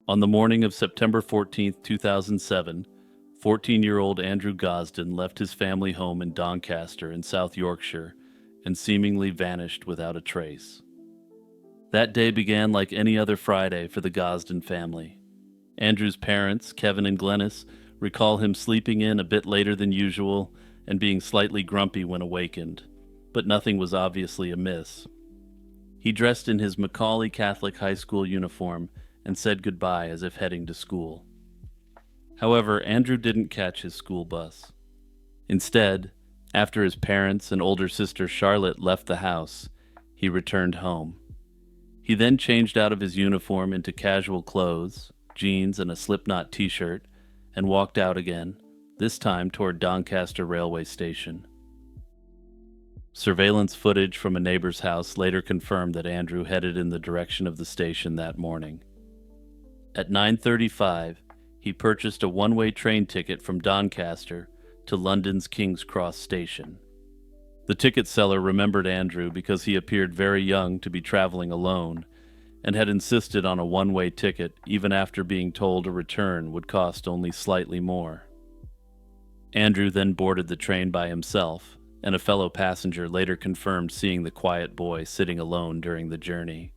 On the morning of September 14th, 2007, 14-year-old Andrew Gosden left his family home in Doncaster in South Yorkshire and seemingly vanished without a trace. That day began like any other Friday for the Gosden family. Andrew's parents, Kevin and Glennis, recall him sleeping in a bit later than usual and being slightly grumpy when awakened, but nothing was obviously amiss. He dressed in his Macaulay Catholic High School uniform and said goodbye as if heading to school. However, Andrew didn't catch his school bus. Instead, after his parents and older sister Charlotte left the house, he returned home. He then changed out of his uniform into casual clothes, jeans and a Slipknot t-shirt, and walked out again, this time toward Doncaster railway station. Surveillance footage from a neighbor's house later confirmed that Andrew headed in the direction of the station that morning. At 9:35, he purchased a one-way train ticket from Doncaster to London's King's Cross station. The ticket seller remembered Andrew because he appeared very young to be traveling alone and had insisted on a one-way ticket even after being told a return would cost only slightly more. Andrew then boarded the train by himself, and a fellow passenger later confirmed seeing the quiet boy sitting alone during the journey.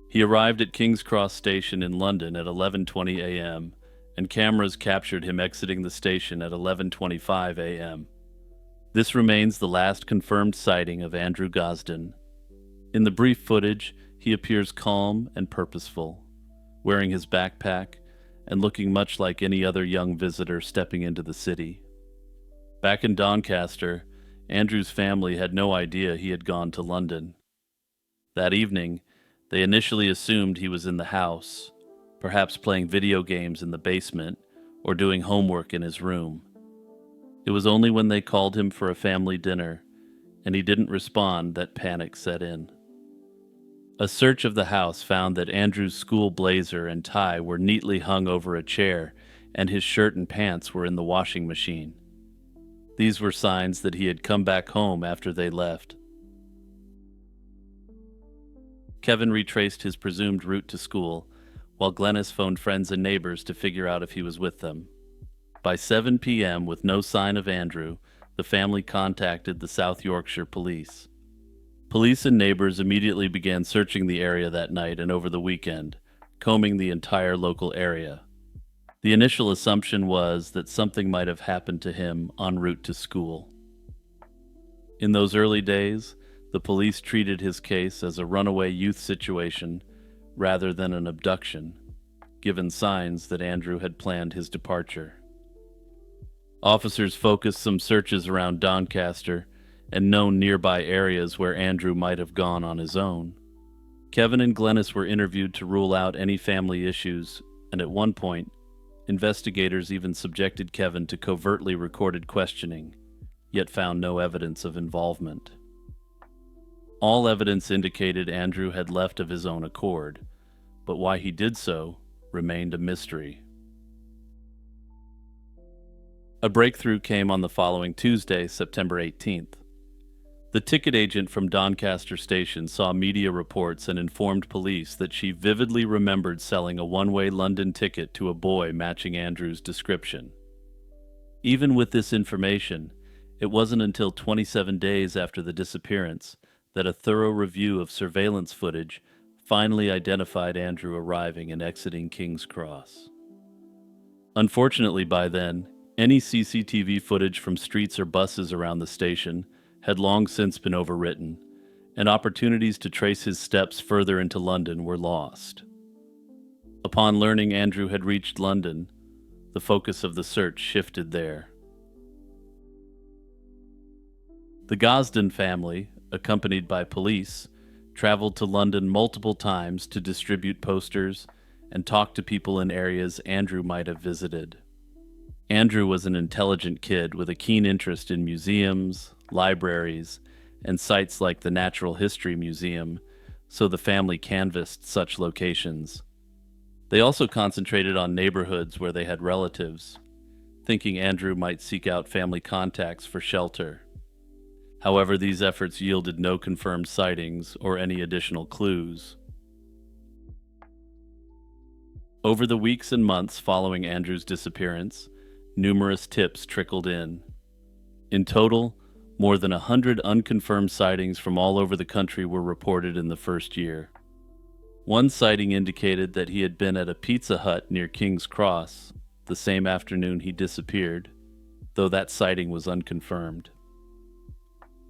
He arrived at King's Cross Station in London at 11:20 a.m., and cameras captured him exiting the station at 11:25 a.m. This remains the last confirmed sighting of Andrew Gosden. In the brief footage, he appears calm and purposeful, wearing his backpack and looking much like any other young visitor stepping into the city. Back in Doncaster, Andrew's family had no idea he had gone to London. That evening, they initially assumed he was in the house, perhaps playing video games in the basement or doing homework in his room. It was only when they called him for a family dinner and he didn't respond that panic set in. A search of the house found that Andrew's school blazer and tie were neatly hung over a chair and his shirt and pants were in the washing machine. These were signs that he had come back home after they left. Kevin retraced his presumed route to school, while Glennis phoned friends and neighbors to figure out if he was with them. By 7 p.m., with no sign of Andrew, the family contacted the South Yorkshire police. Police and neighbors immediately began searching the area that night and over the weekend, combing the entire local area. The initial assumption was that something might have happened to him en route to school. In those early days, the police treated his case as a runaway youth situation rather than an abduction, given signs that Andrew had planned his departure. Officers focused some searches around Doncaster and known nearby areas where Andrew might have gone on his own. Kevin and Glennis were interviewed to rule out any family issues, and at one point, investigators even subjected Kevin to covertly recorded questioning, yet found no evidence of involvement. All evidence indicated Andrew had left of his own accord, but why he did so remained a mystery. A breakthrough came on the following Tuesday, September 18th. The ticket agent from Doncaster Station saw media reports and informed police that she vividly remembered selling a one-way London ticket to a boy matching Andrew's description. Even with this information, it wasn't until 27 days after the disappearance that a thorough review of surveillance footage finally identified Andrew arriving and exiting King's Cross. Unfortunately, by then, any CCTV footage from streets or buses around the station had long since been overwritten, and opportunities to trace his steps further into London were lost. Upon learning Andrew had reached London, the focus of the search shifted there. The Gosden family, accompanied by police, traveled to London multiple times to distribute posters and talk to people in areas Andrew might have visited. Andrew was an intelligent kid with a keen interest in museums, libraries, and sites like the Natural History Museum, so the family canvassed such locations. They also concentrated on neighborhoods where they had relatives, thinking Andrew might seek out family contacts for shelter. However, these efforts yielded no confirmed sightings or any additional clues. Over the weeks and months following Andrew's disappearance, numerous tips trickled in. In total, more than 100 unconfirmed sightings from all over the country were reported in the first year. One sighting indicated that he had been at a Pizza Hut near King's Cross the same afternoon he disappeared, though that sighting was unconfirmed.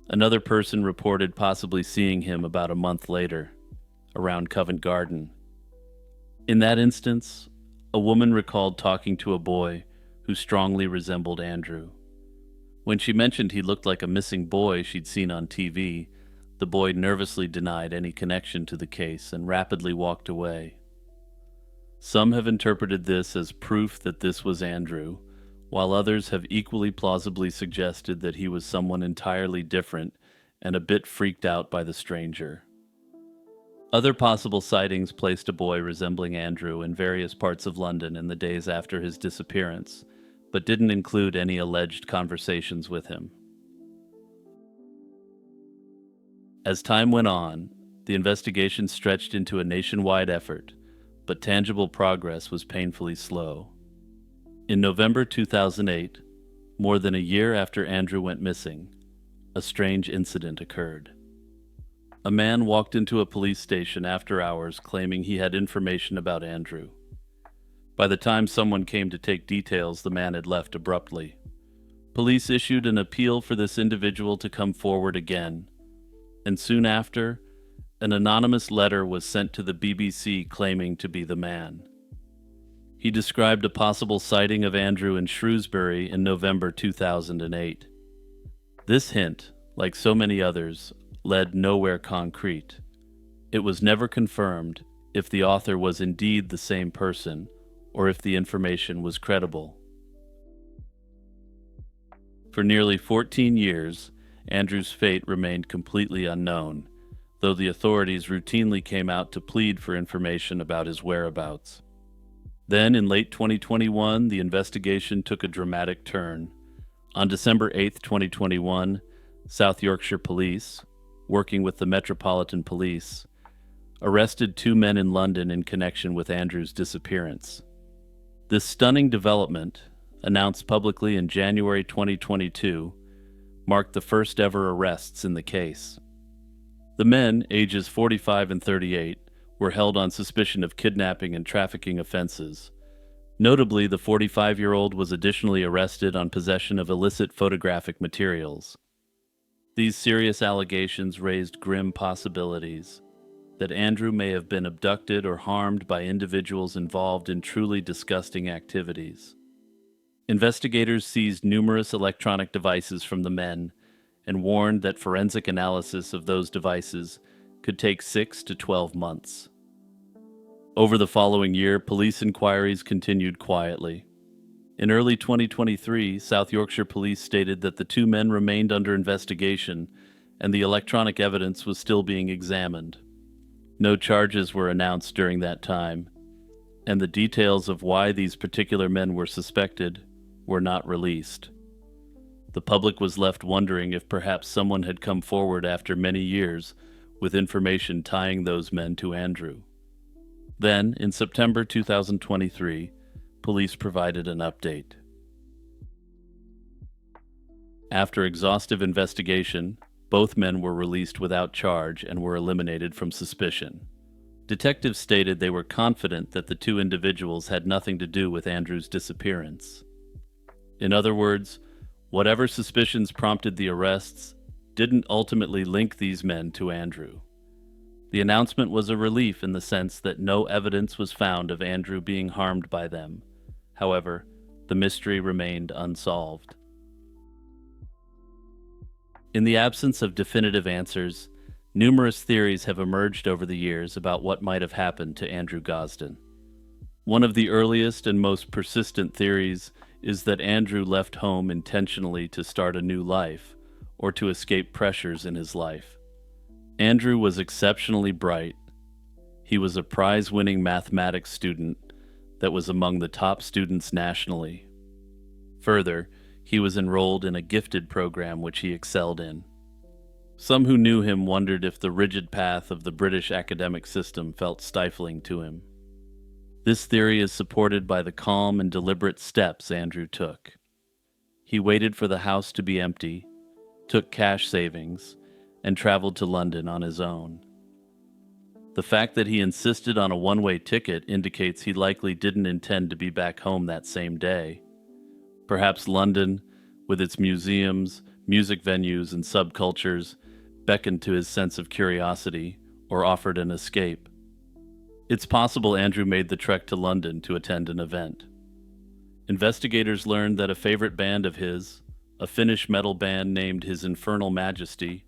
Another person reported possibly seeing him about a month later, around Covent Garden. In that instance, a woman recalled talking to a boy who strongly resembled Andrew. When she mentioned he looked like a missing boy she'd seen on TV, the boy nervously denied any connection to the case and rapidly walked away. Some have interpreted this as proof that this was Andrew, while others have equally plausibly suggested that he was someone entirely different and a bit freaked out by the stranger. Other possible sightings placed a boy resembling Andrew in various parts of London in the days after his disappearance, but didn't include any alleged conversations with him. As time went on, the investigation stretched into a nationwide effort, but tangible progress was painfully slow. In November 2008, more than a year after Andrew went missing, a strange incident occurred. A man walked into a police station after hours claiming he had information about Andrew. By the time someone came to take details, the man had left abruptly. Police issued an appeal for this individual to come forward again, and soon after, an anonymous letter was sent to the BBC claiming to be the man. He described a possible sighting of Andrew in Shrewsbury in November 2008. This hint, like so many others, led nowhere concrete. It was never confirmed if the author was indeed the same person or if the information was credible. For nearly 14 years, Andrew's fate remained completely unknown, though the authorities routinely came out to plead for information about his whereabouts. Then, in late 2021, the investigation took a dramatic turn. On December 8, 2021, South Yorkshire Police, working with the Metropolitan Police, arrested 2 men in London in connection with Andrew's disappearance. This stunning development, announced publicly in January 2022, marked the first ever arrests in the case. The men, ages 45 and 38, were held on suspicion of kidnapping and trafficking offenses. Notably, the 45-year-old was additionally arrested on possession of illicit photographic materials. These serious allegations raised grim possibilities that Andrew may have been abducted or harmed by individuals involved in truly disgusting activities. Investigators seized numerous electronic devices from the men and warned that forensic analysis of those devices could take 6 to 12 months. Over the following year, police inquiries continued quietly. In early 2023, South Yorkshire Police stated that the 2 men remained under investigation and the electronic evidence was still being examined. No charges were announced during that time, and the details of why these particular men were suspected were not released. The public was left wondering if perhaps someone had come forward after many years with information tying those men to Andrew. Then, in September 2023, police provided an update. After exhaustive investigation, both men were released without charge and were eliminated from suspicion. Detectives stated they were confident that the 2 individuals had nothing to do with Andrew's disappearance. In other words, whatever suspicions prompted the arrests didn't ultimately link these men to Andrew. The announcement was a relief in the sense that no evidence was found of Andrew being harmed by them. However, the mystery remained unsolved. In the absence of definitive answers, numerous theories have emerged over the years about what might have happened to Andrew Gosden. One of the earliest and most persistent theories is that Andrew left home intentionally to start a new life or to escape pressures in his life. Andrew was exceptionally bright. He was a prize-winning mathematics student that was among the top students nationally. Further, he was enrolled in a gifted program which he excelled in. Some who knew him wondered if the rigid path of the British academic system felt stifling to him. This theory is supported by the calm and deliberate steps Andrew took. He waited for the house to be empty, took cash savings, and traveled to London on his own. The fact that he insisted on a one-way ticket indicates he likely didn't intend to be back home that same day. Perhaps London, with its museums, music venues, and subcultures, beckoned to his sense of curiosity or offered an escape. It's possible Andrew made the trek to London to attend an event. Investigators learned that a favorite band of his, a Finnish metal band named His Infernal Majesty,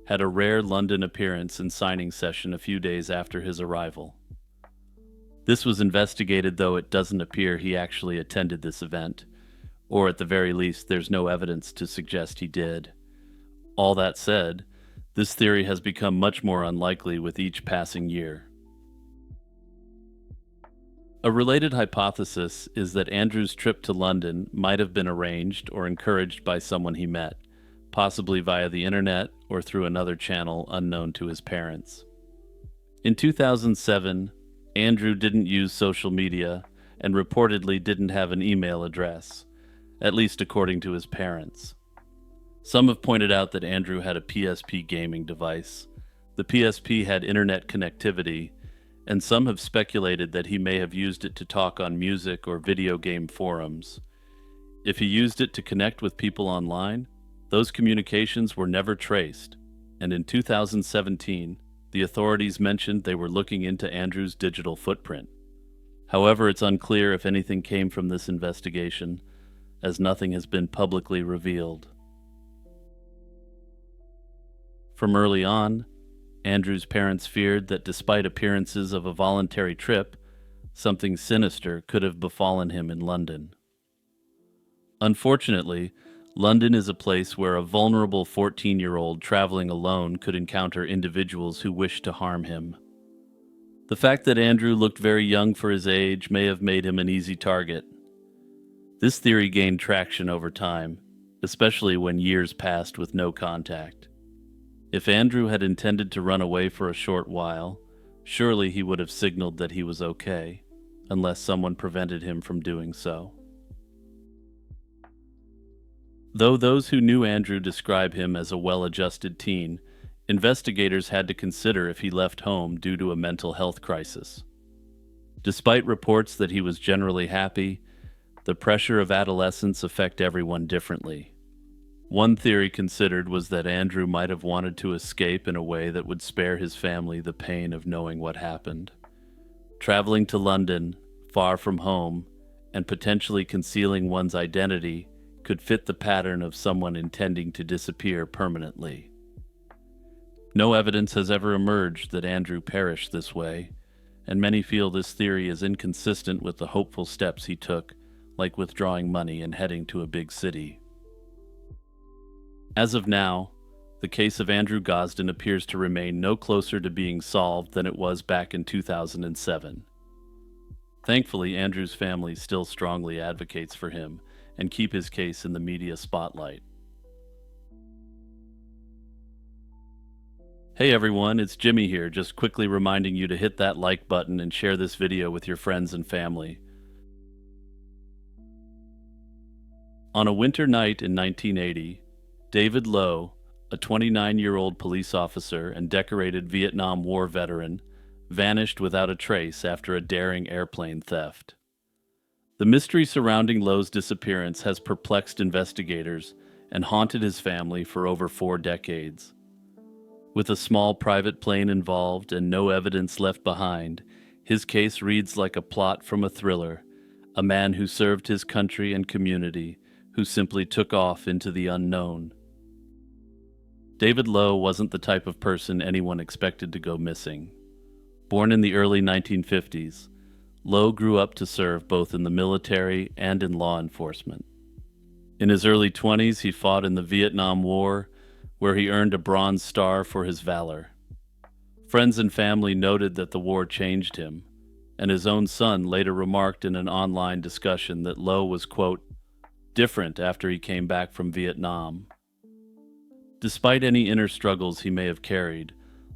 had a rare London appearance and signing session a few days after his arrival. This was investigated, though it doesn't appear he actually attended this event, or at the very least there's no evidence to suggest he did. All that said, this theory has become much more unlikely with each passing year. A related hypothesis is that Andrew's trip to London might have been arranged or encouraged by someone he met, possibly via the internet or through another channel unknown to his parents. In 2007, Andrew didn't use social media and reportedly didn't have an email address, at least according to his parents. Some have pointed out that Andrew had a PSP gaming device. The PSP had internet connectivity, and some have speculated that he may have used it to talk on music or video game forums. If he used it to connect with people online, those communications were never traced, and in 2017, the authorities mentioned they were looking into Andrew's digital footprint. However, it's unclear if anything came from this investigation, as nothing has been publicly revealed. From early on, Andrew's parents feared that despite appearances of a voluntary trip, something sinister could have befallen him in London. Unfortunately, London is a place where a vulnerable 14-year-old traveling alone could encounter individuals who wish to harm him. The fact that Andrew looked very young for his age may have made him an easy target. This theory gained traction over time, especially when years passed with no contact. If Andrew had intended to run away for a short while, surely he would have signaled that he was okay, unless someone prevented him from doing so. Though those who knew Andrew describe him as a well-adjusted teen, investigators had to consider if he left home due to a mental health crisis. Despite reports that he was generally happy, the pressure of adolescence affects everyone differently. One theory considered was that Andrew might have wanted to escape in a way that would spare his family the pain of knowing what happened. Traveling to London, far from home, and potentially concealing one's identity could fit the pattern of someone intending to disappear permanently. No evidence has ever emerged that Andrew perished this way, and many feel this theory is inconsistent with the hopeful steps he took, like withdrawing money and heading to a big city. As of now, the case of Andrew Gosden appears to remain no closer to being solved than it was back in 2007. Thankfully, Andrew's family still strongly advocates for him and keep his case in the media spotlight. Hey everyone, it's Jimmy here, just quickly reminding you to hit that like button and share this video with your friends and family. On a winter night in 1980, David Lowe, a 29-year-old police officer and decorated Vietnam War veteran, vanished without a trace after a daring airplane theft. The mystery surrounding Lowe's disappearance has perplexed investigators and haunted his family for over 4 decades. With a small private plane involved and no evidence left behind, his case reads like a plot from a thriller, a man who served his country and community, who simply took off into the unknown. David Lowe wasn't the type of person anyone expected to go missing. Born in the early 1950s, Lowe grew up to serve both in the military and in law enforcement. In his early 20s, he fought in the Vietnam War, where he earned a Bronze Star for his valor. Friends and family noted that the war changed him, and his own son later remarked in an online discussion that Lowe was, quote, different after he came back from Vietnam. Despite any inner struggles he may have carried,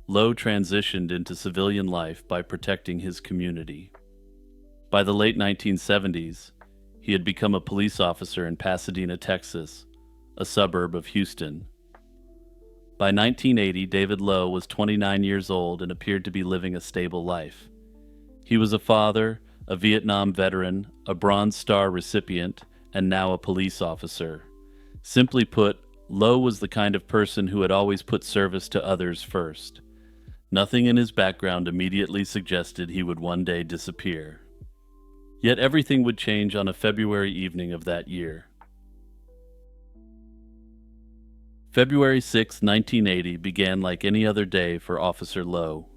Lowe transitioned into civilian life by protecting his community. By the late 1970s, he had become a police officer in Pasadena, Texas, a suburb of Houston. By 1980, David Lowe was 29 years old and appeared to be living a stable life. He was a father, a Vietnam veteran, a Bronze Star recipient, and now a police officer. Simply put, Lowe was the kind of person who had always put service to others first. Nothing in his background immediately suggested he would one day disappear. Yet everything would change on a February evening of that year. February 6, 1980 began like any other day for Officer Lowe.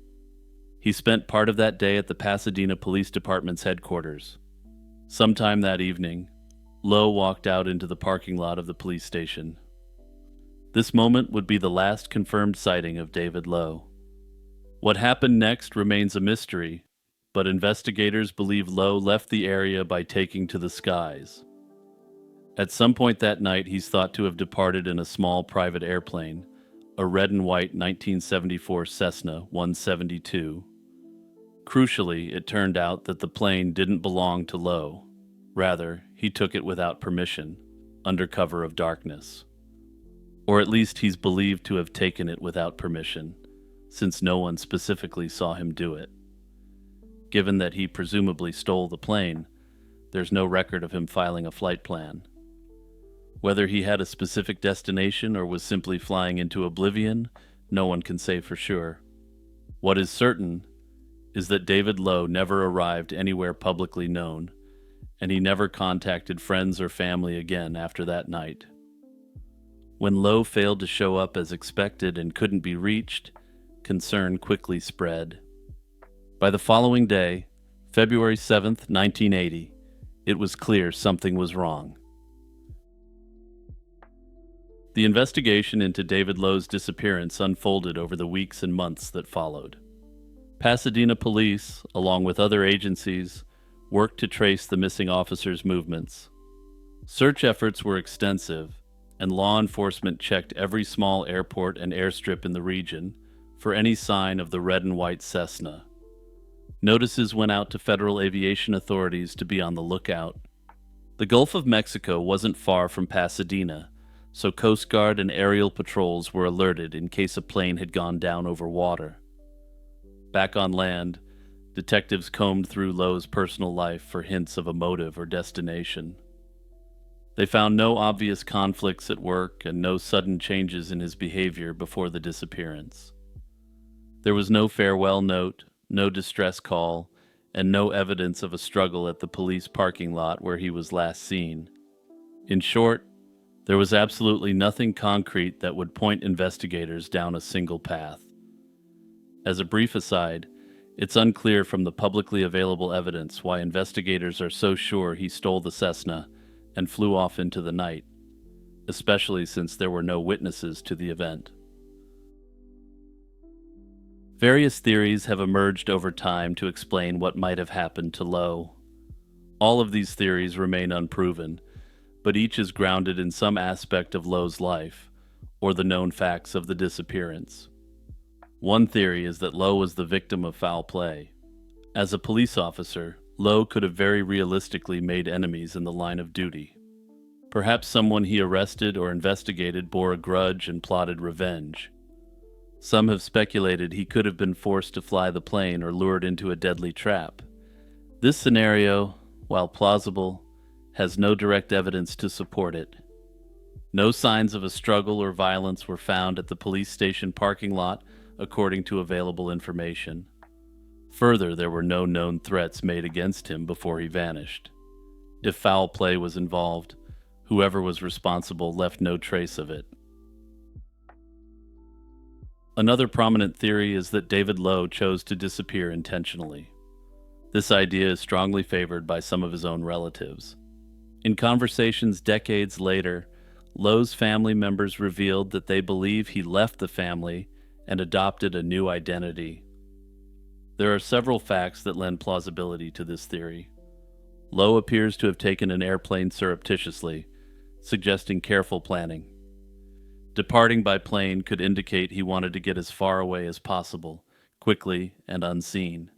He spent part of that day at the Pasadena Police Department's headquarters. Sometime that evening, Lowe walked out into the parking lot of the police station. This moment would be the last confirmed sighting of David Lowe. What happened next remains a mystery, but investigators believe Lowe left the area by taking to the skies. At some point that night, he's thought to have departed in a small private airplane, a red and white 1974 Cessna 172. Crucially, it turned out that the plane didn't belong to Lowe. Rather, he took it without permission, under cover of darkness. Or at least he's believed to have taken it without permission, since no one specifically saw him do it. Given that he presumably stole the plane, there's no record of him filing a flight plan. Whether he had a specific destination or was simply flying into oblivion, no one can say for sure. What is certain is that David Lowe never arrived anywhere publicly known, and he never contacted friends or family again after that night. When Lowe failed to show up as expected and couldn't be reached, concern quickly spread. By the following day, February 7th, 1980, it was clear something was wrong. The investigation into David Lowe's disappearance unfolded over the weeks and months that followed. Pasadena police, along with other agencies, worked to trace the missing officer's movements. Search efforts were extensive, and law enforcement checked every small airport and airstrip in the region for any sign of the red and white Cessna. Notices went out to federal aviation authorities to be on the lookout. The Gulf of Mexico wasn't far from Pasadena, so Coast Guard and aerial patrols were alerted in case a plane had gone down over water. Back on land, detectives combed through Lowe's personal life for hints of a motive or destination. They found no obvious conflicts at work and no sudden changes in his behavior before the disappearance. There was no farewell note, no distress call, and no evidence of a struggle at the police parking lot where he was last seen. In short, there was absolutely nothing concrete that would point investigators down a single path. As a brief aside, it's unclear from the publicly available evidence why investigators are so sure he stole the Cessna and flew off into the night, especially since there were no witnesses to the event. Various theories have emerged over time to explain what might have happened to Lowe. All of these theories remain unproven, but each is grounded in some aspect of Lowe's life, or the known facts of the disappearance. One theory is that Lowe was the victim of foul play. As a police officer, Lowe could have very realistically made enemies in the line of duty. Perhaps someone he arrested or investigated bore a grudge and plotted revenge. Some have speculated he could have been forced to fly the plane or lured into a deadly trap. This scenario, while plausible, has no direct evidence to support it. No signs of a struggle or violence were found at the police station parking lot, according to available information. Further, there were no known threats made against him before he vanished. If foul play was involved, whoever was responsible left no trace of it. Another prominent theory is that David Lowe chose to disappear intentionally. This idea is strongly favored by some of his own relatives. In conversations decades later, Lowe's family members revealed that they believe he left the family and adopted a new identity. There are several facts that lend plausibility to this theory. Lowe appears to have taken an airplane surreptitiously, suggesting careful planning. Departing by plane could indicate he wanted to get as far away as possible, quickly and unseen.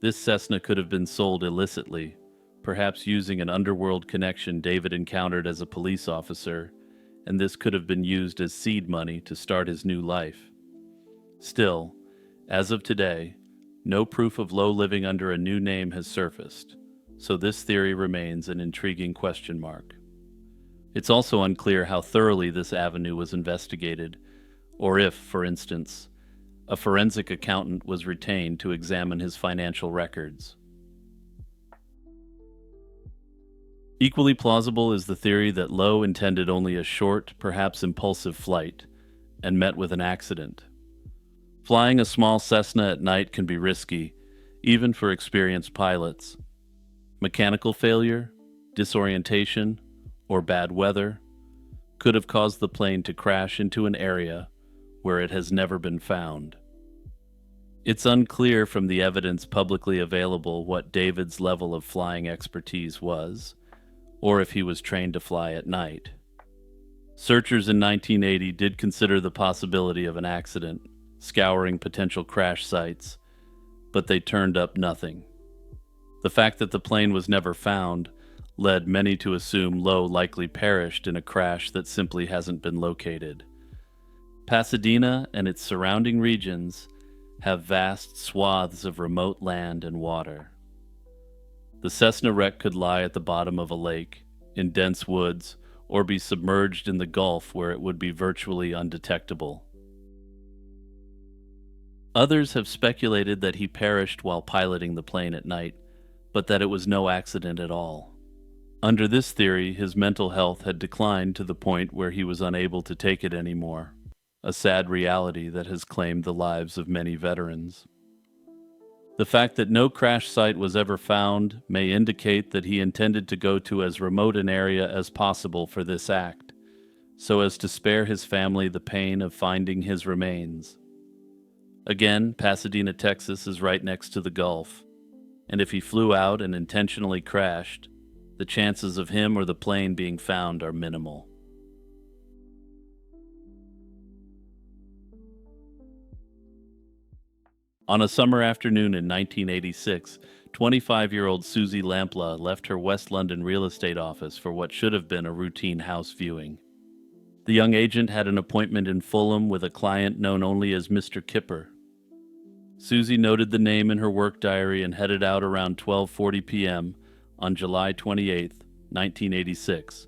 This Cessna could have been sold illicitly, perhaps using an underworld connection David encountered as a police officer, and this could have been used as seed money to start his new life. Still, as of today, no proof of Lowe living under a new name has surfaced, so this theory remains an intriguing question mark. It's also unclear how thoroughly this avenue was investigated, or if, for instance, a forensic accountant was retained to examine his financial records. Equally plausible is the theory that Lowe intended only a short, perhaps impulsive flight, and met with an accident. Flying a small Cessna at night can be risky, even for experienced pilots. Mechanical failure, disorientation, or bad weather could have caused the plane to crash into an area where it has never been found. It's unclear from the evidence publicly available what David's level of flying expertise was, or if he was trained to fly at night. Searchers in 1980 did consider the possibility of an accident, scouring potential crash sites, but they turned up nothing. The fact that the plane was never found led many to assume Lowe likely perished in a crash that simply hasn't been located. Pasadena and its surrounding regions have vast swaths of remote land and water. The Cessna wreck could lie at the bottom of a lake, in dense woods, or be submerged in the Gulf where it would be virtually undetectable. Others have speculated that he perished while piloting the plane at night, but that it was no accident at all. Under this theory, his mental health had declined to the point where he was unable to take it anymore, a sad reality that has claimed the lives of many veterans. The fact that no crash site was ever found may indicate that he intended to go to as remote an area as possible for this act, so as to spare his family the pain of finding his remains. Again, Pasadena, Texas is right next to the Gulf, and if he flew out and intentionally crashed, the chances of him or the plane being found are minimal. On a summer afternoon in 1986, 25-year-old Susie Lampla left her West London real estate office for what should have been a routine house viewing. The young agent had an appointment in Fulham with a client known only as Mr. Kipper. Susie noted the name in her work diary and headed out around 12:40 p.m. on July 28, 1986,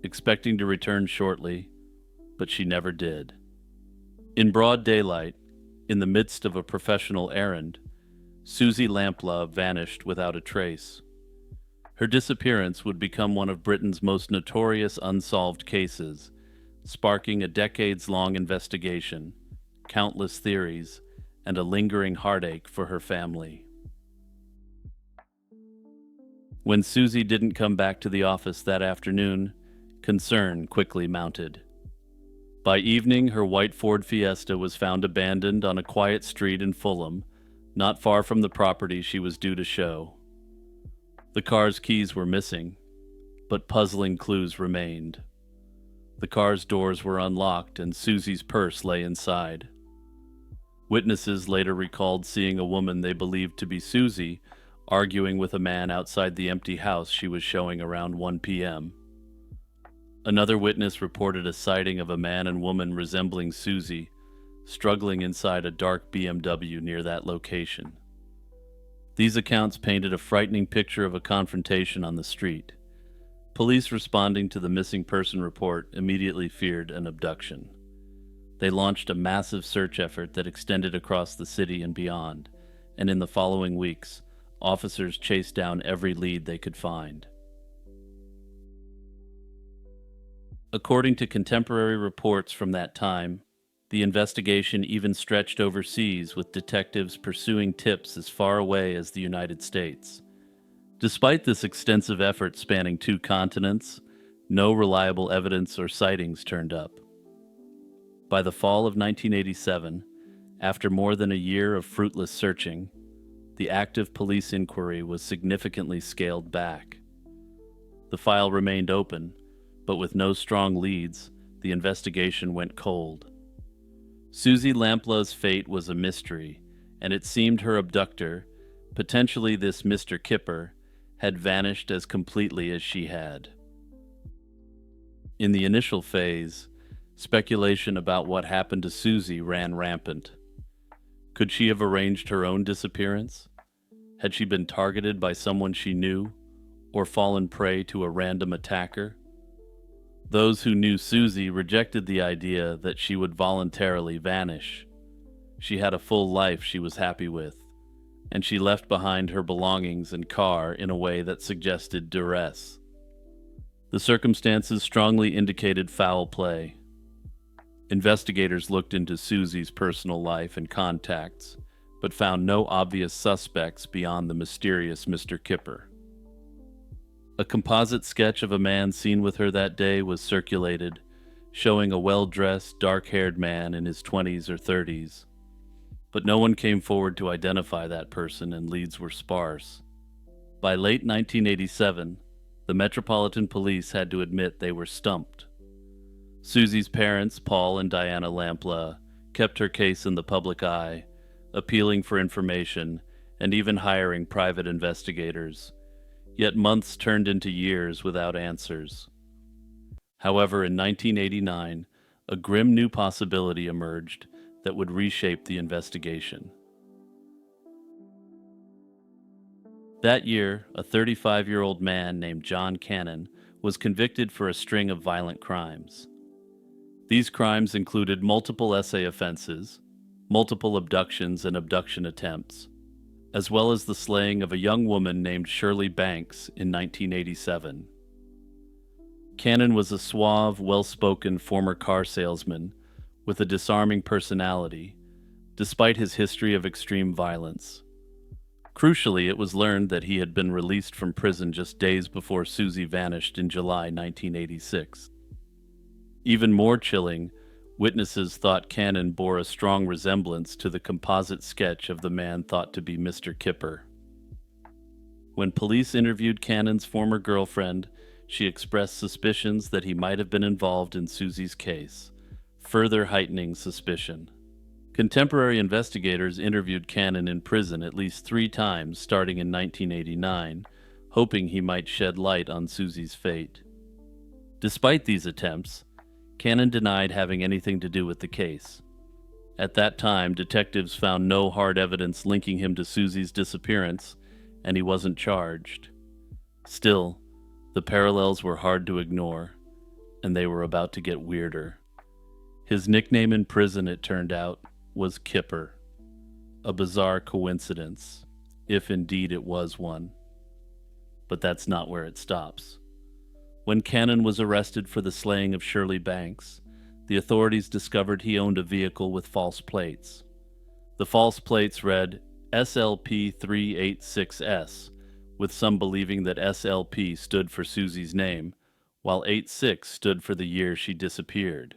expecting to return shortly, but she never did. In broad daylight, in the midst of a professional errand, Susie Lampla vanished without a trace. Her disappearance would become one of Britain's most notorious unsolved cases, sparking a decades-long investigation, countless theories, and a lingering heartache for her family. When Susie didn't come back to the office that afternoon, concern quickly mounted. By evening, her white Ford Fiesta was found abandoned on a quiet street in Fulham, not far from the property she was due to show. The car's keys were missing, but puzzling clues remained. The car's doors were unlocked and Susie's purse lay inside. Witnesses later recalled seeing a woman they believed to be Susie arguing with a man outside the empty house she was showing around 1 p.m. Another witness reported a sighting of a man and woman resembling Susie, struggling inside a dark BMW near that location. These accounts painted a frightening picture of a confrontation on the street. Police responding to the missing person report immediately feared an abduction. They launched a massive search effort that extended across the city and beyond, and in the following weeks, officers chased down every lead they could find. According to contemporary reports from that time, the investigation even stretched overseas with detectives pursuing tips as far away as the United States. Despite this extensive effort spanning 2 continents, no reliable evidence or sightings turned up. By the fall of 1987, after more than a year of fruitless searching, the active police inquiry was significantly scaled back. The file remained open, but with no strong leads, the investigation went cold. Susie Lampla's fate was a mystery, and it seemed her abductor, potentially this Mr. Kipper had vanished as completely as she had. In the initial phase, speculation about what happened to Susie ran rampant. Could she have arranged her own disappearance? Had she been targeted by someone she knew, or fallen prey to a random attacker? Those who knew Susie rejected the idea that she would voluntarily vanish. She had a full life she was happy with, and she left behind her belongings and car in a way that suggested duress. The circumstances strongly indicated foul play. Investigators looked into Susie's personal life and contacts, but found no obvious suspects beyond the mysterious Mr. Kipper. A composite sketch of a man seen with her that day was circulated, showing a well-dressed, dark-haired man in his 20s or 30s. But no one came forward to identify that person, and leads were sparse. By late 1987, the Metropolitan Police had to admit they were stumped. Susie's parents, Paul and Diana Lampla, kept her case in the public eye, appealing for information and even hiring private investigators. Yet months turned into years without answers. However, in 1989, a grim new possibility emerged that would reshape the investigation. That year, a 35-year-old man named John Cannon was convicted for a string of violent crimes. These crimes included multiple essay offenses, multiple abductions and abduction attempts, as well as the slaying of a young woman named Shirley Banks in 1987. Cannon was a suave, well-spoken former car salesman with a disarming personality, despite his history of extreme violence. Crucially, it was learned that he had been released from prison just days before Susie vanished in July 1986. Even more chilling, witnesses thought Cannon bore a strong resemblance to the composite sketch of the man thought to be Mr. Kipper. When police interviewed Cannon's former girlfriend, she expressed suspicions that he might have been involved in Susie's case, further heightening suspicion. Contemporary investigators interviewed Cannon in prison at least 3 times starting in 1989, hoping he might shed light on Susie's fate. Despite these attempts, Cannon denied having anything to do with the case. At that time, detectives found no hard evidence linking him to Susie's disappearance, and he wasn't charged. Still, the parallels were hard to ignore, and they were about to get weirder. His nickname in prison, it turned out, was Kipper. A bizarre coincidence, if indeed it was one. But that's not where it stops. When Cannon was arrested for the slaying of Shirley Banks, the authorities discovered he owned a vehicle with false plates. The false plates read SLP386S, with some believing that SLP stood for Susie's name, while 86 stood for the year she disappeared.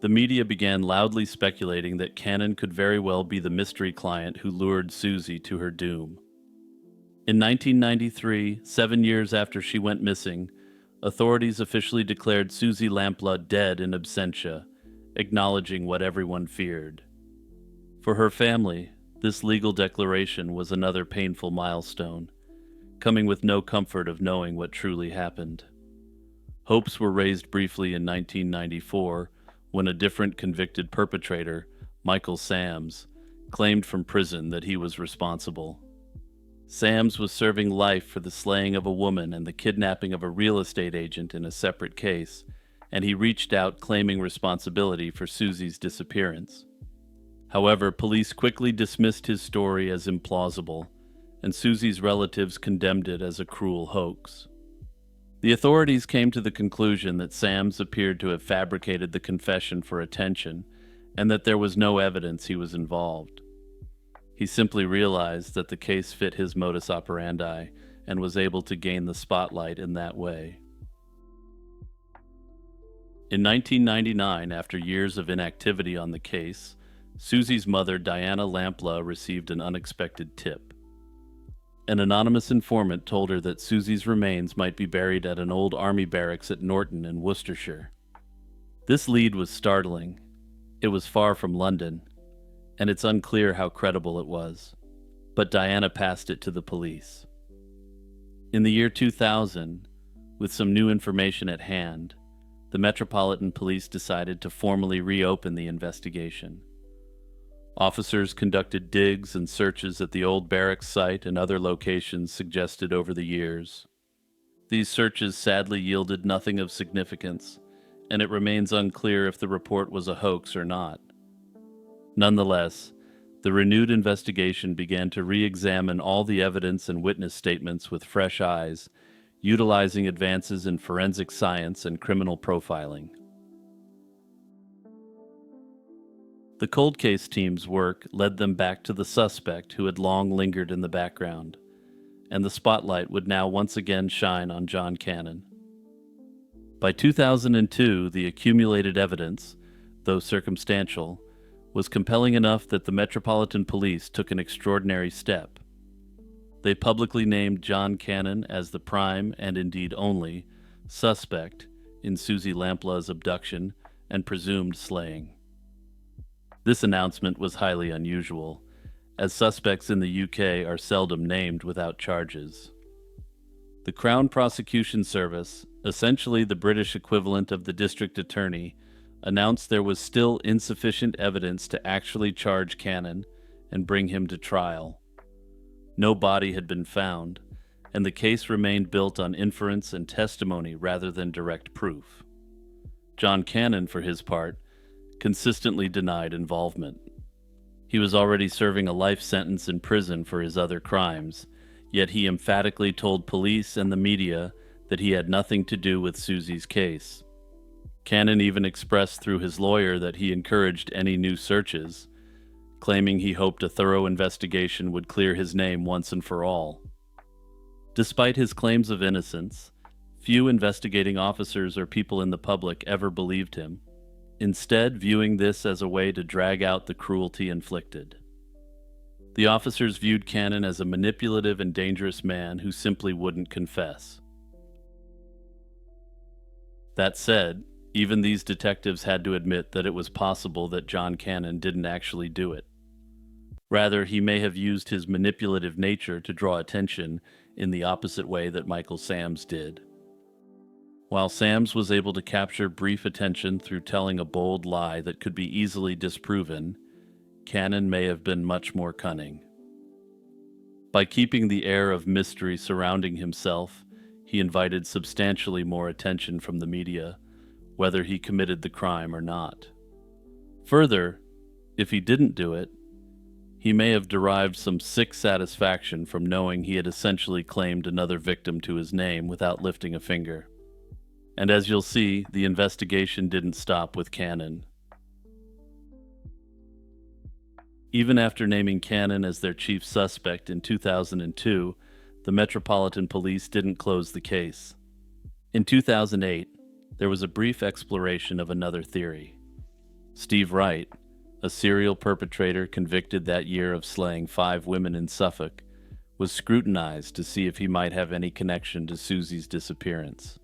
The media began loudly speculating that Cannon could very well be the mystery client who lured Susie to her doom. In 1993, 7 years after she went missing, authorities officially declared Susie Lampla dead in absentia, acknowledging what everyone feared. For her family, this legal declaration was another painful milestone, coming with no comfort of knowing what truly happened. Hopes were raised briefly in 1994 when a different convicted perpetrator, Michael Sams, claimed from prison that he was responsible. Sams was serving life for the slaying of a woman and the kidnapping of a real estate agent in a separate case, and he reached out claiming responsibility for Susie's disappearance. However, police quickly dismissed his story as implausible, and Susie's relatives condemned it as a cruel hoax. The authorities came to the conclusion that Sams appeared to have fabricated the confession for attention, and that there was no evidence he was involved. He simply realized that the case fit his modus operandi and was able to gain the spotlight in that way. In 1999, after years of inactivity on the case, Susie's mother, Diana Lampla, received an unexpected tip. An anonymous informant told her that Susie's remains might be buried at an old army barracks at Norton in Worcestershire. This lead was startling. It was far from London, and it's unclear how credible it was, but Diana passed it to the police. In the year 2000, with some new information at hand, the Metropolitan Police decided to formally reopen the investigation. Officers conducted digs and searches at the old barracks site and other locations suggested over the years. These searches sadly yielded nothing of significance, and it remains unclear if the report was a hoax or not. Nonetheless, the renewed investigation began to re-examine all the evidence and witness statements with fresh eyes, utilizing advances in forensic science and criminal profiling. The cold case team's work led them back to the suspect who had long lingered in the background, and the spotlight would now once again shine on John Cannon. By 2002, the accumulated evidence, though circumstantial, was compelling enough that the Metropolitan Police took an extraordinary step. They publicly named John Cannon as the prime, and indeed only, suspect in Susie Lampla's abduction and presumed slaying. This announcement was highly unusual, as suspects in the UK are seldom named without charges. The Crown Prosecution Service, essentially the British equivalent of the District Attorney, announced there was still insufficient evidence to actually charge Cannon and bring him to trial. No body had been found, and the case remained built on inference and testimony rather than direct proof. John Cannon, for his part, consistently denied involvement. He was already serving a life sentence in prison for his other crimes, yet he emphatically told police and the media that he had nothing to do with Susie's case. Cannon even expressed through his lawyer that he encouraged any new searches, claiming he hoped a thorough investigation would clear his name once and for all. Despite his claims of innocence, few investigating officers or people in the public ever believed him, instead viewing this as a way to drag out the cruelty inflicted. The officers viewed Cannon as a manipulative and dangerous man who simply wouldn't confess. That said, even these detectives had to admit that it was possible that John Cannon didn't actually do it. Rather, he may have used his manipulative nature to draw attention in the opposite way that Michael Sams did. While Sams was able to capture brief attention through telling a bold lie that could be easily disproven, Cannon may have been much more cunning. By keeping the air of mystery surrounding himself, he invited substantially more attention from the media, whether he committed the crime or not. Further, if he didn't do it, he may have derived some sick satisfaction from knowing he had essentially claimed another victim to his name without lifting a finger. And as you'll see, the investigation didn't stop with Cannon. Even after naming Cannon as their chief suspect in 2002, the Metropolitan Police didn't close the case. In 2008, there was a brief exploration of another theory. Steve Wright, a serial perpetrator convicted that year of slaying 5 women in Suffolk, was scrutinized to see if he might have any connection to Susie's disappearance.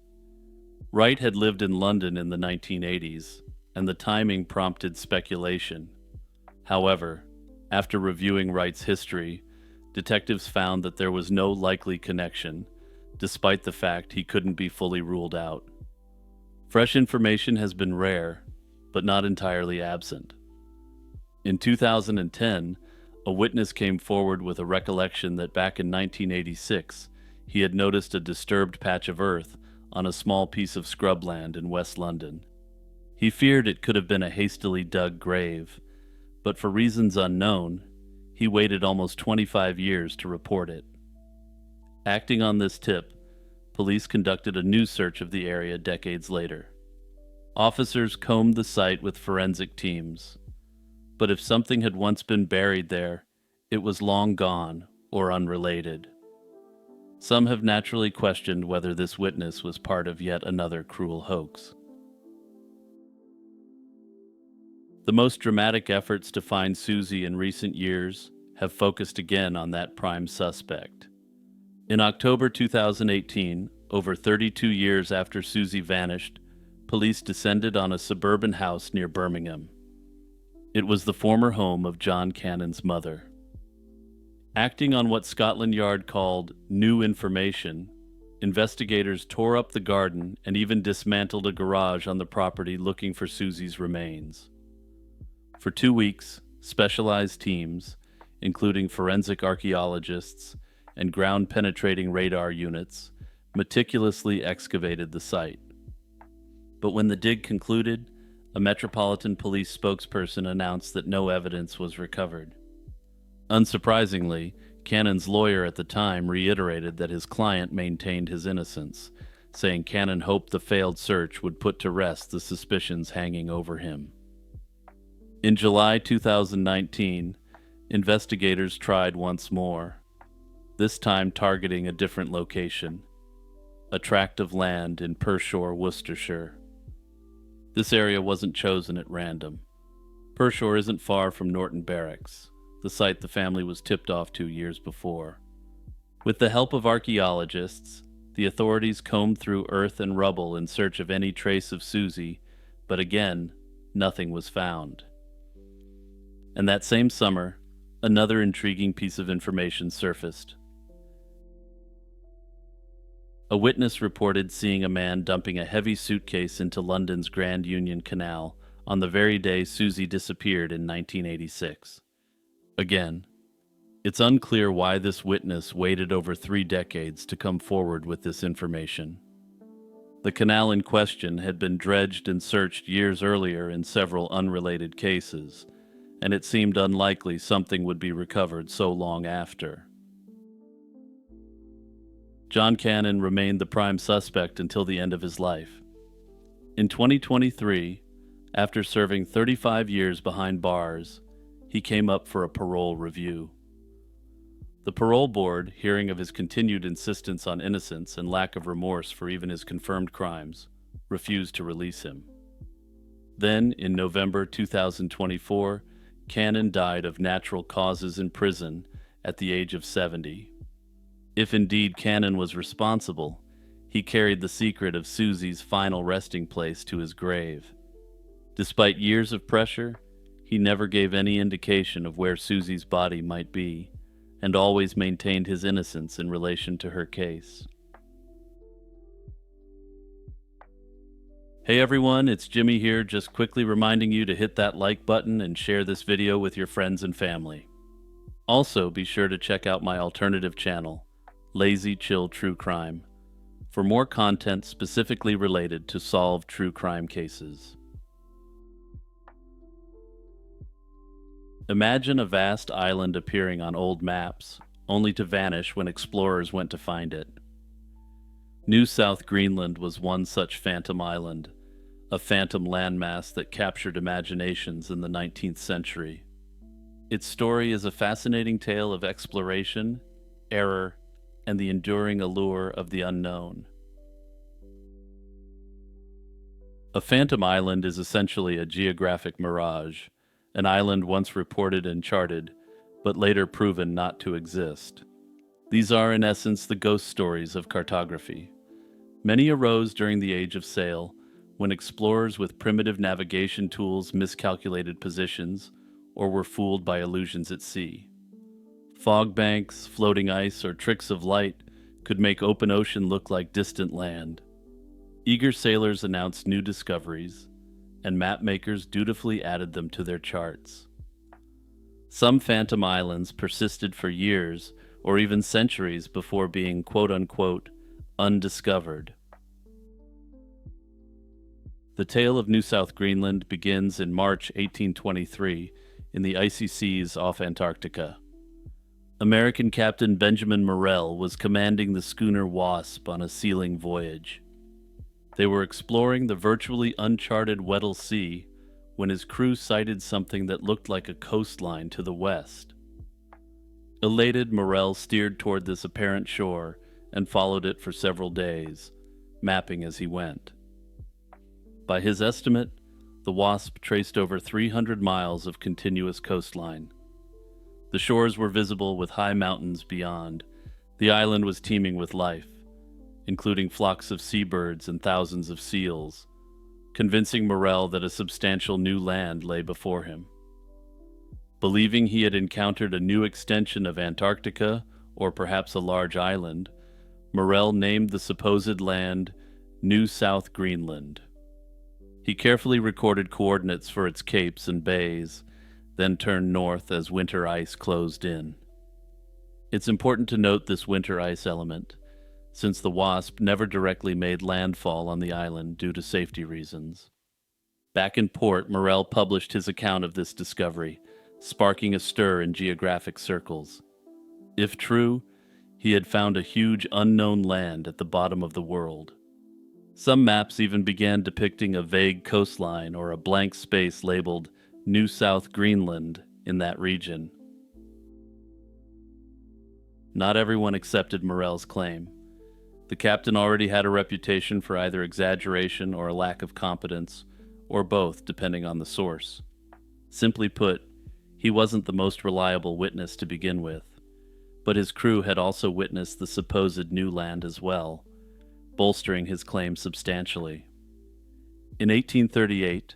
Wright had lived in London in the 1980s, and the timing prompted speculation. However, after reviewing Wright's history, detectives found that there was no likely connection, despite the fact he couldn't be fully ruled out. Fresh information has been rare, but not entirely absent. In 2010, a witness came forward with a recollection that back in 1986, he had noticed a disturbed patch of earth on a small piece of scrubland in West London. He feared it could have been a hastily dug grave, but for reasons unknown, he waited almost 25 years to report it. Acting on this tip, police conducted a new search of the area decades later. Officers combed the site with forensic teams, but if something had once been buried there, it was long gone or unrelated. Some have naturally questioned whether this witness was part of yet another cruel hoax. The most dramatic efforts to find Susie in recent years have focused again on that prime suspect. In October 2018, over 32 years after Susie vanished, police descended on a suburban house near Birmingham. It was the former home of John Cannon's mother. Acting on what Scotland Yard called new information, investigators tore up the garden and even dismantled a garage on the property looking for Susie's remains. For 2 weeks, specialized teams, including forensic archaeologists and ground-penetrating radar units, meticulously excavated the site. But when the dig concluded, a Metropolitan Police spokesperson announced that no evidence was recovered. Unsurprisingly, Cannon's lawyer at the time reiterated that his client maintained his innocence, saying Cannon hoped the failed search would put to rest the suspicions hanging over him. In July 2019, investigators tried once more, this time targeting a different location, a tract of land in Pershore, Worcestershire. This area wasn't chosen at random. Pershore isn't far from Norton Barracks, the site the family was tipped off to years before. With the help of archaeologists, the authorities combed through earth and rubble in search of any trace of Susie, but again, nothing was found. And that same summer, another intriguing piece of information surfaced. A witness reported seeing a man dumping a heavy suitcase into London's Grand Union Canal on the very day Susie disappeared in 1986. Again, it's unclear why this witness waited over 3 decades to come forward with this information. The canal in question had been dredged and searched years earlier in several unrelated cases, and it seemed unlikely something would be recovered so long after. John Cannon remained the prime suspect until the end of his life. In 2023, after serving 35 years behind bars, he came up for a parole review. The parole board, hearing of his continued insistence on innocence and lack of remorse for even his confirmed crimes, refused to release him. Then, in November 2024, Cannon died of natural causes in prison at the age of 70. If indeed Cannon was responsible, he carried the secret of Susie's final resting place to his grave. Despite years of pressure, he never gave any indication of where Susie's body might be, and always maintained his innocence in relation to her case. Hey everyone, it's Jimmy here, just quickly reminding you to hit that like button and share this video with your friends and family. Also, be sure to check out my alternative channel, Lazy Chill True Crime, for more content specifically related to solved true crime cases. Imagine a vast island appearing on old maps, only to vanish when explorers went to find it. New South Greenland was one such phantom island, a phantom landmass that captured imaginations in the 19th century. Its story is a fascinating tale of exploration, error, and the enduring allure of the unknown. A phantom island is essentially a geographic mirage, an island once reported and charted, but later proven not to exist. These are, in essence, the ghost stories of cartography. Many arose during the Age of Sail, when explorers with primitive navigation tools miscalculated positions or were fooled by illusions at sea. Fog banks, floating ice, or tricks of light could make open ocean look like distant land. Eager sailors announced new discoveries, and mapmakers dutifully added them to their charts. Some phantom islands persisted for years or even centuries before being quote-unquote undiscovered. The tale of New South Greenland begins in March 1823 in the icy seas off Antarctica. American Captain Benjamin Morrell was commanding the schooner Wasp on a sealing voyage. They were exploring the virtually uncharted Weddell Sea when his crew sighted something that looked like a coastline to the west. Elated, Morrell steered toward this apparent shore and followed it for several days, mapping as he went. By his estimate, the Wasp traced over 300 miles of continuous coastline. The shores were visible with high mountains beyond. The island was teeming with life, including flocks of seabirds and thousands of seals, convincing Morrell that a substantial new land lay before him. Believing he had encountered a new extension of Antarctica, or perhaps a large island, Morell named the supposed land New South Greenland. He carefully recorded coordinates for its capes and bays, then turned north as winter ice closed in. It's important to note this winter ice element, since the WASP never directly made landfall on the island due to safety reasons. Back in port, Morell published his account of this discovery, sparking a stir in geographic circles. If true, he had found a huge unknown land at the bottom of the world. Some maps even began depicting a vague coastline or a blank space labeled New South Greenland in that region. Not everyone accepted Morell's claim. The captain already had a reputation for either exaggeration or a lack of competence, or both, depending on the source. Simply put, he wasn't the most reliable witness to begin with, but his crew had also witnessed the supposed new land as well, bolstering his claim substantially. In 1838,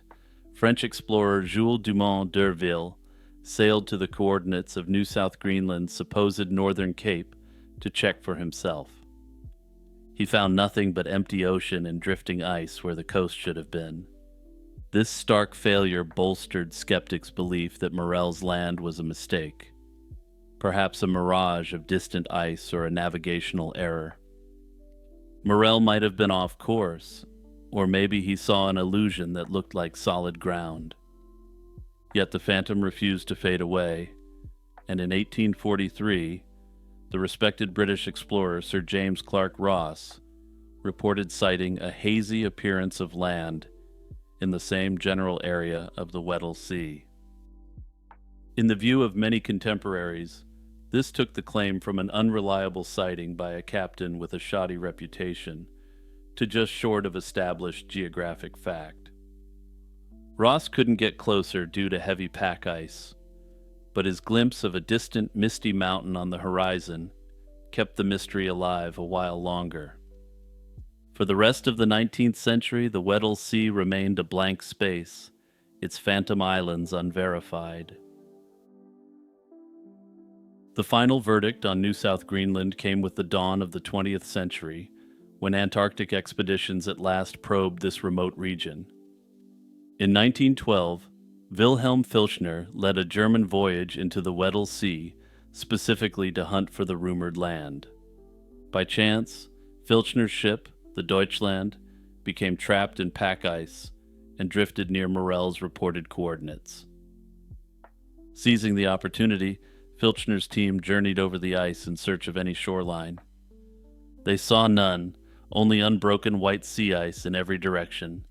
French explorer Jules Dumont d'Urville sailed to the coordinates of New South Greenland's supposed northern cape to check for himself. He found nothing but empty ocean and drifting ice where the coast should have been. This stark failure bolstered skeptics' belief that Morell's land was a mistake, perhaps a mirage of distant ice or a navigational error. Morell might have been off course, or maybe he saw an illusion that looked like solid ground. Yet the phantom refused to fade away, and in 1843, the respected British explorer Sir James Clark Ross reported sighting a hazy appearance of land in the same general area of the Weddell Sea. In the view of many contemporaries, this took the claim from an unreliable sighting by a captain with a shoddy reputation to just short of established geographic fact. Ross couldn't get closer due to heavy pack ice, but his glimpse of a distant misty mountain on the horizon kept the mystery alive a while longer. For the rest of the 19th century, the Weddell Sea remained a blank space, its phantom islands unverified. The final verdict on New South Greenland came with the dawn of the 20th century, when Antarctic expeditions at last probed this remote region. In 1912, Wilhelm Filchner led a German voyage into the Weddell Sea, specifically to hunt for the rumored land. By chance, Filchner's ship, the Deutschland, became trapped in pack ice and drifted near Morell's reported coordinates. Seizing the opportunity, Filchner's team journeyed over the ice in search of any shoreline. They saw none, only unbroken white sea ice in every direction.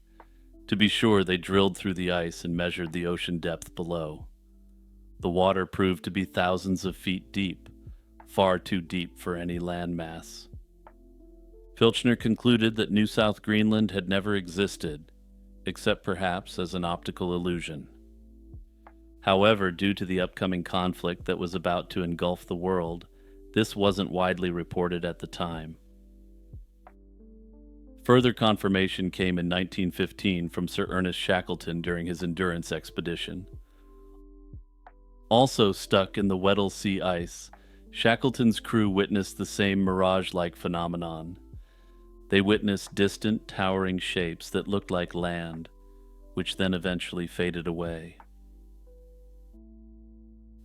To be sure, they drilled through the ice and measured the ocean depth below. The water proved to be thousands of feet deep, far too deep for any landmass. Filchner concluded that New South Greenland had never existed, except perhaps as an optical illusion. However, due to the upcoming conflict that was about to engulf the world, this wasn't widely reported at the time. Further confirmation came in 1915 from Sir Ernest Shackleton during his Endurance expedition. Also stuck in the Weddell Sea ice, Shackleton's crew witnessed the same mirage-like phenomenon. They witnessed distant, towering shapes that looked like land, which then eventually faded away.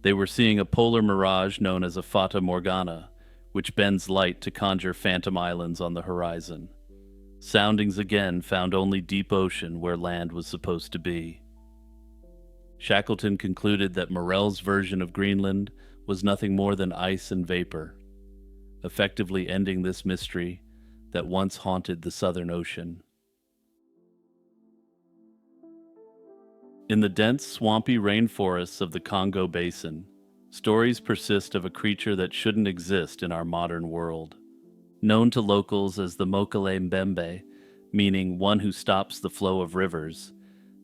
They were seeing a polar mirage known as a fata morgana, which bends light to conjure phantom islands on the horizon. Soundings again found only deep ocean where land was supposed to be. Shackleton concluded that Morell's version of Greenland was nothing more than ice and vapor, effectively ending this mystery that once haunted the Southern Ocean. In the dense, swampy rainforests of the Congo Basin, stories persist of a creature that shouldn't exist in our modern world. Known to locals as the Mokele Mbembe, meaning one who stops the flow of rivers,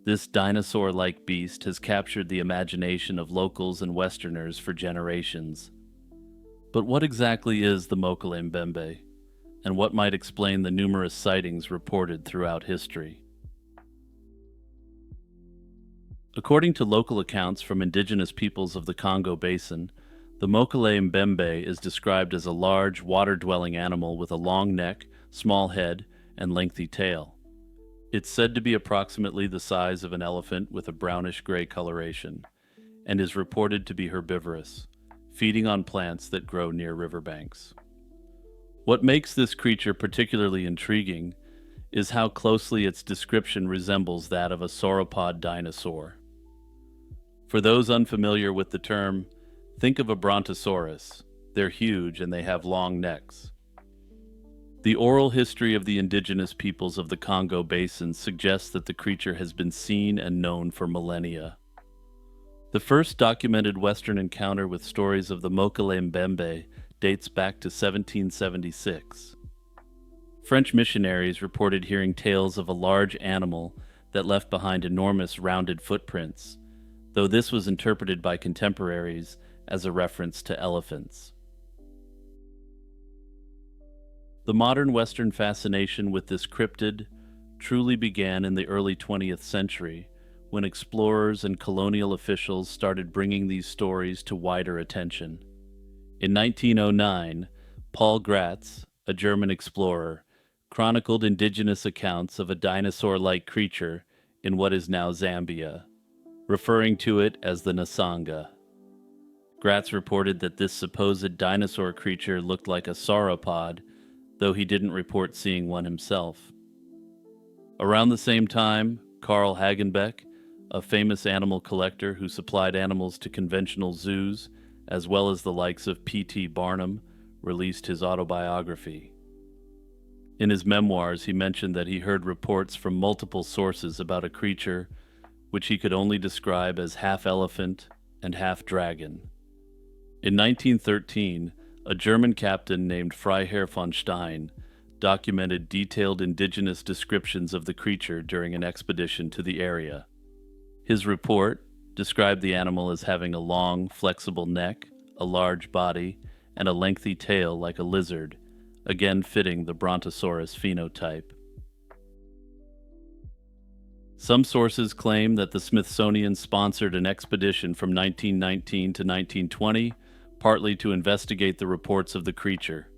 this dinosaur-like beast has captured the imagination of locals and Westerners for generations. But what exactly is the Mokele Mbembe, and what might explain the numerous sightings reported throughout history? According to local accounts from indigenous peoples of the Congo Basin, the Mokele Mbembe is described as a large, water-dwelling animal with a long neck, small head, and lengthy tail. It's said to be approximately the size of an elephant with a brownish-gray coloration, and is reported to be herbivorous, feeding on plants that grow near riverbanks. What makes this creature particularly intriguing is how closely its description resembles that of a sauropod dinosaur. For those unfamiliar with the term, think of a brontosaurus. They're huge and they have long necks. The oral history of the indigenous peoples of the Congo Basin suggests that the creature has been seen and known for millennia. The first documented Western encounter with stories of the Mokele Mbembe dates back to 1776. French missionaries reported hearing tales of a large animal that left behind enormous rounded footprints, though this was interpreted by contemporaries as a reference to elephants. The modern Western fascination with this cryptid truly began in the early 20th century, when explorers and colonial officials started bringing these stories to wider attention. In 1909, Paul Gratz, a German explorer, chronicled indigenous accounts of a dinosaur-like creature in what is now Zambia, referring to it as the Nasanga. Gratz reported that this supposed dinosaur creature looked like a sauropod, though he didn't report seeing one himself. Around the same time, Carl Hagenbeck, a famous animal collector who supplied animals to conventional zoos, as well as the likes of P.T. Barnum, released his autobiography. In his memoirs, he mentioned that he heard reports from multiple sources about a creature which he could only describe as half elephant and half dragon. In 1913, a German captain named Freiherr von Stein documented detailed indigenous descriptions of the creature during an expedition to the area. His report described the animal as having a long, flexible neck, a large body, and a lengthy tail like a lizard, again fitting the Brontosaurus phenotype. Some sources claim that the Smithsonian sponsored an expedition from 1919 to 1920, partly to investigate the reports of the creature.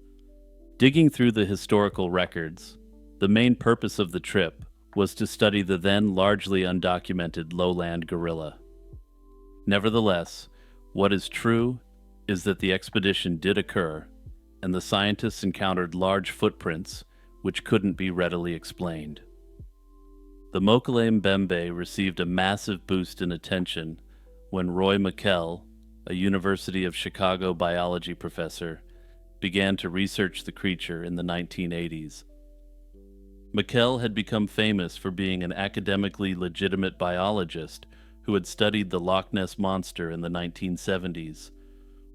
Digging through the historical records, the main purpose of the trip was to study the then largely undocumented lowland gorilla. Nevertheless, what is true is that the expedition did occur, and the scientists encountered large footprints which couldn't be readily explained. The Mokele Mbembe received a massive boost in attention when Roy Mikel, a University of Chicago biology professor, began to research the creature in the 1980s. Mikel had become famous for being an academically legitimate biologist who had studied the Loch Ness Monster in the 1970s.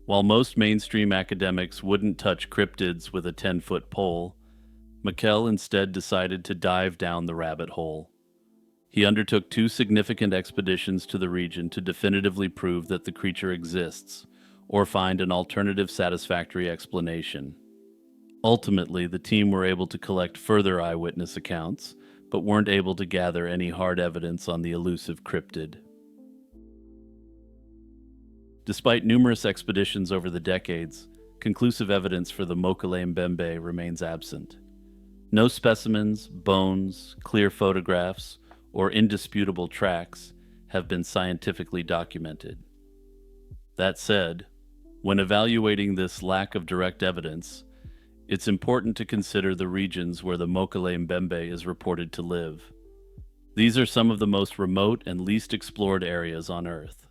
While most mainstream academics wouldn't touch cryptids with a 10-foot pole, Mikel instead decided to dive down the rabbit hole. He undertook 2 significant expeditions to the region to definitively prove that the creature exists, or find an alternative satisfactory explanation. Ultimately, the team were able to collect further eyewitness accounts, but weren't able to gather any hard evidence on the elusive cryptid. Despite numerous expeditions over the decades, conclusive evidence for the Mokele Mbembe remains absent. No specimens, bones, clear photographs, or indisputable tracks have been scientifically documented. That said, when evaluating this lack of direct evidence, it's important to consider the regions where the Mokele Mbembe is reported to live. These are some of the most remote and least explored areas on Earth.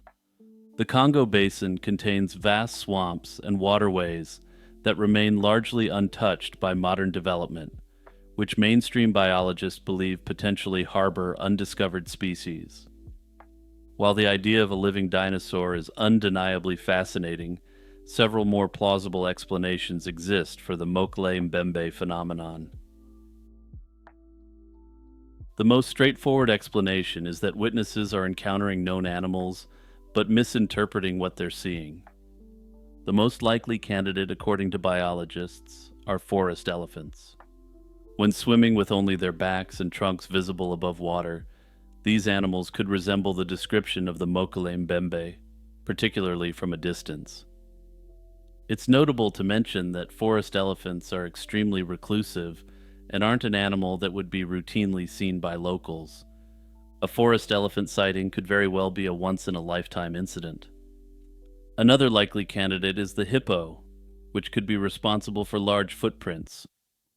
The Congo Basin contains vast swamps and waterways that remain largely untouched by modern development, which mainstream biologists believe potentially harbor undiscovered species. While the idea of a living dinosaur is undeniably fascinating, several more plausible explanations exist for the Mokele Mbembe phenomenon. The most straightforward explanation is that witnesses are encountering known animals, but misinterpreting what they're seeing. The most likely candidate, according to biologists, are forest elephants. When swimming with only their backs and trunks visible above water, These animals could resemble the description of the Mokele Mbembe, particularly from a distance. It's notable to mention that forest elephants are extremely reclusive and aren't an animal that would be routinely seen by locals. A forest elephant sighting could very well be a once-in-a-lifetime incident. Another likely candidate is the hippo, which could be responsible for large footprints,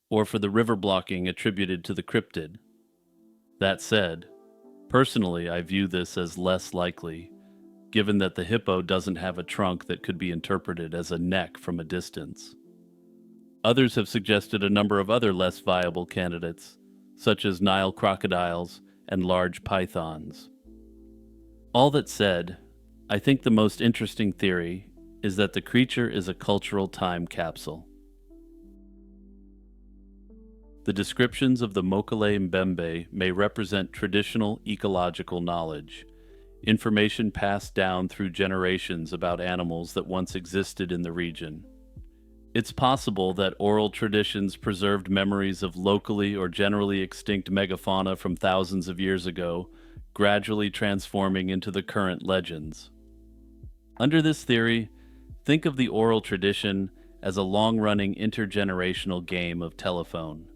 or for the river blocking attributed to the cryptid. That said, personally I view this as less likely, given that the hippo doesn't have a trunk that could be interpreted as a neck from a distance. Others have suggested a number of other less viable candidates, such as Nile crocodiles and large pythons. All that said, I think the most interesting theory is that the creature is a cultural time capsule. The descriptions of the Mokele Mbembe may represent traditional ecological knowledge, information passed down through generations about animals that once existed in the region. It's possible that oral traditions preserved memories of locally or generally extinct megafauna from thousands of years ago, gradually transforming into the current legends. Under this theory, think of the oral tradition as a long-running intergenerational game of telephone.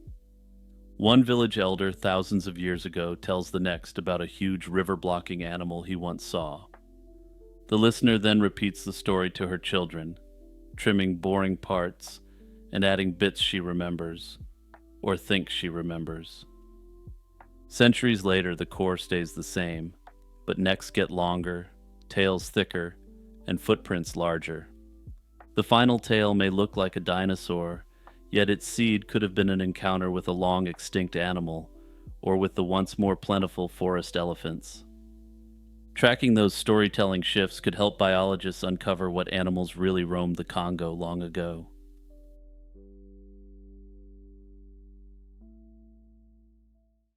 One village elder thousands of years ago tells the next about a huge river-blocking animal he once saw. The listener then repeats the story to her children, trimming boring parts and adding bits she remembers, or thinks she remembers. Centuries later, the core stays the same, but necks get longer, tails thicker, and footprints larger. The final tale may look like a dinosaur, yet its seed could have been an encounter with a long-extinct animal, or with the once more plentiful forest elephants. Tracking those storytelling shifts could help biologists uncover what animals really roamed the Congo long ago.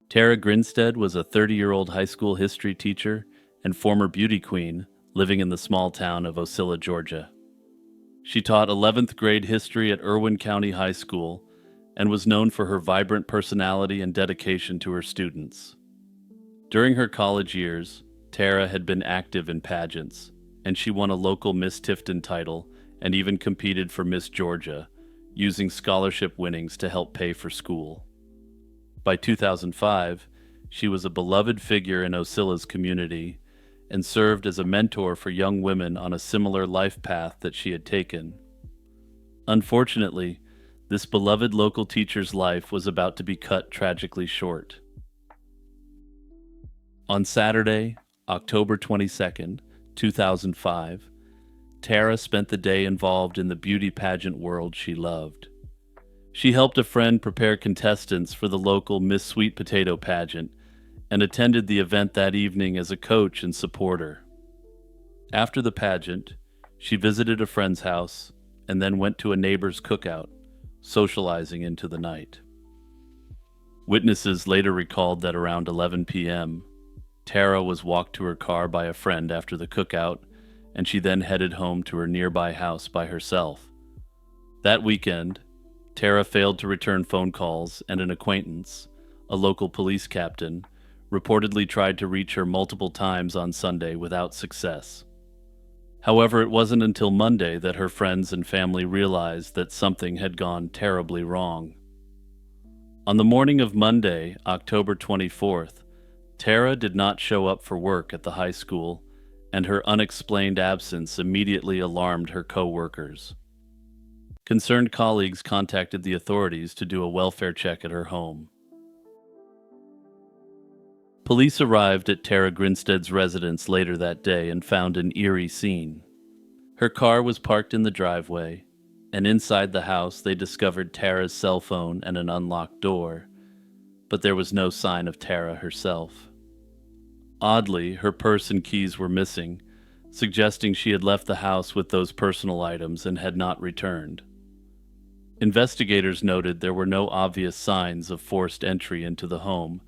Tara Grinstead was a 30-year-old high school history teacher and former beauty queen living in the small town of Ocilla, Georgia. She taught 11th grade history at Irwin County High School and was known for her vibrant personality and dedication to her students. During her college years, Tara had been active in pageants, and she won a local Miss Tifton title and even competed for Miss Georgia, using scholarship winnings to help pay for school. By 2005, she was a beloved figure in Ocilla's community and served as a mentor for young women on a similar life path that she had taken. Unfortunately, this beloved local teacher's life was about to be cut tragically short. On Saturday, October 22nd, 2005, Tara spent the day involved in the beauty pageant world she loved. She helped a friend prepare contestants for the local Miss Sweet Potato pageant and attended the event that evening as a coach and supporter. After the pageant, she visited a friend's house and then went to a neighbor's cookout, socializing into the night. Witnesses later recalled that around 11 p.m., Tara was walked to her car by a friend after the cookout, and she then headed home to her nearby house by herself. That weekend, Tara failed to return phone calls, and an acquaintance, a local police captain, reportedly tried to reach her multiple times on Sunday without success. However, it wasn't until Monday that her friends and family realized that something had gone terribly wrong. On the morning of Monday, October 24th, Tara did not show up for work at the high school, and her unexplained absence immediately alarmed her co-workers. Concerned colleagues contacted the authorities to do a welfare check at her home. Police arrived at Tara Grinstead's residence later that day and found an eerie scene. Her car was parked in the driveway, and inside the house they discovered Tara's cell phone and an unlocked door, but there was no sign of Tara herself. Oddly, her purse and keys were missing, suggesting she had left the house with those personal items and had not returned. Investigators noted there were no obvious signs of forced entry into the home,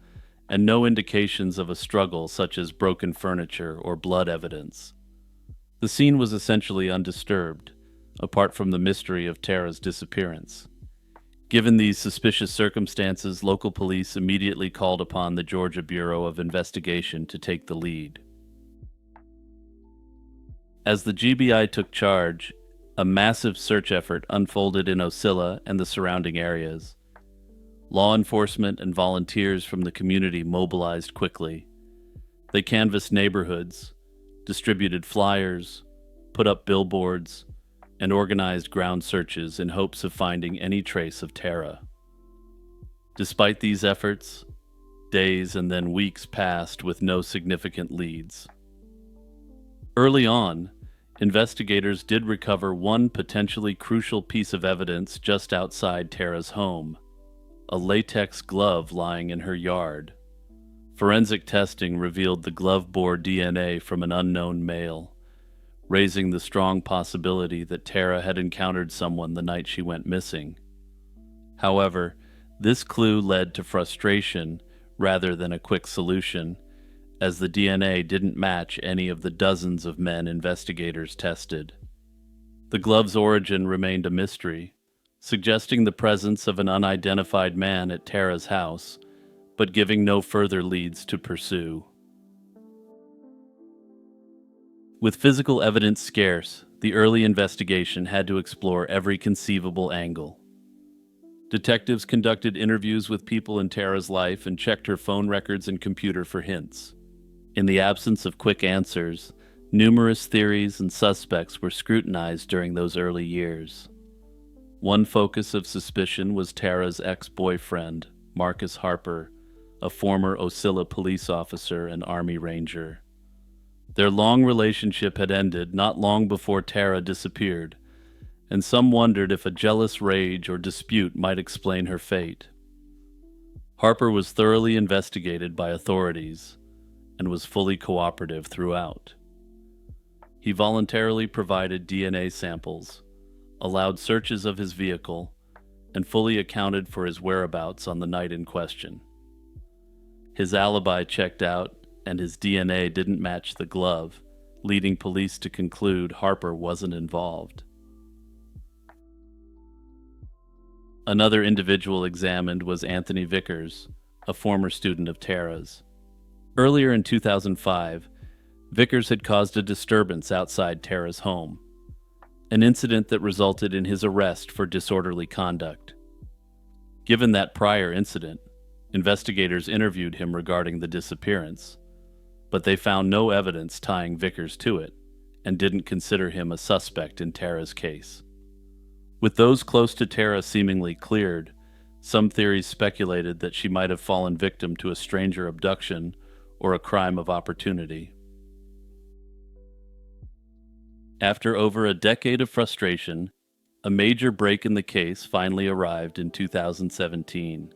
and no indications of a struggle such as broken furniture or blood evidence. The scene was essentially undisturbed, apart from the mystery of Tara's disappearance. Given these suspicious circumstances, local police immediately called upon the Georgia Bureau of Investigation to take the lead. As the GBI took charge, a massive search effort unfolded in Ocilla and the surrounding areas. Law enforcement and volunteers from the community mobilized quickly. They canvassed neighborhoods, distributed flyers, put up billboards, and organized ground searches in hopes of finding any trace of Tara. Despite these efforts, days and then weeks passed with no significant leads. Early on, investigators did recover one potentially crucial piece of evidence just outside Tara's home: a latex glove lying in her yard. Forensic testing revealed the glove bore DNA from an unknown male, raising the strong possibility that Tara had encountered someone the night she went missing. However, this clue led to frustration rather than a quick solution, as the DNA didn't match any of the dozens of men investigators tested. The glove's origin remained a mystery, suggesting the presence of an unidentified man at Tara's house, but giving no further leads to pursue. With physical evidence scarce, the early investigation had to explore every conceivable angle. Detectives conducted interviews with people in Tara's life and checked her phone records and computer for hints. In the absence of quick answers, numerous theories and suspects were scrutinized during those early years. One focus of suspicion was Tara's ex-boyfriend, Marcus Harper, a former Ocilla police officer and Army Ranger. Their long relationship had ended not long before Tara disappeared, and some wondered if a jealous rage or dispute might explain her fate. Harper was thoroughly investigated by authorities and was fully cooperative throughout. He voluntarily provided DNA samples, allowed searches of his vehicle, and fully accounted for his whereabouts on the night in question. His alibi checked out, and his DNA didn't match the glove, leading police to conclude Harper wasn't involved. Another individual examined was Anthony Vickers, a former student of Tara's. Earlier in 2005, Vickers had caused a disturbance outside Tara's home, an incident that resulted in his arrest for disorderly conduct. Given that prior incident, investigators interviewed him regarding the disappearance, but they found no evidence tying Vickers to it and didn't consider him a suspect in Tara's case. With those close to Tara seemingly cleared, some theories speculated that she might have fallen victim to a stranger abduction or a crime of opportunity. After over a decade of frustration, a major break in the case finally arrived in 2017.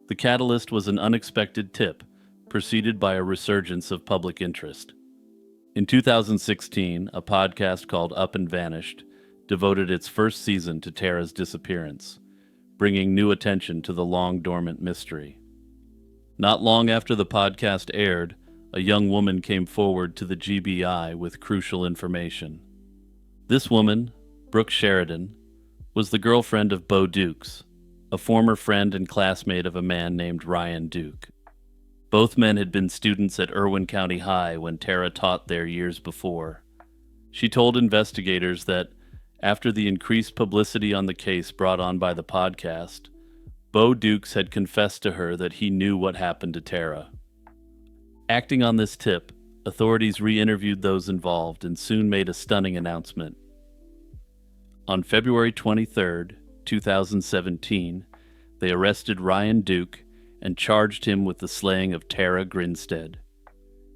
The catalyst was an unexpected tip, preceded by a resurgence of public interest. In 2016, a podcast called Up and Vanished devoted its first season to Tara's disappearance, bringing new attention to the long-dormant mystery. Not long after the podcast aired, a young woman came forward to the GBI with crucial information. This woman, Brooke Sheridan, was the girlfriend of Bo Dukes, a former friend and classmate of a man named Ryan Duke. Both men had been students at Irwin County High when Tara taught there years before. She told investigators that, after the increased publicity on the case brought on by the podcast, Bo Dukes had confessed to her that he knew what happened to Tara. Acting on this tip, authorities re-interviewed those involved and soon made a stunning announcement. On February 23, 2017, they arrested Ryan Duke and charged him with the slaying of Tara Grinstead.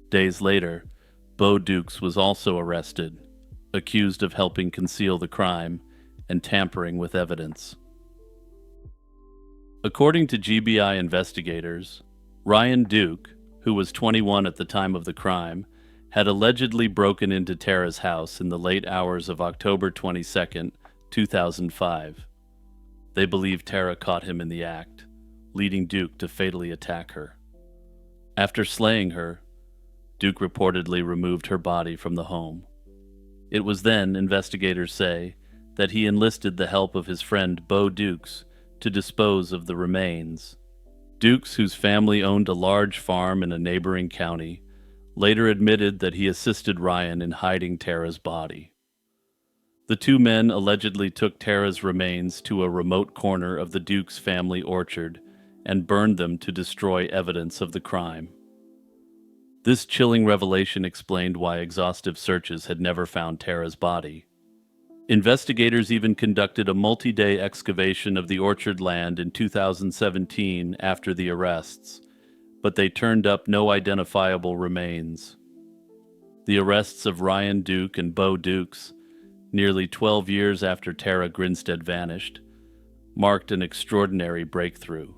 Days later, Bo Dukes was also arrested, accused of helping conceal the crime and tampering with evidence. According to GBI investigators, Ryan Duke, who was 21 at the time of the crime, had allegedly broken into Tara's house in the late hours of October 22, 2005. They believe Tara caught him in the act, leading Duke to fatally attack her. After slaying her, Duke reportedly removed her body from the home. It was then, investigators say, that he enlisted the help of his friend Bo Dukes to dispose of the remains. Dukes, whose family owned a large farm in a neighboring county, later admitted that he assisted Ryan in hiding Tara's body. The two men allegedly took Tara's remains to a remote corner of the Dukes' family orchard and burned them to destroy evidence of the crime. This chilling revelation explained why exhaustive searches had never found Tara's body. Investigators even conducted a multi-day excavation of the orchard land in 2017 after the arrests, but they turned up no identifiable remains. The arrests of Ryan Duke and Bo Dukes, nearly 12 years after Tara Grinstead vanished, marked an extraordinary breakthrough.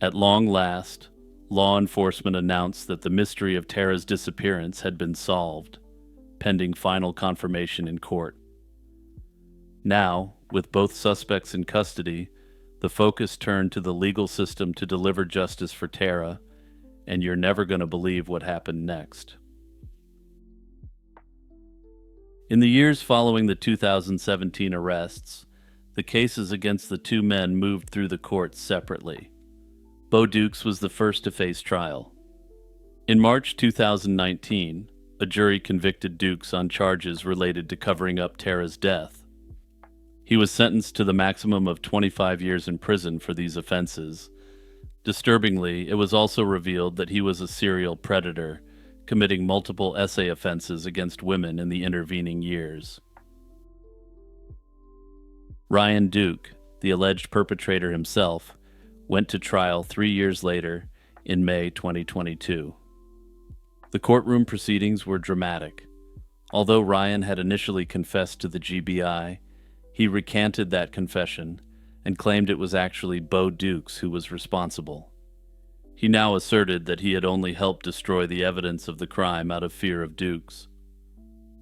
At long last, law enforcement announced that the mystery of Tara's disappearance had been solved, pending final confirmation in court. Now, with both suspects in custody, the focus turned to the legal system to deliver justice for Tara, and you're never going to believe what happened next. In the years following the 2017 arrests, the cases against the two men moved through the courts separately. Bo Dukes was the first to face trial. In March 2019, a jury convicted Dukes on charges related to covering up Tara's death. He was sentenced to the maximum of 25 years in prison for these offenses. Disturbingly, it was also revealed that he was a serial predator, committing multiple essay offenses against women in the intervening years. Ryan Duke, the alleged perpetrator himself, went to trial 3 years later in May 2022. The courtroom proceedings were dramatic. Although Ryan had initially confessed to the GBI, he recanted that confession and claimed it was actually Bo Dukes who was responsible. He now asserted that he had only helped destroy the evidence of the crime out of fear of Dukes.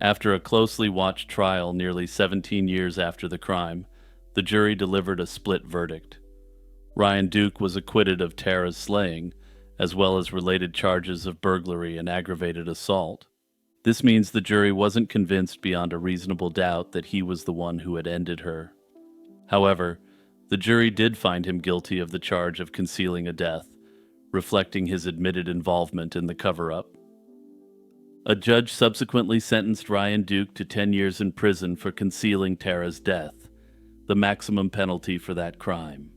After a closely watched trial nearly 17 years after the crime, the jury delivered a split verdict. Ryan Duke was acquitted of Tara's slaying, as well as related charges of burglary and aggravated assault. This means the jury wasn't convinced beyond a reasonable doubt that he was the one who had ended her. However, the jury did find him guilty of the charge of concealing a death, reflecting his admitted involvement in the cover-up. A judge subsequently sentenced Ryan Duke to 10 years in prison for concealing Tara's death, the maximum penalty for that crime.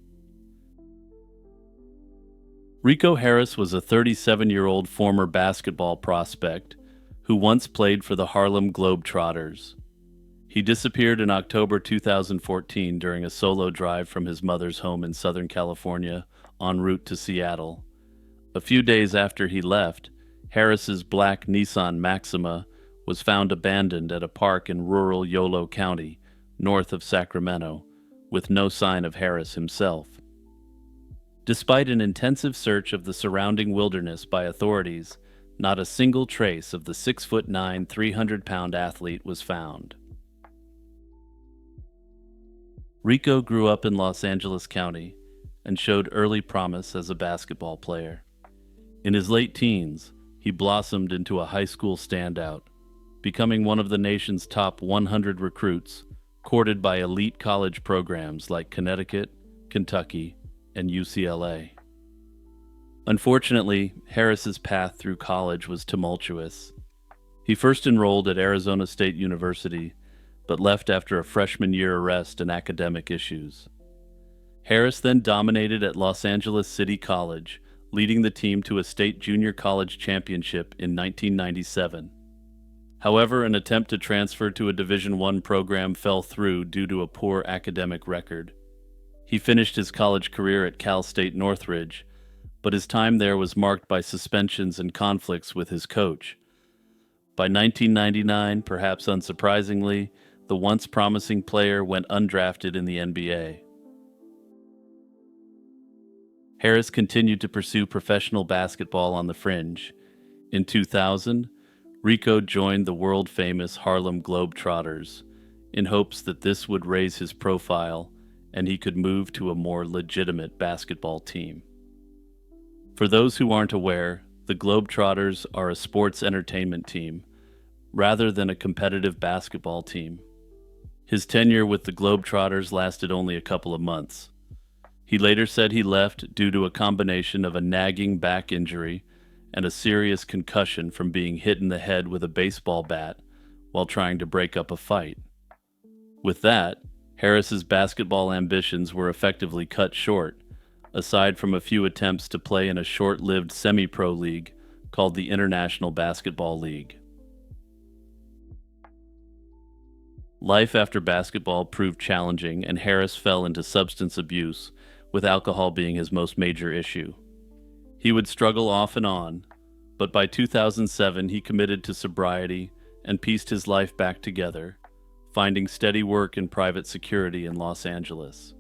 Rico Harris was a 37-year-old former basketball prospect who once played for the Harlem Globetrotters. He disappeared in October 2014 during a solo drive from his mother's home in Southern California en route to Seattle. A few days after he left, Harris's black Nissan Maxima was found abandoned at a park in rural Yolo County, north of Sacramento, with no sign of Harris himself. Despite an intensive search of the surrounding wilderness by authorities, not a single trace of the 6'9", 300-pound athlete was found. Rico grew up in Los Angeles County and showed early promise as a basketball player. In his late teens, he blossomed into a high school standout, becoming one of the nation's top 100 recruits, courted by elite college programs like Connecticut, Kentucky, and UCLA. Unfortunately, Harris's path through college was tumultuous. He first enrolled at Arizona State University, but left after a freshman year arrest and academic issues. Harris then dominated at Los Angeles City College, leading the team to a state junior college championship in 1997. However, an attempt to transfer to a Division I program fell through due to a poor academic record. He finished his college career at Cal State Northridge, but his time there was marked by suspensions and conflicts with his coach. By 1999, perhaps unsurprisingly, the once promising player went undrafted in the NBA. Harris continued to pursue professional basketball on the fringe. In 2000, Rico joined the world-famous Harlem Globetrotters in hopes that this would raise his profile and he could move to a more legitimate basketball team. For those who aren't aware, the Globetrotters are a sports entertainment team, rather than a competitive basketball team. His tenure with the Globetrotters lasted only a couple of months. He later said he left due to a combination of a nagging back injury and a serious concussion from being hit in the head with a baseball bat while trying to break up a fight. With that, Harris's basketball ambitions were effectively cut short, aside from a few attempts to play in a short-lived semi-pro league called the International Basketball League. Life after basketball proved challenging, and Harris fell into substance abuse, with alcohol being his most major issue. He would struggle off and on, but by 2007 he committed to sobriety and pieced his life back together, finding steady work in private security in Los Angeles.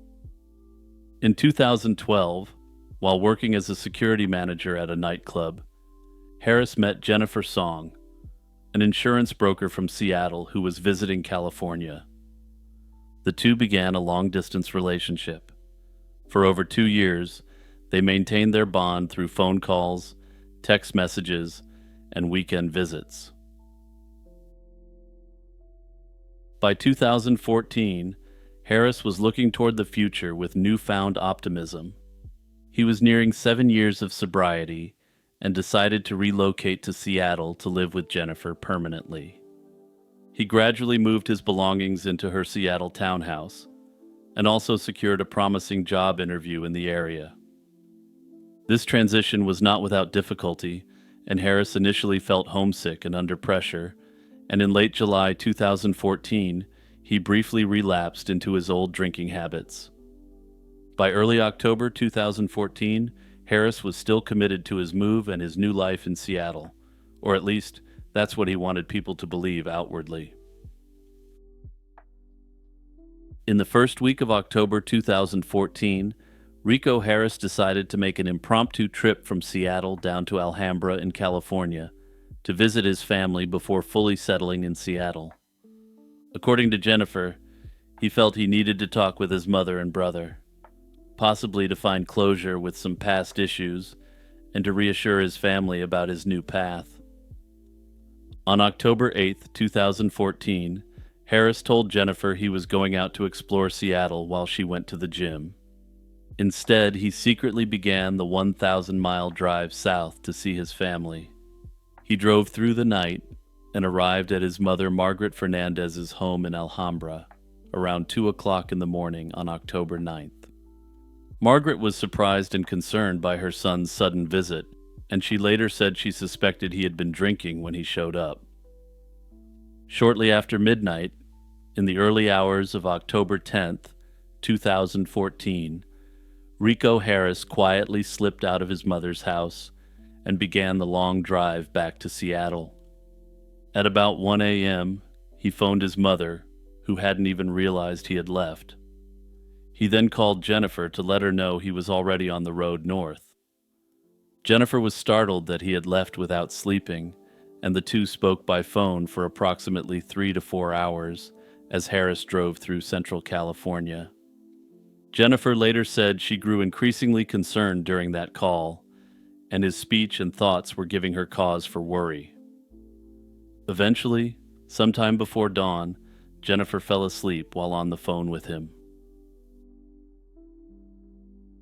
In 2012, while working as a security manager at a nightclub, Harris met Jennifer Song, an insurance broker from Seattle who was visiting California. The two began a long-distance relationship. For over 2 years, they maintained their bond through phone calls, text messages, and weekend visits. By 2014, Harris was looking toward the future with newfound optimism. He was nearing 7 years of sobriety and decided to relocate to Seattle to live with Jennifer permanently. He gradually moved his belongings into her Seattle townhouse and also secured a promising job interview in the area. This transition was not without difficulty, and Harris initially felt homesick and under pressure, and in late July 2014, he briefly relapsed into his old drinking habits. By early October 2014, Harris was still committed to his move and his new life in Seattle, or at least that's what he wanted people to believe outwardly. In the first week of October 2014, Rico Harris decided to make an impromptu trip from Seattle down to Alhambra in California to visit his family before fully settling in Seattle. According to Jennifer, he felt he needed to talk with his mother and brother, possibly to find closure with some past issues and to reassure his family about his new path. On October 8, 2014, Harris told Jennifer he was going out to explore Seattle while she went to the gym. Instead, he secretly began the 1,000-mile drive south to see his family. He drove through the night and arrived at his mother Margaret Fernandez's home in Alhambra around 2 o'clock in the morning on October 9th. Margaret was surprised and concerned by her son's sudden visit, and she later said she suspected he had been drinking when he showed up. Shortly after midnight, in the early hours of October 10th, 2014, Rico Harris quietly slipped out of his mother's house and began the long drive back to Seattle. At about 1 a.m., he phoned his mother, who hadn't even realized he had left. He then called Jennifer to let her know he was already on the road north. Jennifer was startled that he had left without sleeping, and the two spoke by phone for approximately 3 to 4 hours as Harris drove through Central California. Jennifer later said she grew increasingly concerned during that call, and his speech and thoughts were giving her cause for worry. Eventually, sometime before dawn, Jennifer fell asleep while on the phone with him.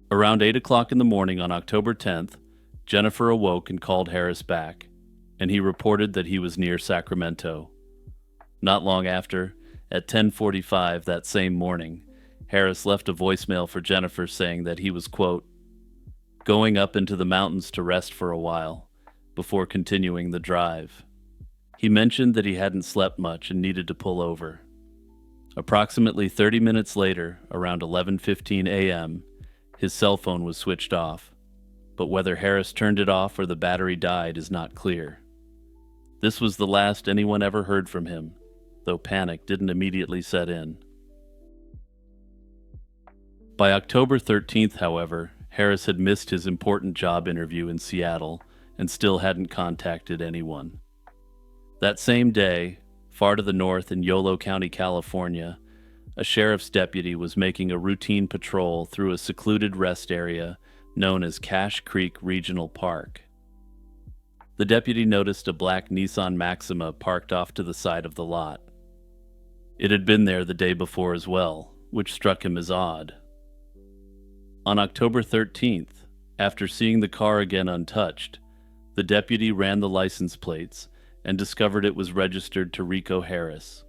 Around 8 o'clock in the morning on October 10th, Jennifer awoke and called Harris back, and he reported that he was near Sacramento. Not long after, at 10:45 that same morning, Harris left a voicemail for Jennifer saying that he was, quote, going up into the mountains to rest for a while, before continuing the drive. He mentioned that he hadn't slept much and needed to pull over. Approximately 30 minutes later, around 11:15 a.m., his cell phone was switched off, but whether Harris turned it off or the battery died is not clear. This was the last anyone ever heard from him, though panic didn't immediately set in. By October 13th, however, Harris had missed his important job interview in Seattle and still hadn't contacted anyone. That same day, far to the north in Yolo County, California, a sheriff's deputy was making a routine patrol through a secluded rest area known as Cache Creek Regional Park. The deputy noticed a black Nissan Maxima parked off to the side of the lot. It had been there the day before as well, which struck him as odd. On October 13th, after seeing the car again untouched, the deputy ran the license plates and discovered it was registered to Rico Harris.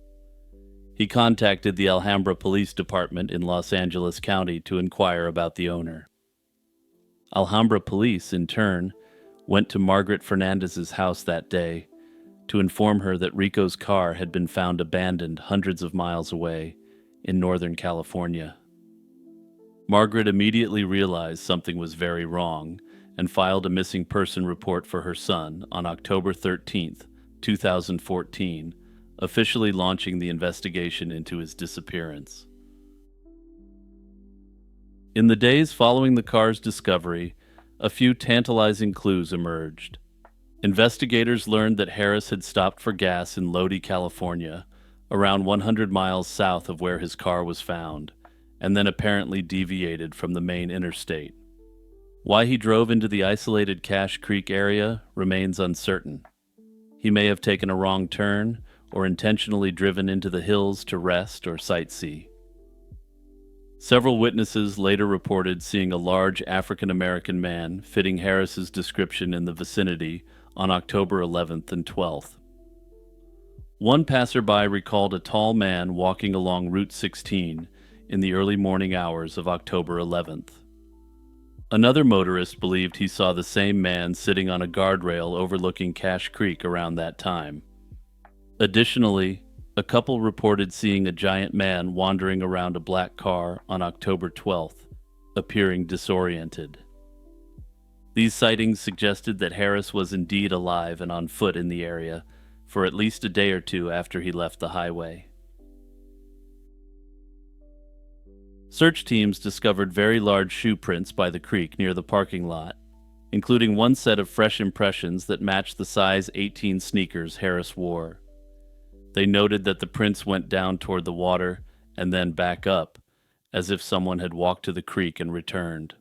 He contacted the Alhambra Police Department in Los Angeles County to inquire about the owner. Alhambra Police, in turn, went to Margaret Fernandez's house that day to inform her that Rico's car had been found abandoned hundreds of miles away in Northern California. Margaret immediately realized something was very wrong and filed a missing person report for her son on October 13th, 2014, officially launching the investigation into his disappearance. In the days following the car's discovery, a few tantalizing clues emerged. Investigators learned that Harris had stopped for gas in Lodi, California, around 100 miles south of where his car was found, and then apparently deviated from the main interstate. Why he drove into the isolated Cache Creek area remains uncertain. He may have taken a wrong turn or intentionally driven into the hills to rest or sightsee. Several witnesses later reported seeing a large African-American man fitting Harris's description in the vicinity on October 11th and 12th. One passerby recalled a tall man walking along Route 16 in the early morning hours of October 11th. Another motorist believed he saw the same man sitting on a guardrail overlooking Cache Creek around that time. Additionally, a couple reported seeing a giant man wandering around a black car on October 12th, appearing disoriented. These sightings suggested that Harris was indeed alive and on foot in the area for at least a day or two after he left the highway. Search teams discovered very large shoe prints by the creek near the parking lot, including one set of fresh impressions that matched the size 18 sneakers Harris wore. They noted that the prints went down toward the water and then back up, as if someone had walked to the creek and returned.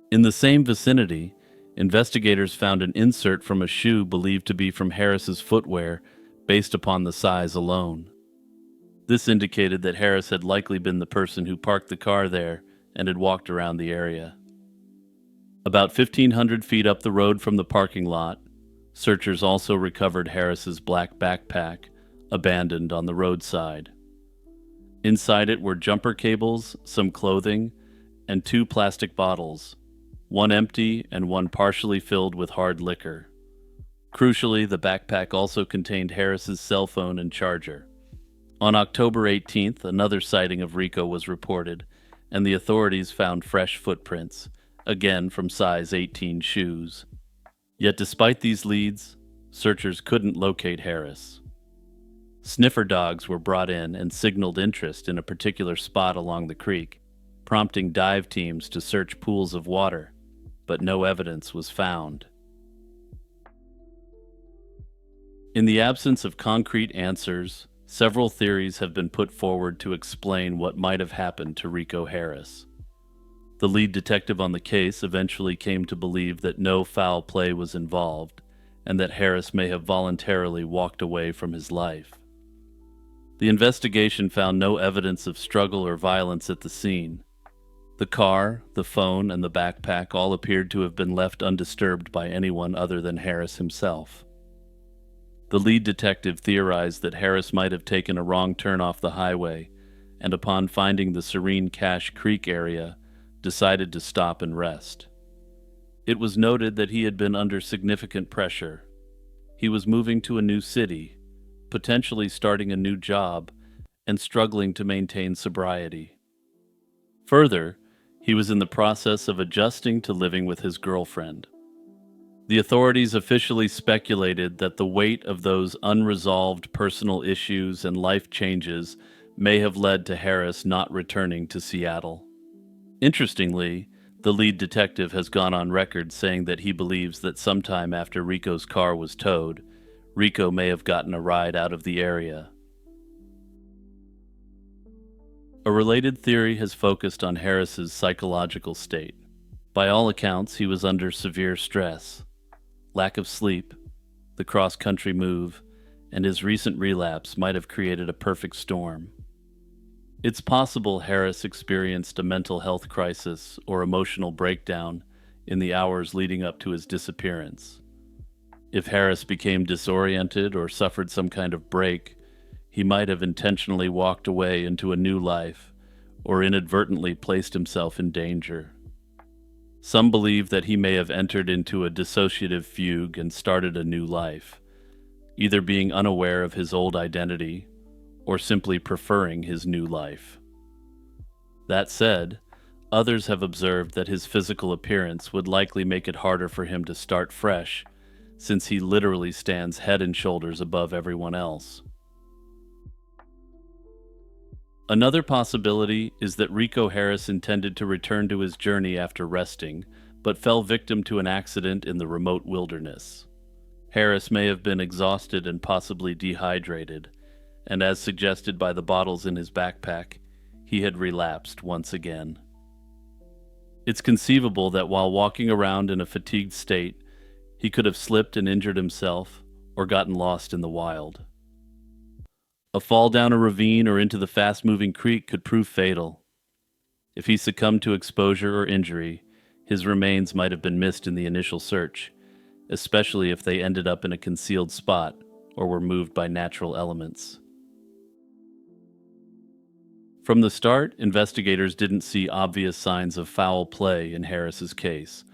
In the same vicinity, investigators found an insert from a shoe believed to be from Harris's footwear based upon the size alone. This indicated that Harris had likely been the person who parked the car there and had walked around the area. About 1,500 feet up the road from the parking lot, searchers also recovered Harris's black backpack, abandoned on the roadside. Inside it were jumper cables, some clothing, and 2 plastic bottles, one empty and one partially filled with hard liquor. Crucially, the backpack also contained Harris's cell phone and charger. On October 18th, another sighting of Rico was reported, and the authorities found fresh footprints, again from size 18 shoes. Yet despite these leads, searchers couldn't locate Harris. Sniffer dogs were brought in and signaled interest in a particular spot along the creek, prompting dive teams to search pools of water, but no evidence was found. In the absence of concrete answers, several theories have been put forward to explain what might have happened to Rico Harris. The lead detective on the case eventually came to believe that no foul play was involved, and that Harris may have voluntarily walked away from his life. The investigation found no evidence of struggle or violence at the scene. The car, the phone, and the backpack all appeared to have been left undisturbed by anyone other than Harris himself. The lead detective theorized that Harris might have taken a wrong turn off the highway, and upon finding the serene Cache Creek area, decided to stop and rest. It was noted that he had been under significant pressure. He was moving to a new city, potentially starting a new job, and struggling to maintain sobriety. Further, he was in the process of adjusting to living with his girlfriend. The authorities officially speculated that the weight of those unresolved personal issues and life changes may have led to Harris not returning to Seattle. Interestingly, the lead detective has gone on record saying that he believes that sometime after Rico's car was towed, Rico may have gotten a ride out of the area. A related theory has focused on Harris's psychological state. By all accounts, he was under severe stress. Lack of sleep, the cross-country move, and his recent relapse might have created a perfect storm. It's possible Harris experienced a mental health crisis or emotional breakdown in the hours leading up to his disappearance. If Harris became disoriented or suffered some kind of break, he might have intentionally walked away into a new life or inadvertently placed himself in danger. Some believe that he may have entered into a dissociative fugue and started a new life, either being unaware of his old identity or simply preferring his new life. That said, others have observed that his physical appearance would likely make it harder for him to start fresh, since he literally stands head and shoulders above everyone else. Another possibility is that Rico Harris intended to return to his journey after resting, but fell victim to an accident in the remote wilderness. Harris may have been exhausted and possibly dehydrated, and as suggested by the bottles in his backpack, he had relapsed once again. It's conceivable that while walking around in a fatigued state, he could have slipped and injured himself or gotten lost in the wild. A fall down a ravine or into the fast-moving creek could prove fatal. If he succumbed to exposure or injury, his remains might have been missed in the initial search, especially if they ended up in a concealed spot or were moved by natural elements. From the start, investigators didn't see obvious signs of foul play in Harris's case.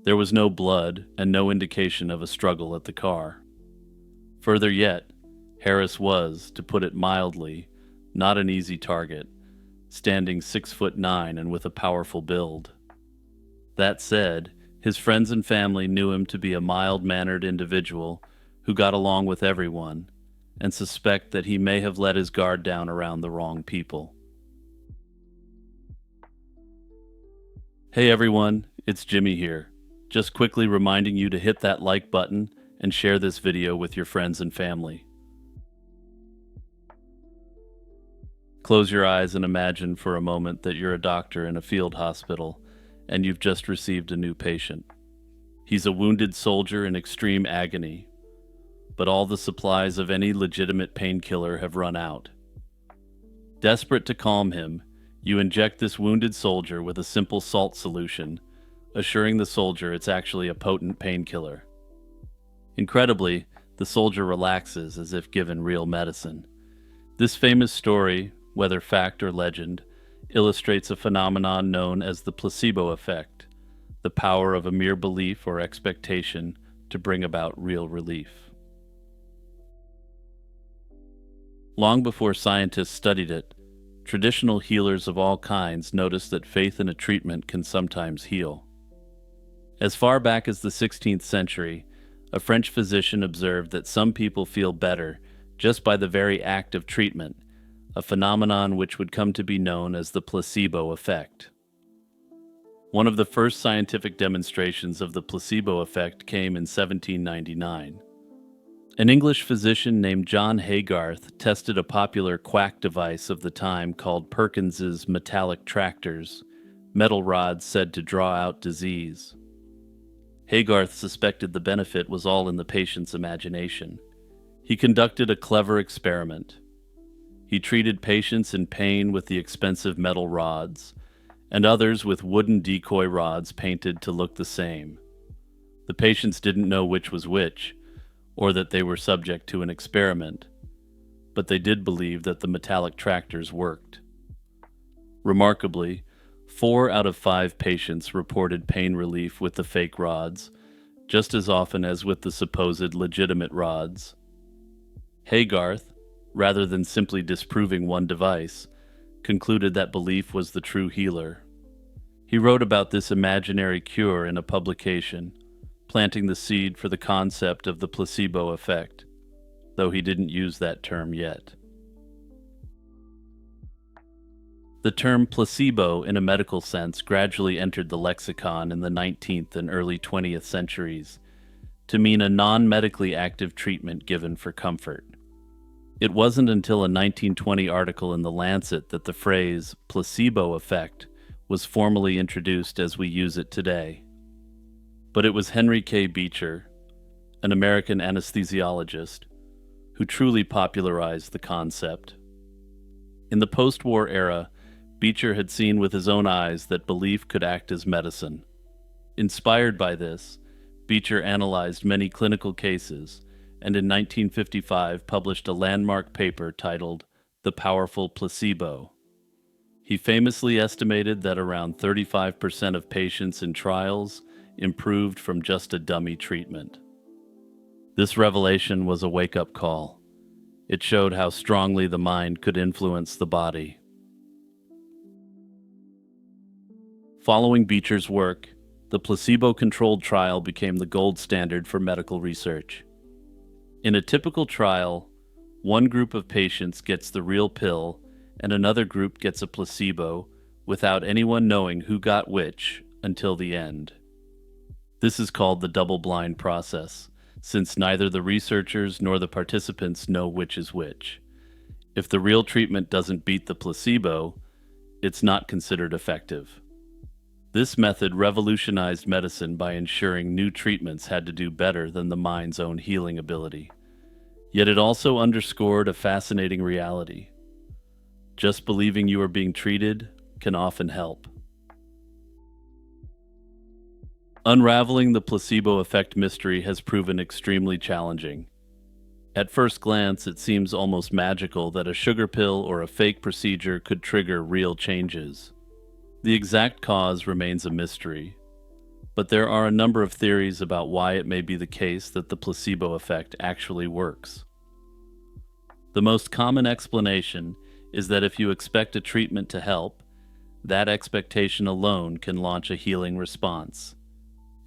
There was no blood and no indication of a struggle at the car. Further yet, Harris was, to put it mildly, not an easy target, standing 6'9" and with a powerful build. That said, his friends and family knew him to be a mild-mannered individual who got along with everyone, and suspect that he may have let his guard down around the wrong people. Hey everyone, it's Jimmy here. Just quickly reminding you to hit that like button and share this video with your friends and family. Close your eyes and imagine for a moment that you're a doctor in a field hospital and you've just received a new patient. He's a wounded soldier in extreme agony, but all the supplies of any legitimate painkiller have run out. Desperate to calm him, you inject this wounded soldier with a simple salt solution, assuring the soldier it's actually a potent painkiller. Incredibly, the soldier relaxes as if given real medicine. This famous story, whether fact or legend, illustrates a phenomenon known as the placebo effect, the power of a mere belief or expectation to bring about real relief. Long before scientists studied it, traditional healers of all kinds noticed that faith in a treatment can sometimes heal. As far back as the 16th century, a French physician observed that some people feel better just by the very act of treatment, a phenomenon which would come to be known as the placebo effect. One of the first scientific demonstrations of the placebo effect came in 1799. An English physician named John Haygarth tested a popular quack device of the time called Perkins's metallic tractors, metal rods said to draw out disease. Haygarth suspected the benefit was all in the patient's imagination. He conducted a clever experiment. He treated patients in pain with the expensive metal rods, and others with wooden decoy rods painted to look the same. The patients didn't know which was which, or that they were subject to an experiment, but they did believe that the metallic tractors worked. Remarkably, 4 out of 5 patients reported pain relief with the fake rods, just as often as with the supposed legitimate rods. Haygarth, rather than simply disproving one device, concluded that belief was the true healer. He wrote about this imaginary cure in a publication, planting the seed for the concept of the placebo effect, though he didn't use that term yet. The term placebo in a medical sense gradually entered the lexicon in the 19th and early 20th centuries to mean a non-medically active treatment given for comfort. It wasn't until a 1920 article in The Lancet that the phrase placebo effect was formally introduced as we use it today. But it was Henry K. Beecher, an American anesthesiologist, who truly popularized the concept. In the post-war era, Beecher had seen with his own eyes that belief could act as medicine. Inspired by this, Beecher analyzed many clinical cases and in 1955 published a landmark paper titled The Powerful Placebo. He famously estimated that around 35% of patients in trials improved from just a dummy treatment. This revelation was a wake-up call. It showed how strongly the mind could influence the body. Following Beecher's work, the placebo-controlled trial became the gold standard for medical research. In a typical trial, one group of patients gets the real pill and another group gets a placebo without anyone knowing who got which until the end. This is called the double-blind process, since neither the researchers nor the participants know which is which. If the real treatment doesn't beat the placebo, it's not considered effective. This method revolutionized medicine by ensuring new treatments had to do better than the mind's own healing ability. Yet it also underscored a fascinating reality. Just believing you are being treated can often help. Unraveling the placebo effect mystery has proven extremely challenging. At first glance, it seems almost magical that a sugar pill or a fake procedure could trigger real changes. The exact cause remains a mystery, but there are a number of theories about why it may be the case that the placebo effect actually works. The most common explanation is that if you expect a treatment to help, that expectation alone can launch a healing response.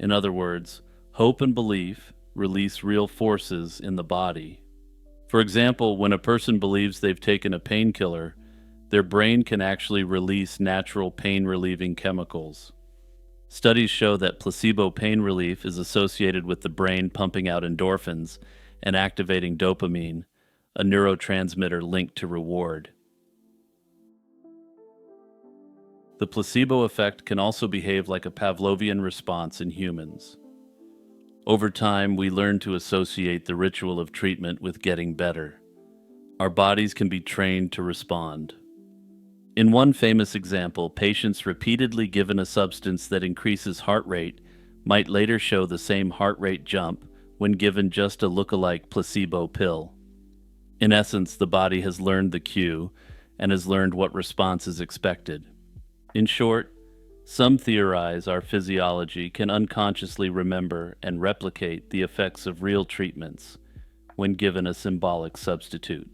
In other words, hope and belief release real forces in the body. For example, when a person believes they've taken a painkiller, their brain can actually release natural pain-relieving chemicals. Studies show that placebo pain relief is associated with the brain pumping out endorphins and activating dopamine, a neurotransmitter linked to reward. The placebo effect can also behave like a Pavlovian response in humans. Over time, we learn to associate the ritual of treatment with getting better. Our bodies can be trained to respond. In one famous example, patients repeatedly given a substance that increases heart rate might later show the same heart rate jump when given just a look-alike placebo pill. In essence, the body has learned the cue and has learned what response is expected. In short, some theorize our physiology can unconsciously remember and replicate the effects of real treatments when given a symbolic substitute.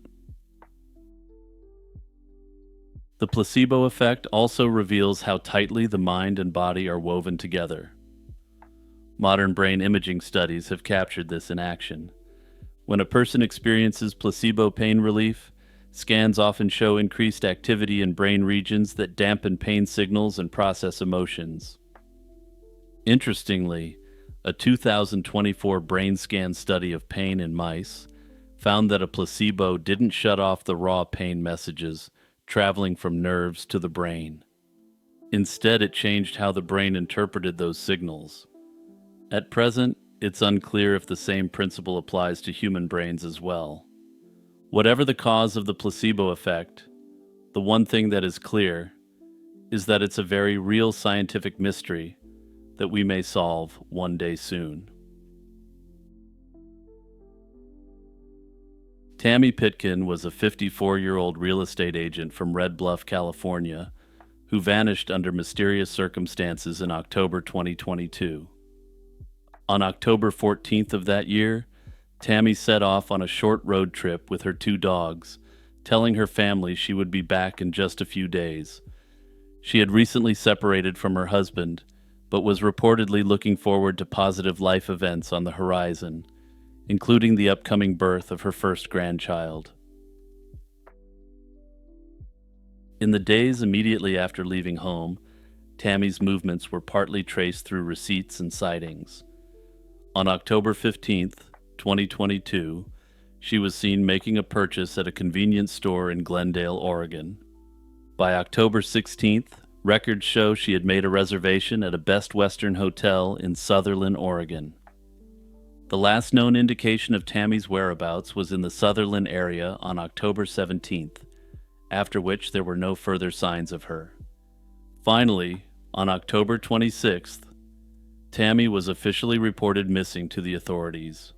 The placebo effect also reveals how tightly the mind and body are woven together. Modern brain imaging studies have captured this in action. When a person experiences placebo pain relief, scans often show increased activity in brain regions that dampen pain signals and process emotions. Interestingly, a 2024 brain scan study of pain in mice found that a placebo didn't shut off the raw pain messages traveling from nerves to the brain. Instead, it changed how the brain interpreted those signals. At present, it's unclear if the same principle applies to human brains as well. Whatever the cause of the placebo effect, the one thing that is clear is that it's a very real scientific mystery that we may solve one day soon. Tammy Pitkin was a 54-year-old real estate agent from Red Bluff, California, who vanished under mysterious circumstances in October 2022. On October 14th of that year, Tammy set off on a short road trip with her 2 dogs, telling her family she would be back in just a few days. She had recently separated from her husband, but was reportedly looking forward to positive life events on the horizon, including the upcoming birth of her first grandchild. In the days immediately after leaving home, Tammy's movements were partly traced through receipts and sightings. On October 15th, 2022, she was seen making a purchase at a convenience store in Glendale, Oregon. By October 16th, records show she had made a reservation at a Best Western hotel in Sutherland, Oregon. The last known indication of Tammy's whereabouts was in the Sutherland area on October 17th, after which there were no further signs of her. Finally, on October 26th, Tammy was officially reported missing to the authorities.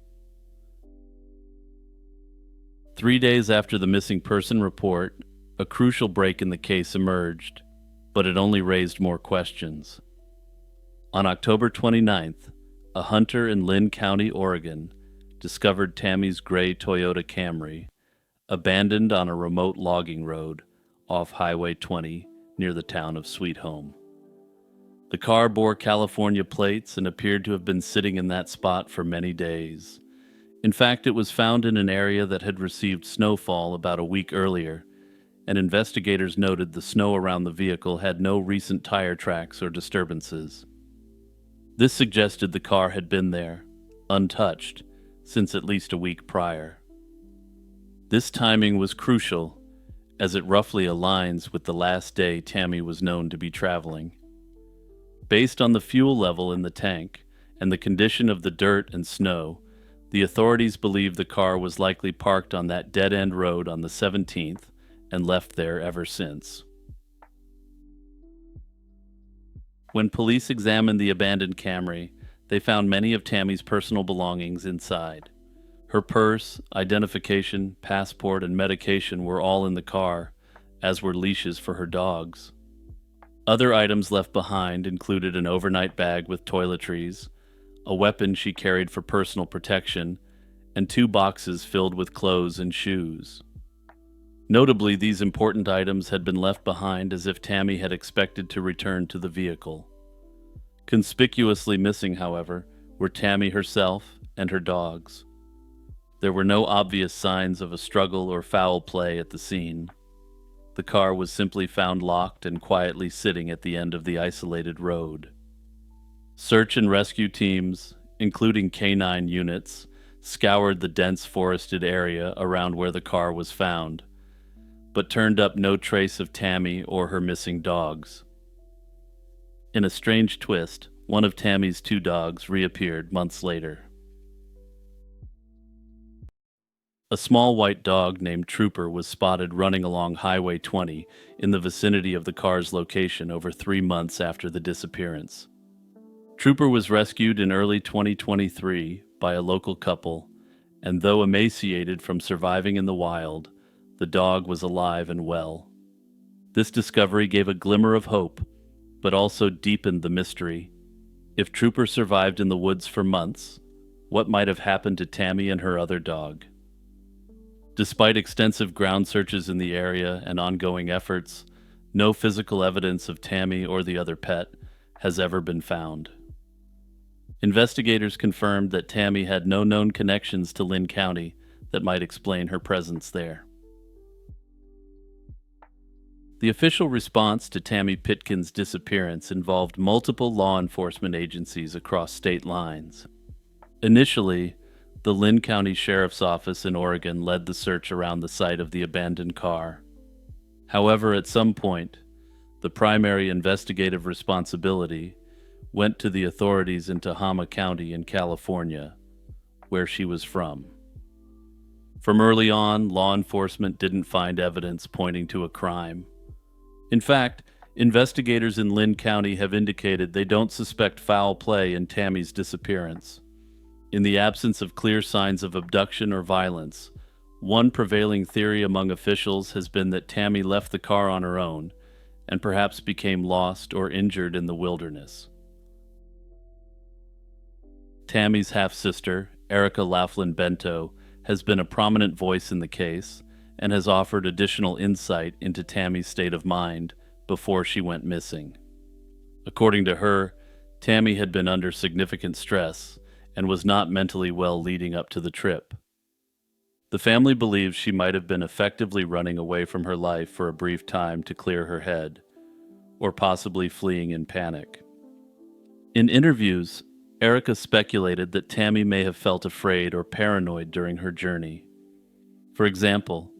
3 days after the missing person report, a crucial break in the case emerged, but it only raised more questions. On October 29th, a hunter in Lynn County, Oregon, discovered Tammy's gray Toyota Camry, abandoned on a remote logging road off Highway 20 near the town of Sweet Home. The car bore California plates and appeared to have been sitting in that spot for many days. In fact, it was found in an area that had received snowfall about a week earlier, and investigators noted the snow around the vehicle had no recent tire tracks or disturbances. This suggested the car had been there, untouched, since at least a week prior. This timing was crucial, as it roughly aligns with the last day Tammy was known to be traveling. Based on the fuel level in the tank and the condition of the dirt and snow, the authorities believe the car was likely parked on that dead-end road on the 17th and left there ever since. When police examined the abandoned Camry, they found many of Tammy's personal belongings inside. Her purse, identification, passport, and medication were all in the car, as were leashes for her dogs. Other items left behind included an overnight bag with toiletries, a weapon she carried for personal protection, and 2 boxes filled with clothes and shoes. Notably, these important items had been left behind as if Tammy had expected to return to the vehicle. Conspicuously missing, however, were Tammy herself and her dogs. There were no obvious signs of a struggle or foul play at the scene. The car was simply found locked and quietly sitting at the end of the isolated road. Search and rescue teams, including canine units, scoured the dense forested area around where the car was found, but turned up no trace of Tammy or her missing dogs. In a strange twist, one of Tammy's 2 dogs reappeared months later. A small white dog named Trooper was spotted running along Highway 20 in the vicinity of the car's location over 3 months after the disappearance. Trooper was rescued in early 2023 by a local couple, and though emaciated from surviving in the wild, the dog was alive and well. This discovery gave a glimmer of hope, but also deepened the mystery. If Trooper survived in the woods for months, what might have happened to Tammy and her other dog? Despite extensive ground searches in the area and ongoing efforts, no physical evidence of Tammy or the other pet has ever been found. Investigators confirmed that Tammy had no known connections to Lynn County that might explain her presence there. The official response to Tammy Pitkin's disappearance involved multiple law enforcement agencies across state lines. Initially, the Lynn County Sheriff's Office in Oregon led the search around the site of the abandoned car. However, at some point, the primary investigative responsibility went to the authorities in Tehama County in California, where she was from. From early on, law enforcement didn't find evidence pointing to a crime. In fact, investigators in Lynn County have indicated they don't suspect foul play in Tammy's disappearance. In the absence of clear signs of abduction or violence, one prevailing theory among officials has been that Tammy left the car on her own and perhaps became lost or injured in the wilderness. Tammy's half-sister, Erica Laughlin Bento, has been a prominent voice in the case and has offered additional insight into Tammy's state of mind before she went missing. According to her, Tammy had been under significant stress and was not mentally well leading up to the trip. The family believes she might have been effectively running away from her life for a brief time to clear her head, or possibly fleeing in panic. In interviews, Erica speculated that Tammy may have felt afraid or paranoid during her journey. For example,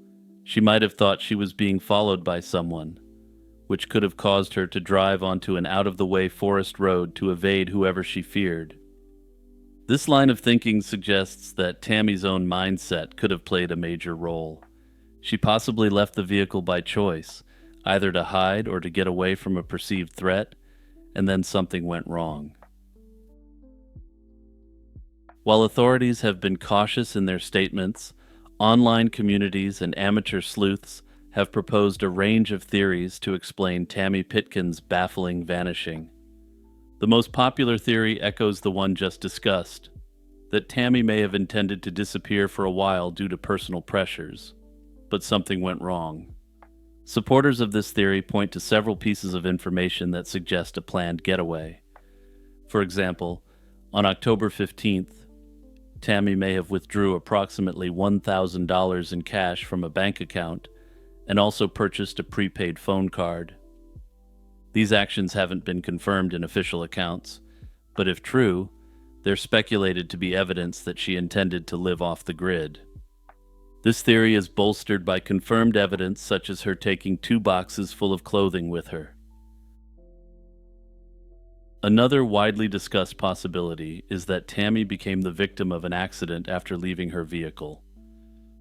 she might have thought she was being followed by someone, which could have caused her to drive onto an out-of-the-way forest road to evade whoever she feared. This line of thinking suggests that Tammy's own mindset could have played a major role. She possibly left the vehicle by choice, either to hide or to get away from a perceived threat, and then something went wrong. While authorities have been cautious in their statements, online communities and amateur sleuths have proposed a range of theories to explain Tammy Pitkin's baffling vanishing. The most popular theory echoes the one just discussed, that Tammy may have intended to disappear for a while due to personal pressures, but something went wrong. Supporters of this theory point to several pieces of information that suggest a planned getaway. For example, on October 15th, Tammy may have withdrew approximately $1,000 in cash from a bank account and also purchased a prepaid phone card. These actions haven't been confirmed in official accounts, but if true, they're speculated to be evidence that she intended to live off the grid. This theory is bolstered by confirmed evidence such as her taking 2 boxes full of clothing with her. Another widely discussed possibility is that Tammy became the victim of an accident after leaving her vehicle.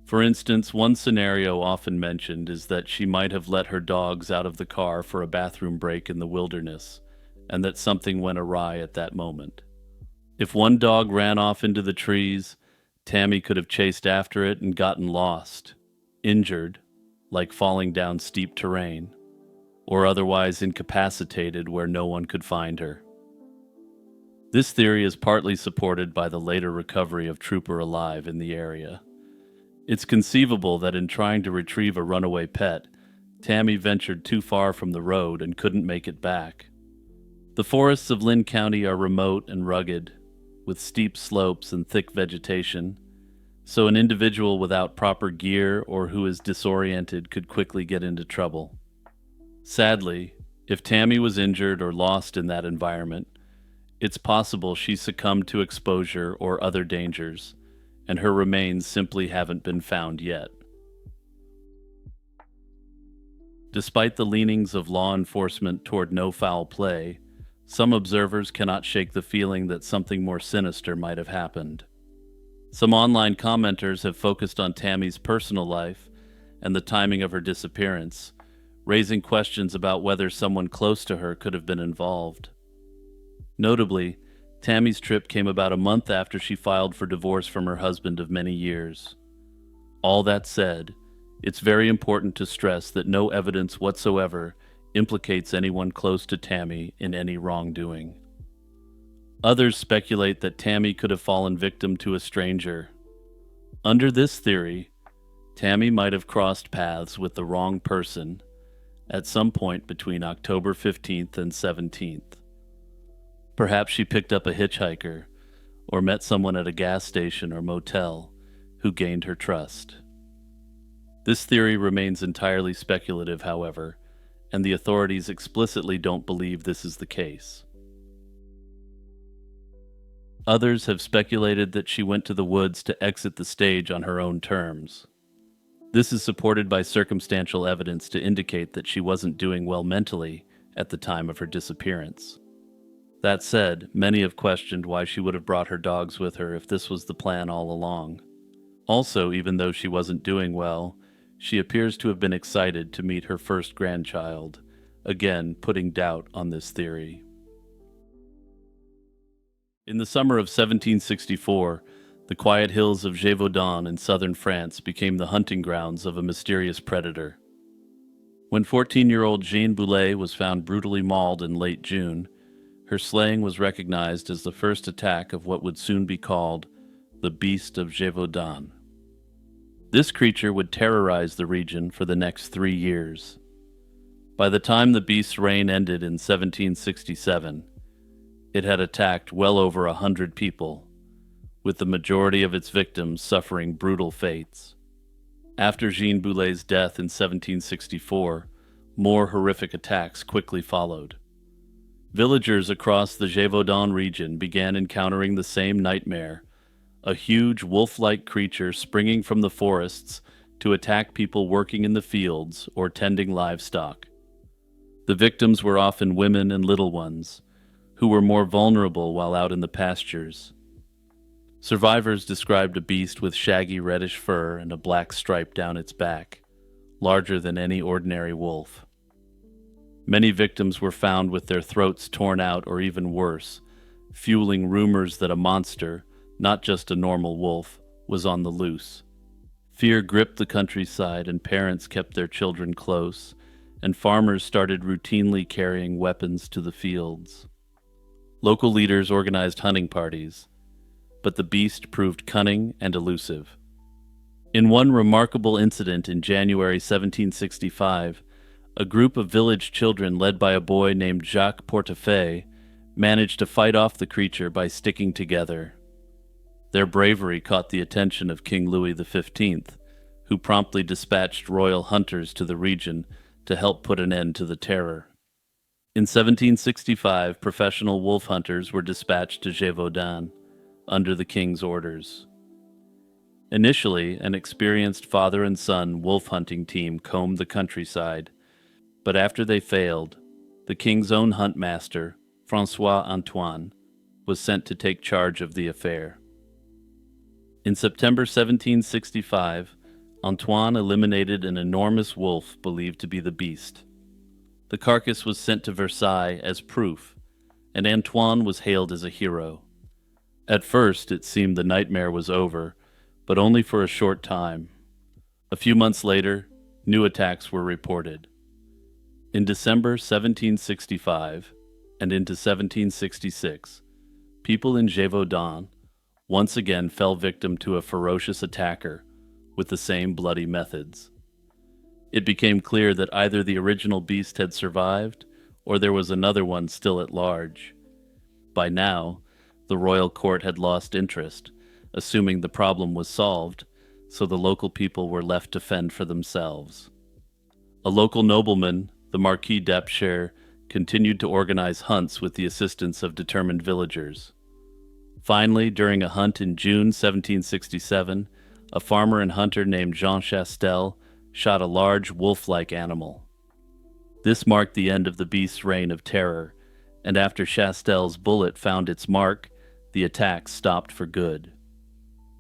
For instance, one scenario often mentioned is that she might have let her dogs out of the car for a bathroom break in the wilderness, and that something went awry at that moment. If one dog ran off into the trees, Tammy could have chased after it and gotten lost, injured, like falling down steep terrain, or otherwise incapacitated where no one could find her. This theory is partly supported by the later recovery of Trooper alive in the area. It's conceivable that in trying to retrieve a runaway pet, Tammy ventured too far from the road and couldn't make it back. The forests of Lynn County are remote and rugged, with steep slopes and thick vegetation, so an individual without proper gear or who is disoriented could quickly get into trouble. Sadly, if Tammy was injured or lost in that environment, it's possible she succumbed to exposure or other dangers, and her remains simply haven't been found yet. Despite the leanings of law enforcement toward no foul play, some observers cannot shake the feeling that something more sinister might have happened. Some online commenters have focused on Tammy's personal life and the timing of her disappearance, raising questions about whether someone close to her could have been involved. Notably, Tammy's trip came about a month after she filed for divorce from her husband of many years. All that said, it's very important to stress that no evidence whatsoever implicates anyone close to Tammy in any wrongdoing. Others speculate that Tammy could have fallen victim to a stranger. Under this theory, Tammy might have crossed paths with the wrong person at some point between October 15th and 17th. Perhaps she picked up a hitchhiker or met someone at a gas station or motel who gained her trust. This theory remains entirely speculative, however, and the authorities explicitly don't believe this is the case. Others have speculated that she went to the woods to exit the stage on her own terms. This is supported by circumstantial evidence to indicate that she wasn't doing well mentally at the time of her disappearance. That said, many have questioned why she would have brought her dogs with her if this was the plan all along. Also, even though she wasn't doing well, she appears to have been excited to meet her first grandchild, again putting doubt on this theory. In the summer of 1764, the quiet hills of Gévaudan in southern France became the hunting grounds of a mysterious predator. When 14-year-old Jean Boulet was found brutally mauled in late June, her slaying was recognized as the first attack of what would soon be called the Beast of Gévaudan. This creature would terrorize the region for the next 3 years. By the time the beast's reign ended in 1767, it had attacked well over 100 people, with the majority of its victims suffering brutal fates. After Jean Boulet's death in 1764, more horrific attacks quickly followed. Villagers across the Gévaudan region began encountering the same nightmare, a huge wolf-like creature springing from the forests to attack people working in the fields or tending livestock. The victims were often women and little ones, who were more vulnerable while out in the pastures. Survivors described a beast with shaggy reddish fur and a black stripe down its back. larger than any ordinary wolf. Many victims were found with their throats torn out or even worse, fueling rumors that a monster, not just a normal wolf, was on the loose. Fear gripped the countryside, and parents kept their children close, and farmers started routinely carrying weapons to the fields. Local leaders organized hunting parties, but the beast proved cunning and elusive. In one remarkable incident in January 1765, a group of village children led by a boy named Jacques Portefeuille managed to fight off the creature by sticking together. Their bravery caught the attention of King Louis XV, who promptly dispatched royal hunters to the region to help put an end to the terror. In 1765, professional wolf hunters were dispatched to Gévaudan under the king's orders. Initially, an experienced father and son wolf hunting team combed the countryside, but after they failed, the king's own hunt master, François Antoine, was sent to take charge of the affair. In September 1765, Antoine eliminated an enormous wolf believed to be the beast. The carcass was sent to Versailles as proof, and Antoine was hailed as a hero. At first, it seemed the nightmare was over, but only for a short time. A few months later, new attacks were reported. In December 1765 and into 1766, people in Gévaudan once again fell victim to a ferocious attacker with the same bloody methods. It became clear that either the original beast had survived or there was another one still at large. By now, the royal court had lost interest, assuming the problem was solved, so the local people were left to fend for themselves. A local nobleman, the Marquis d'Apcher, continued to organize hunts with the assistance of determined villagers. Finally, during a hunt in June 1767, a farmer and hunter named Jean Chastel shot a large wolf-like animal. This marked the end of the beast's reign of terror, and after Chastel's bullet found its mark, the attack stopped for good.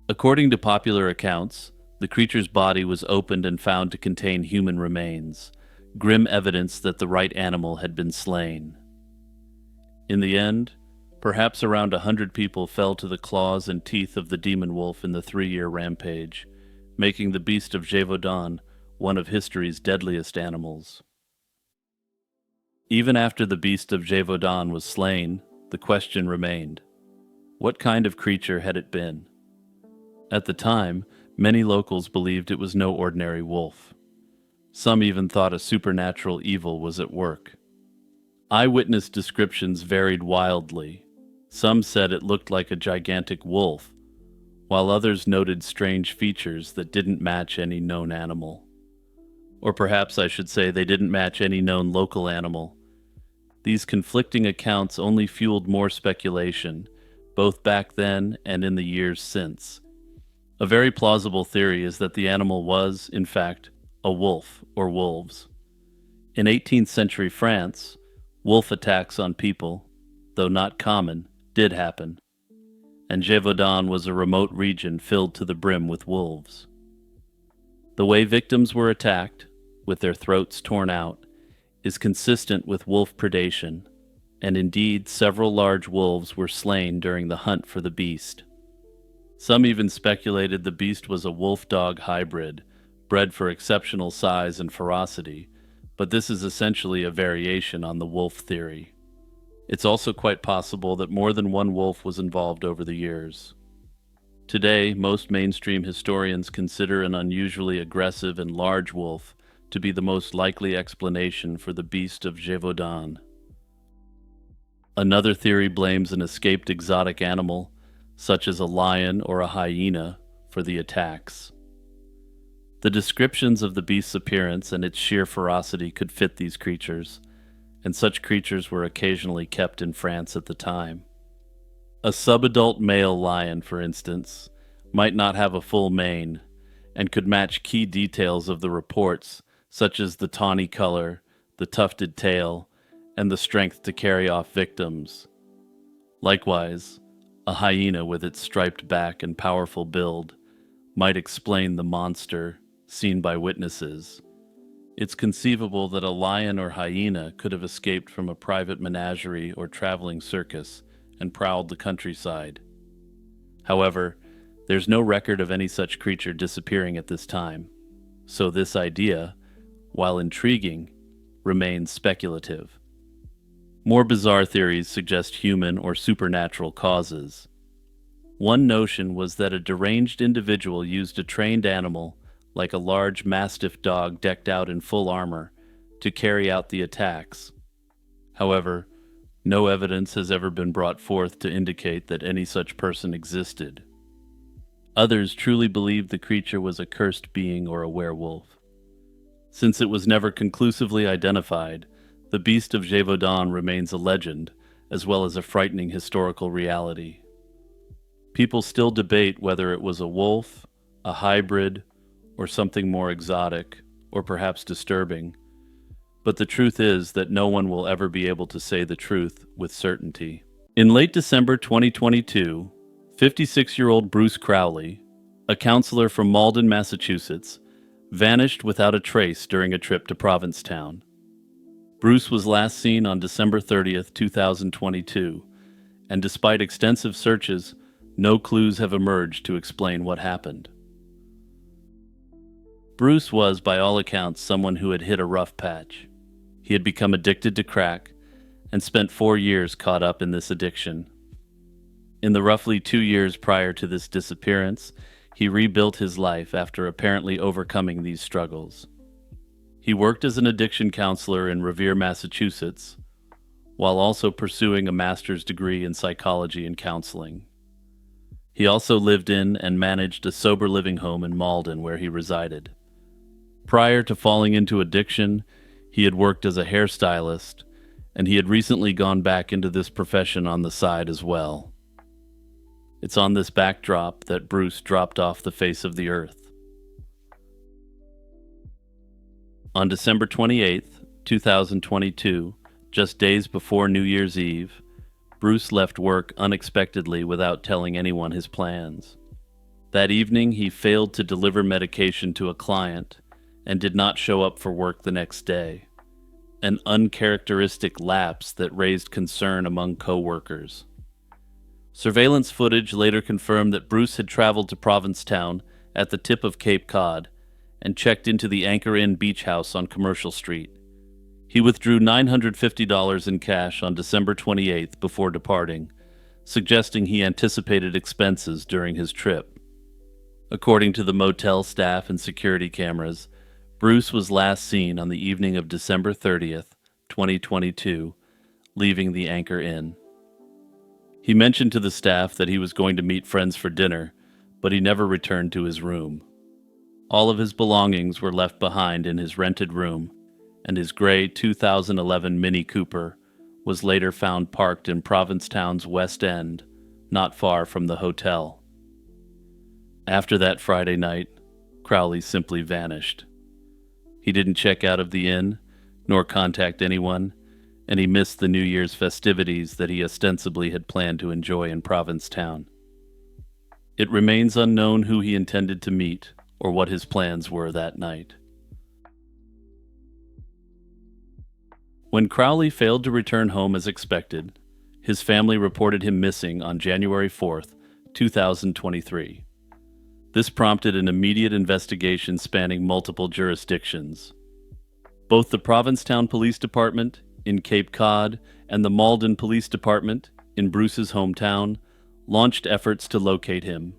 According to popular accounts, the creature's body was opened and found to contain human remains, grim evidence that the right animal had been slain. In the end, perhaps around 100 people fell to the claws and teeth of the demon wolf in the 3-year rampage, making the beast of Gévaudan one of history's deadliest animals. Even after the beast of Gévaudan was slain, the question remained: what kind of creature had it been? At the time, many locals believed it was no ordinary wolf. Some even thought a supernatural evil was at work. Eyewitness descriptions varied wildly. Some said it looked like a gigantic wolf, while others noted strange features that didn't match any known animal. Or perhaps I should say they didn't match any known local animal. These conflicting accounts only fueled more speculation, both back then and in the years since. A very plausible theory is that the animal was, in fact, a wolf or wolves. In 18th century France, wolf attacks on people, though not common, did happen, and Gévaudan was a remote region filled to the brim with wolves. The way victims were attacked, with their throats torn out, is consistent with wolf predation, and indeed several large wolves were slain during the hunt for the beast. Some even speculated the beast was a wolf-dog hybrid, bred for exceptional size and ferocity, but this is essentially a variation on the wolf theory. It's also quite possible that more than one wolf was involved over the years. Today, most mainstream historians consider an unusually aggressive and large wolf to be the most likely explanation for the beast of Gévaudan. Another theory blames an escaped exotic animal, such as a lion or a hyena, for the attacks. The descriptions of the beast's appearance and its sheer ferocity could fit these creatures, and such creatures were occasionally kept in France at the time. A subadult male lion, for instance, might not have a full mane, and could match key details of the reports, such as the tawny color, the tufted tail, and the strength to carry off victims. Likewise, a hyena with its striped back and powerful build might explain the monster seen by witnesses, It's conceivable that a lion or hyena could have escaped from a private menagerie or traveling circus and prowled the countryside. However, there's no record of any such creature disappearing at this time, so this idea, while intriguing, remains speculative. More bizarre theories suggest human or supernatural causes. One notion was that a deranged individual used a trained animal, like a large mastiff dog decked out in full armor, to carry out the attacks. However, no evidence has ever been brought forth to indicate that any such person existed. Others truly believed the creature was a cursed being or a werewolf. Since it was never conclusively identified, the Beast of Gévaudan remains a legend, as well as a frightening historical reality. People still debate whether it was a wolf, a hybrid, or something more exotic, or perhaps disturbing. But the truth is that no one will ever be able to say the truth with certainty. In late December 2022, 56-year-old Bruce Crowley, a counselor from Malden, Massachusetts, vanished without a trace during a trip to Provincetown. Bruce was last seen on December 30th, 2022, and despite extensive searches, no clues have emerged to explain what happened. Bruce was, by all accounts, someone who had hit a rough patch. He had become addicted to crack and spent 4 years caught up in this addiction. In the roughly 2 years prior to this disappearance, he rebuilt his life after apparently overcoming these struggles. He worked as an addiction counselor in Revere, Massachusetts, while also pursuing a master's degree in psychology and counseling. He also lived in and managed a sober living home in Malden where he resided. Prior to falling into addiction, he had worked as a hairstylist, and he had recently gone back into this profession on the side as well. It's on this backdrop that Bruce dropped off the face of the earth. On December 28th, 2022, just days before New Year's Eve, Bruce left work unexpectedly without telling anyone his plans. That evening, he failed to deliver medication to a client and did not show up for work the next day, an uncharacteristic lapse that raised concern among co-workers. Surveillance footage later confirmed that Bruce had traveled to Provincetown at the tip of Cape Cod and checked into the Anchor Inn Beach House on Commercial Street. He withdrew $950 in cash on December 28th before departing, suggesting he anticipated expenses during his trip. According to the motel staff and security cameras, Bruce was last seen on the evening of December 30th, 2022, leaving the Anchor Inn. He mentioned to the staff that he was going to meet friends for dinner, but he never returned to his room. All of his belongings were left behind in his rented room, and his gray 2011 Mini Cooper was later found parked in Provincetown's West End, not far from the hotel. After that Friday night, Crowley simply vanished. He didn't check out of the inn, nor contact anyone, and he missed the New Year's festivities that he ostensibly had planned to enjoy in Provincetown. It remains unknown who he intended to meet or what his plans were that night. When Crowley failed to return home as expected, his family reported him missing on January 4th, 2023. This prompted an immediate investigation spanning multiple jurisdictions. Both the Provincetown Police Department in Cape Cod and the Malden Police Department in Bruce's hometown launched efforts to locate him.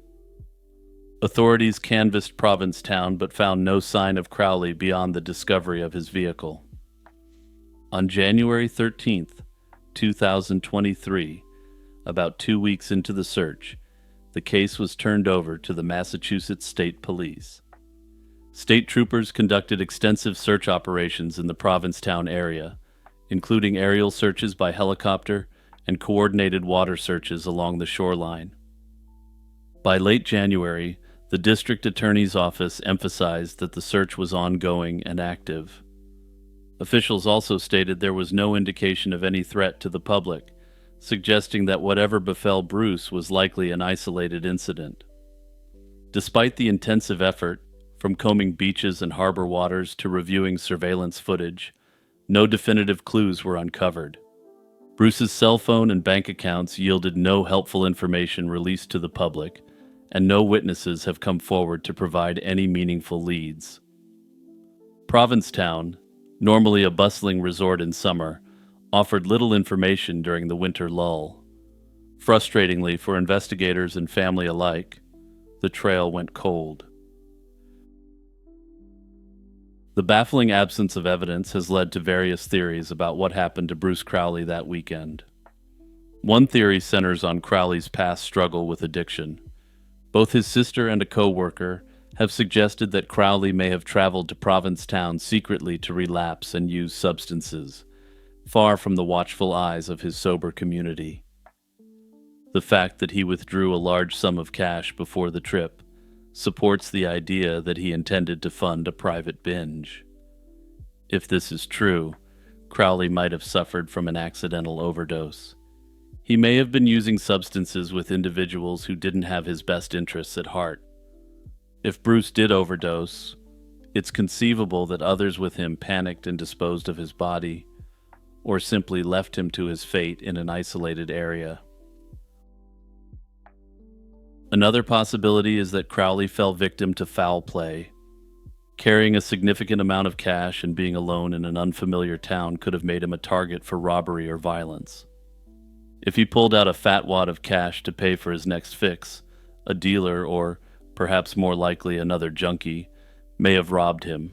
Authorities canvassed Provincetown but found no sign of Crowley beyond the discovery of his vehicle. On January 13th, 2023, about 2 weeks into the search, the case was turned over to the Massachusetts State Police. State troopers conducted extensive search operations in the Provincetown area, including aerial searches by helicopter and coordinated water searches along the shoreline. By late January, the district attorney's office emphasized that the search was ongoing and active. Officials also stated there was no indication of any threat to the public, suggesting that whatever befell Bruce was likely an isolated incident. Despite the intensive effort, From combing beaches and harbor waters to reviewing surveillance footage, no definitive clues were uncovered. Bruce's cell phone and bank accounts yielded no helpful information released to the public, and no witnesses have come forward to provide any meaningful leads. Provincetown, normally a bustling resort in summer, offered little information during the winter lull. Frustratingly for investigators and family alike, the trail went cold. The baffling absence of evidence has led to various theories about what happened to Bruce Crowley that weekend. One theory centers on Crowley's past struggle with addiction. Both his sister and a co-worker have suggested that Crowley may have traveled to Provincetown secretly to relapse and use substances, far from the watchful eyes of his sober community. The fact that he withdrew a large sum of cash before the trip supports the idea that he intended to fund a private binge. If this is true, Crowley might have suffered from an accidental overdose. He may have been using substances with individuals who didn't have his best interests at heart. If Bruce did overdose, it's conceivable that others with him panicked and disposed of his body, or simply left him to his fate in an isolated area. Another possibility is that Crowley fell victim to foul play. Carrying a significant amount of cash and being alone in an unfamiliar town could have made him a target for robbery or violence. If he pulled out a fat wad of cash to pay for his next fix, a dealer, or perhaps more likely another junkie, may have robbed him.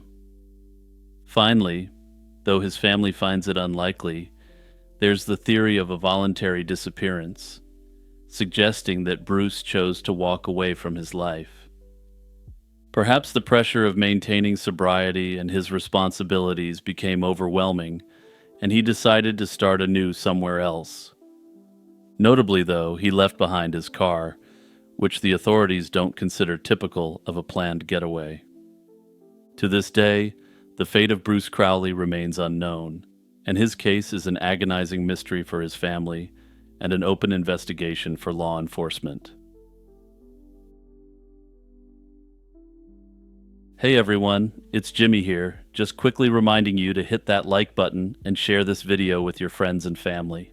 Finally, though his family finds it unlikely, there's the theory of a voluntary disappearance, suggesting that Bruce chose to walk away from his life. Perhaps the pressure of maintaining sobriety and his responsibilities became overwhelming, and he decided to start anew somewhere else. Notably, though, he left behind his car, which the authorities don't consider typical of a planned getaway. To this day, the fate of Bruce Crowley remains unknown, and his case is an agonizing mystery for his family and an open investigation for law enforcement. Hey everyone, it's Jimmy here, just quickly reminding you to hit that like button and share this video with your friends and family.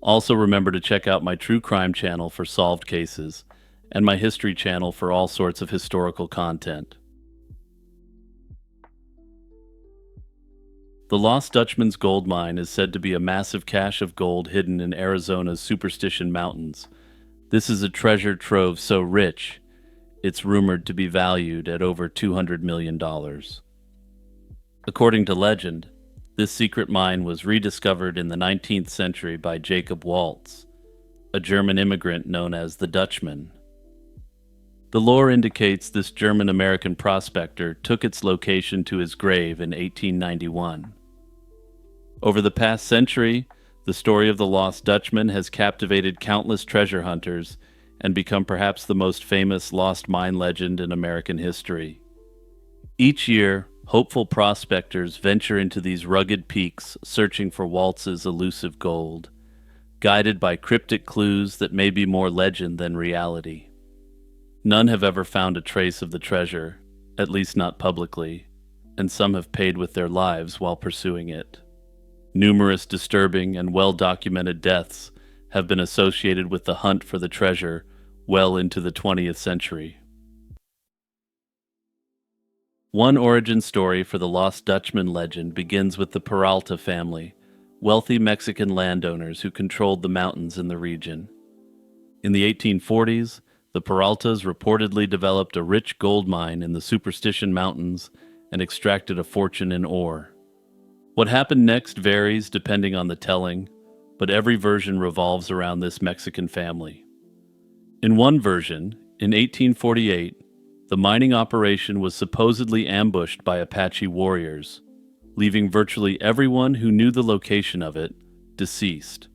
Also remember to check out my true crime channel for solved cases, and my history channel for all sorts of historical content. The Lost Dutchman's gold mine is said to be a massive cache of gold hidden in Arizona's Superstition Mountains. This is a treasure trove so rich, it's rumored to be valued at over $200 million. According to legend, this secret mine was rediscovered in the 19th century by Jacob Waltz, a German immigrant known as the Dutchman. The lore indicates this German-American prospector took its location to his grave in 1891. Over the past century, the story of the Lost Dutchman has captivated countless treasure hunters and become perhaps the most famous lost mine legend in American history. Each year, hopeful prospectors venture into these rugged peaks searching for Waltz's elusive gold, guided by cryptic clues that may be more legend than reality. None have ever found a trace of the treasure, at least not publicly, and some have paid with their lives while pursuing it. Numerous disturbing and well-documented deaths have been associated with the hunt for the treasure well into the 20th century. One origin story for the Lost Dutchman legend begins with the Peralta family, wealthy Mexican landowners who controlled the mountains in the region. In the 1840s, the Peraltas reportedly developed a rich gold mine in the Superstition Mountains and extracted a fortune in ore. What happened next varies depending on the telling, but every version revolves around this Mexican family. In one version, in 1848, the mining operation was supposedly ambushed by Apache warriors, leaving virtually everyone who knew the location of it deceased.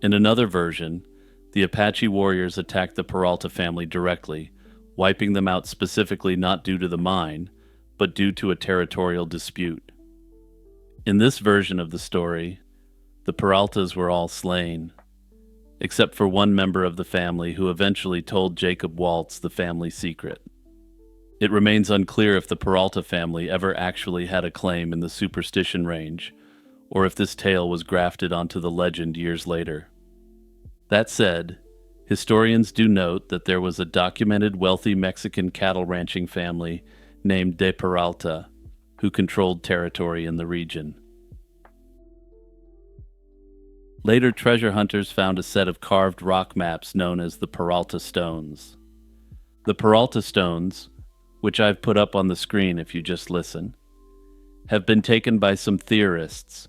In another version, the Apache warriors attacked the Peralta family directly, wiping them out specifically not due to the mine, but due to a territorial dispute. In this version of the story, the Peraltas were all slain, except for one member of the family who eventually told Jacob Waltz the family secret. It remains unclear if the Peralta family ever actually had a claim in the superstition range, or if this tale was grafted onto the legend years later. That said, historians do note that there was a documented wealthy Mexican cattle ranching family named de Peralta who controlled territory in the region. Later treasure hunters found a set of carved rock maps known as the Peralta Stones. The Peralta Stones, which I've put up on the screen if you just listen, have been taken by some theorists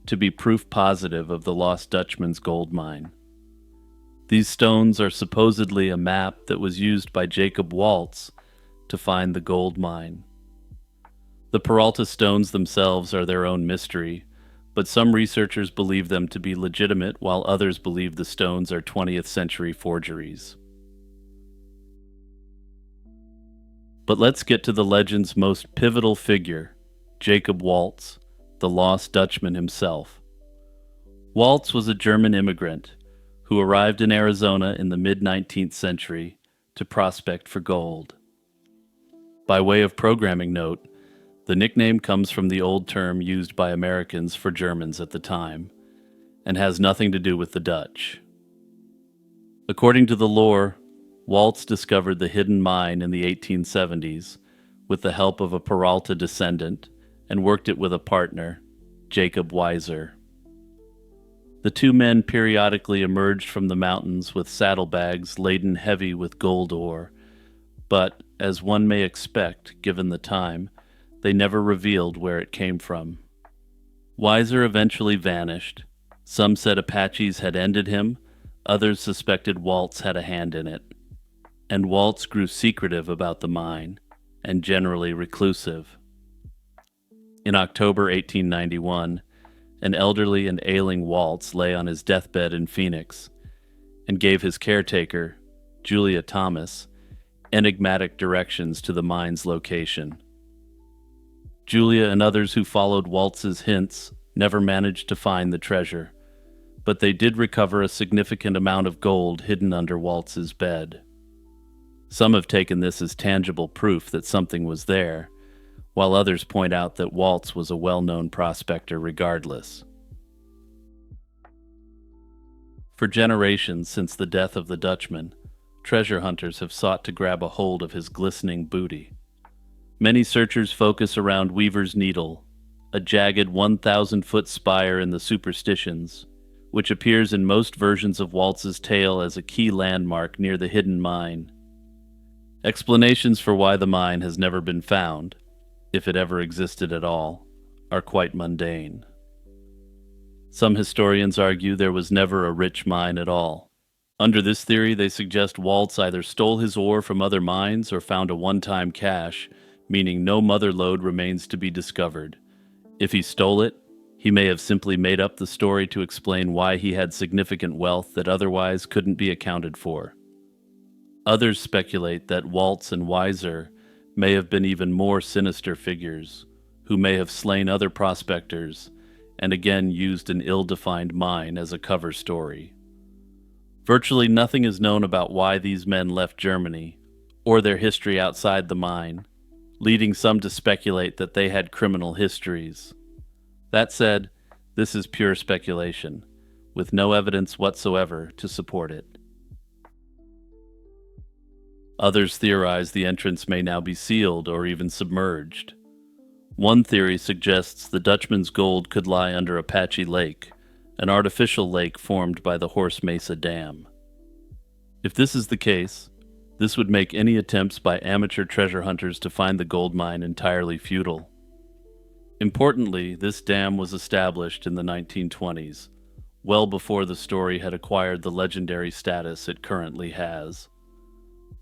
to be proof positive of the Lost Dutchman's gold mine. These stones are supposedly a map that was used by Jacob Waltz to find the gold mine. The Peralta stones themselves are their own mystery, but some researchers believe them to be legitimate while others believe the stones are 20th century forgeries. But let's get to the legend's most pivotal figure, Jacob Waltz, the Lost Dutchman himself. Waltz was a German immigrant who arrived in Arizona in the mid-19th century to prospect for gold. By way of programming note, the nickname comes from the old term used by Americans for Germans at the time, and has nothing to do with the Dutch. According to the lore, Waltz discovered the hidden mine in the 1870s with the help of a Peralta descendant and worked it with a partner, Jacob Weiser. The two men periodically emerged from the mountains with saddlebags laden heavy with gold ore, but, as one may expect given the time, they never revealed where it came from. Weiser eventually vanished. Some said Apaches had ended him, others suspected Waltz had a hand in it. And Waltz grew secretive about the mine, and generally reclusive. In October 1891, an elderly and ailing Waltz lay on his deathbed in Phoenix, and gave his caretaker, Julia Thomas, enigmatic directions to the mine's location. Julia and others who followed Waltz's hints never managed to find the treasure, but they did recover a significant amount of gold hidden under Waltz's bed. Some have taken this as tangible proof that something was there, while others point out that Waltz was a well-known prospector regardless. For generations since the death of the Dutchman, treasure hunters have sought to grab a hold of his glistening booty. Many searchers focus around Weaver's Needle, a jagged 1,000-foot spire in the superstitions, which appears in most versions of Waltz's tale as a key landmark near the hidden mine. Explanations for why the mine has never been found, if it ever existed at all, are quite mundane. Some historians argue there was never a rich mine at all. Under this theory, they suggest Waltz either stole his ore from other mines or found a one-time cache, meaning no mother lode remains to be discovered. If he stole it, he may have simply made up the story to explain why he had significant wealth that otherwise couldn't be accounted for. Others speculate that Waltz and Weiser may have been even more sinister figures, who may have slain other prospectors and again used an ill-defined mine as a cover story. Virtually nothing is known about why these men left Germany, or their history outside the mine, leading some to speculate that they had criminal histories. That said, this is pure speculation, with no evidence whatsoever to support it. Others theorize the entrance may now be sealed or even submerged. One theory suggests the Dutchman's gold could lie under Apache Lake, an artificial lake formed by the Horse Mesa Dam. If this is the case, this would make any attempts by amateur treasure hunters to find the gold mine entirely futile. Importantly, this dam was established in the 1920s, well before the story had acquired the legendary status it currently has.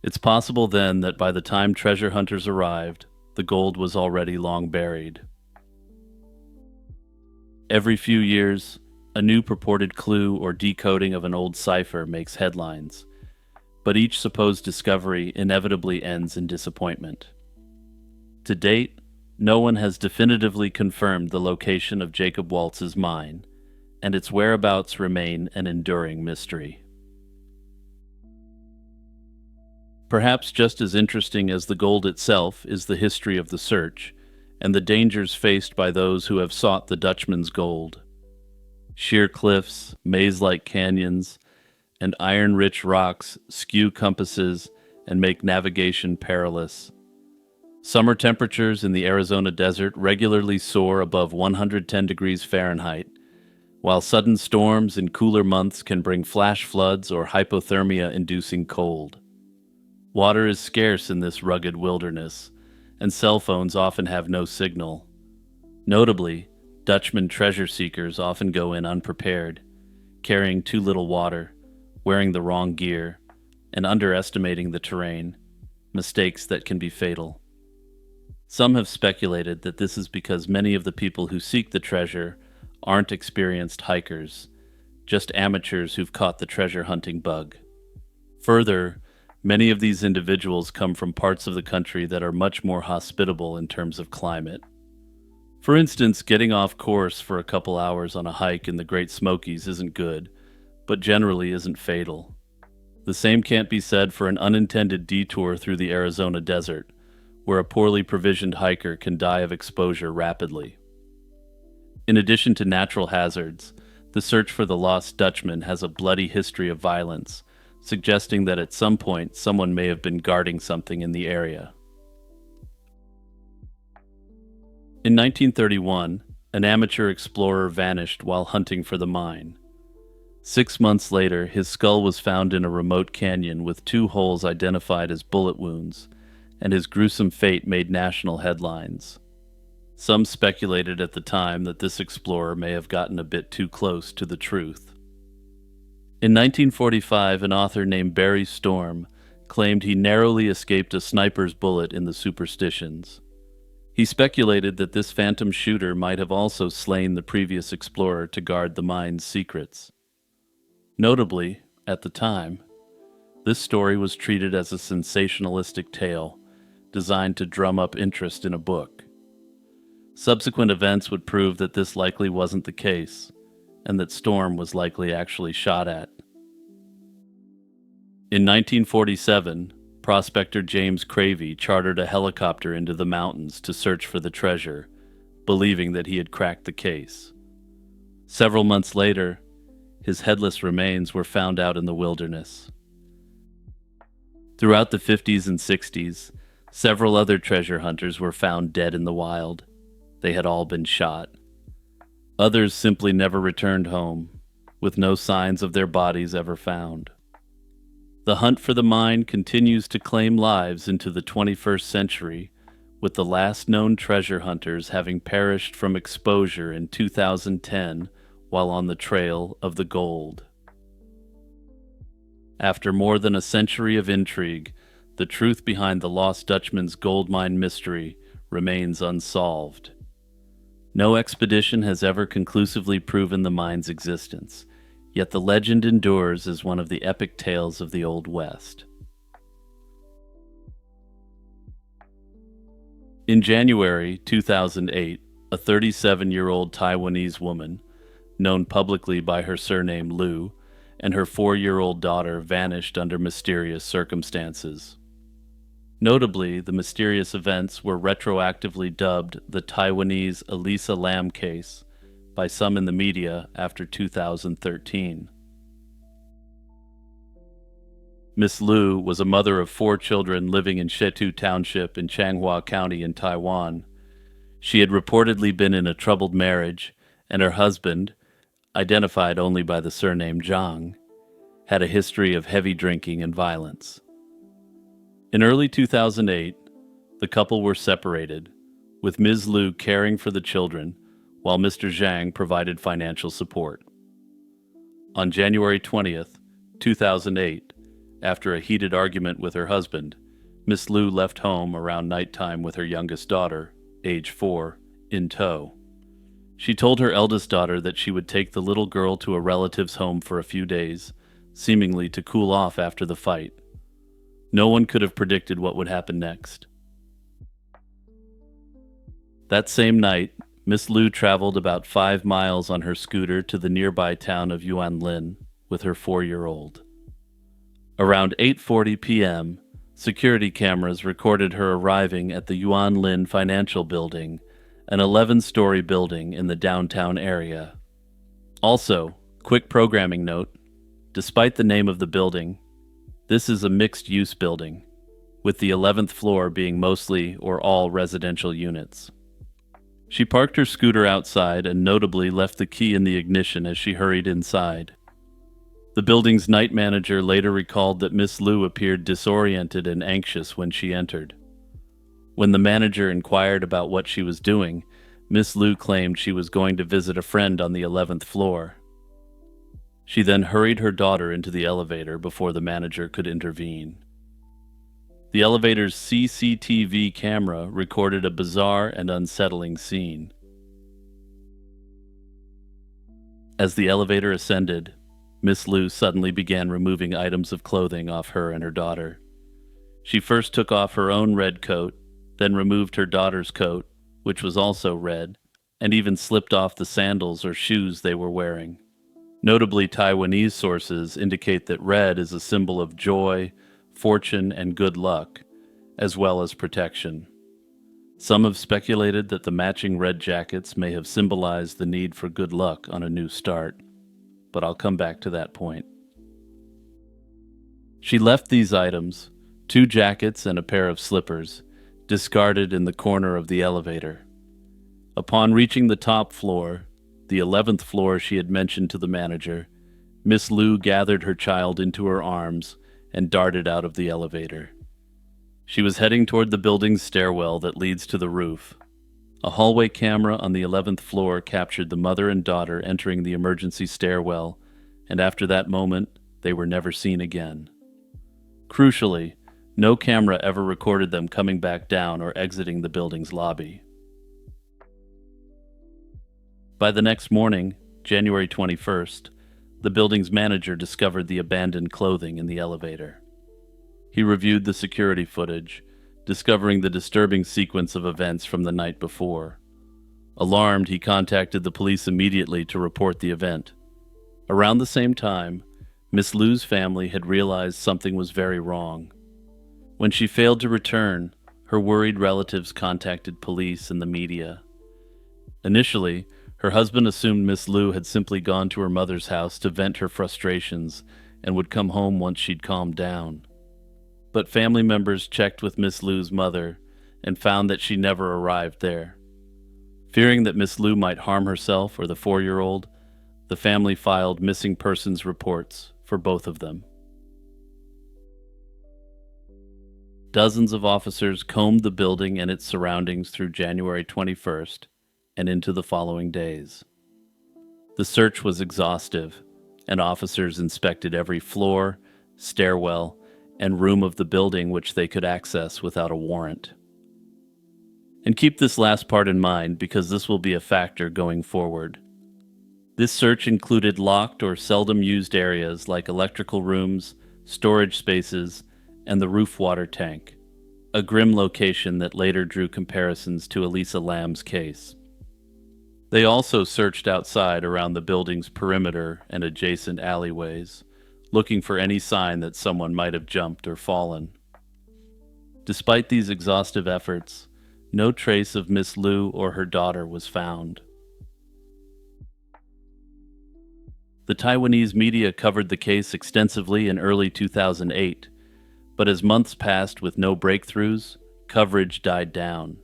It's possible then that by the time treasure hunters arrived, the gold was already long buried. Every few years, a new purported clue or decoding of an old cipher makes headlines, but each supposed discovery inevitably ends in disappointment. To date, no one has definitively confirmed the location of Jacob Waltz's mine, and its whereabouts remain an enduring mystery. Perhaps just as interesting as the gold itself is the history of the search and the dangers faced by those who have sought the Dutchman's gold. Sheer cliffs, maze-like canyons, and iron-rich rocks skew compasses and make navigation perilous. Summer temperatures in the Arizona desert regularly soar above 110 degrees Fahrenheit, while sudden storms in cooler months can bring flash floods or hypothermia-inducing cold. Water is scarce in this rugged wilderness, and cell phones often have no signal. Notably, Dutchman treasure seekers often go in unprepared, carrying too little water, wearing the wrong gear, and underestimating the terrain, mistakes that can be fatal. Some have speculated that this is because many of the people who seek the treasure aren't experienced hikers, just amateurs who've caught the treasure hunting bug. Further, many of these individuals come from parts of the country that are much more hospitable in terms of climate. For instance, getting off course for a couple hours on a hike in the Great Smokies isn't good, but generally isn't fatal. The same can't be said for an unintended detour through the Arizona desert, where a poorly provisioned hiker can die of exposure rapidly. In addition to natural hazards, the search for the lost Dutchman has a bloody history of violence, suggesting that at some point someone may have been guarding something in the area. In 1931, an amateur explorer vanished while hunting for the mine. 6 months later, his skull was found in a remote canyon with 2 holes identified as bullet wounds, and his gruesome fate made national headlines. Some speculated at the time that this explorer may have gotten a bit too close to the truth. In 1945, an author named Barry Storm claimed he narrowly escaped a sniper's bullet in the Superstitions. He speculated that this phantom shooter might have also slain the previous explorer to guard the mine's secrets. Notably, at the time, this story was treated as a sensationalistic tale designed to drum up interest in a book. Subsequent events would prove that this likely wasn't the case, and that Storm was likely actually shot at. In 1947, prospector James Cravey chartered a helicopter into the mountains to search for the treasure, believing that he had cracked the case. Several months later, his headless remains were found out in the wilderness. Throughout the 50s and 60s, several other treasure hunters were found dead in the wild. They had all been shot. Others simply never returned home, with no signs of their bodies ever found. The hunt for the mine continues to claim lives into the 21st century, with the last known treasure hunters having perished from exposure in 2010 while on the trail of the gold. After more than a century of intrigue, the truth behind the Lost Dutchman's gold mine mystery remains unsolved. No expedition has ever conclusively proven the mine's existence, yet the legend endures as one of the epic tales of the Old West. In January 2008, a 37-year-old Taiwanese woman, known publicly by her surname Liu, and her 4-year-old daughter vanished under mysterious circumstances. Notably, the mysterious events were retroactively dubbed the Taiwanese Elisa Lam case by some in the media after 2013. Miss Liu was a mother of 4 children living in Shetu Township in Changhua County in Taiwan. She had reportedly been in a troubled marriage, and her husband, identified only by the surname Zhang, had a history of heavy drinking and violence. In early 2008, the couple were separated, with Ms. Liu caring for the children, while Mr. Zhang provided financial support. On January 20th, 2008, after a heated argument with her husband, Miss Liu left home around nighttime with her youngest daughter, age 4, in tow. She told her eldest daughter that she would take the little girl to a relative's home for a few days, seemingly to cool off after the fight. No one could have predicted what would happen next. That same night, Miss Liu traveled about 5 miles on her scooter to the nearby town of Yuanlin with her 4-year-old. Around 8:40 p.m., Security cameras recorded her arriving at the Yuan Lin Financial Building, an 11-story building in the downtown area. Also, quick programming note, despite the name of the building, this is a mixed-use building, with the 11th floor being mostly or all residential units. She parked her scooter outside and notably left the key in the ignition as she hurried inside. The building's night manager later recalled that Miss Liu appeared disoriented and anxious when she entered. When the manager inquired about what she was doing, Miss Liu claimed she was going to visit a friend on the 11th floor. She then hurried her daughter into the elevator before the manager could intervene. The elevator's CCTV camera recorded a bizarre and unsettling scene. As the elevator ascended, Miss Liu suddenly began removing items of clothing off her and her daughter. She first took off her own red coat, then removed her daughter's coat, which was also red, and even slipped off the sandals or shoes they were wearing. Notably, Taiwanese sources indicate that red is a symbol of joy, fortune, and good luck, as well as protection. Some have speculated that the matching red jackets may have symbolized the need for good luck on a new start, but I'll come back to that point. She left these items, 2 jackets and a pair of slippers, discarded in the corner of the elevator. Upon reaching the top floor, the 11th floor she had mentioned to the manager, Miss Liu gathered her child into her arms and darted out of the elevator. She was heading toward the building's stairwell that leads to the roof. A hallway camera on the 11th floor captured the mother and daughter entering the emergency stairwell, and after that moment, they were never seen again. Crucially, no camera ever recorded them coming back down or exiting the building's lobby. By the next morning, January 21st, the building's manager discovered the abandoned clothing in the elevator. He reviewed the security footage, discovering the disturbing sequence of events from the night before. Alarmed, he contacted the police immediately to report the event. Around the same time, Miss Liu's family had realized something was very wrong. When she failed to return, her worried relatives contacted police and the media. Initially, her husband assumed Miss Liu had simply gone to her mother's house to vent her frustrations and would come home once she'd calmed down. But family members checked with Miss Liu's mother and found that she never arrived there. Fearing that Miss Liu might harm herself or the 4-year-old, the family filed missing persons reports for both of them. Dozens of officers combed the building and its surroundings through January 21st and into the following days. The search was exhaustive, and officers inspected every floor, stairwell, and room of the building which they could access without a warrant. And keep this last part in mind because this will be a factor going forward. This search included locked or seldom used areas like electrical rooms, storage spaces, and the roof water tank, a grim location that later drew comparisons to Elisa Lam's case. They also searched outside around the building's perimeter and adjacent alleyways, looking for any sign that someone might have jumped or fallen. Despite these exhaustive efforts, no trace of Miss Liu or her daughter was found. The Taiwanese media covered the case extensively in early 2008, but as months passed with no breakthroughs, coverage died down.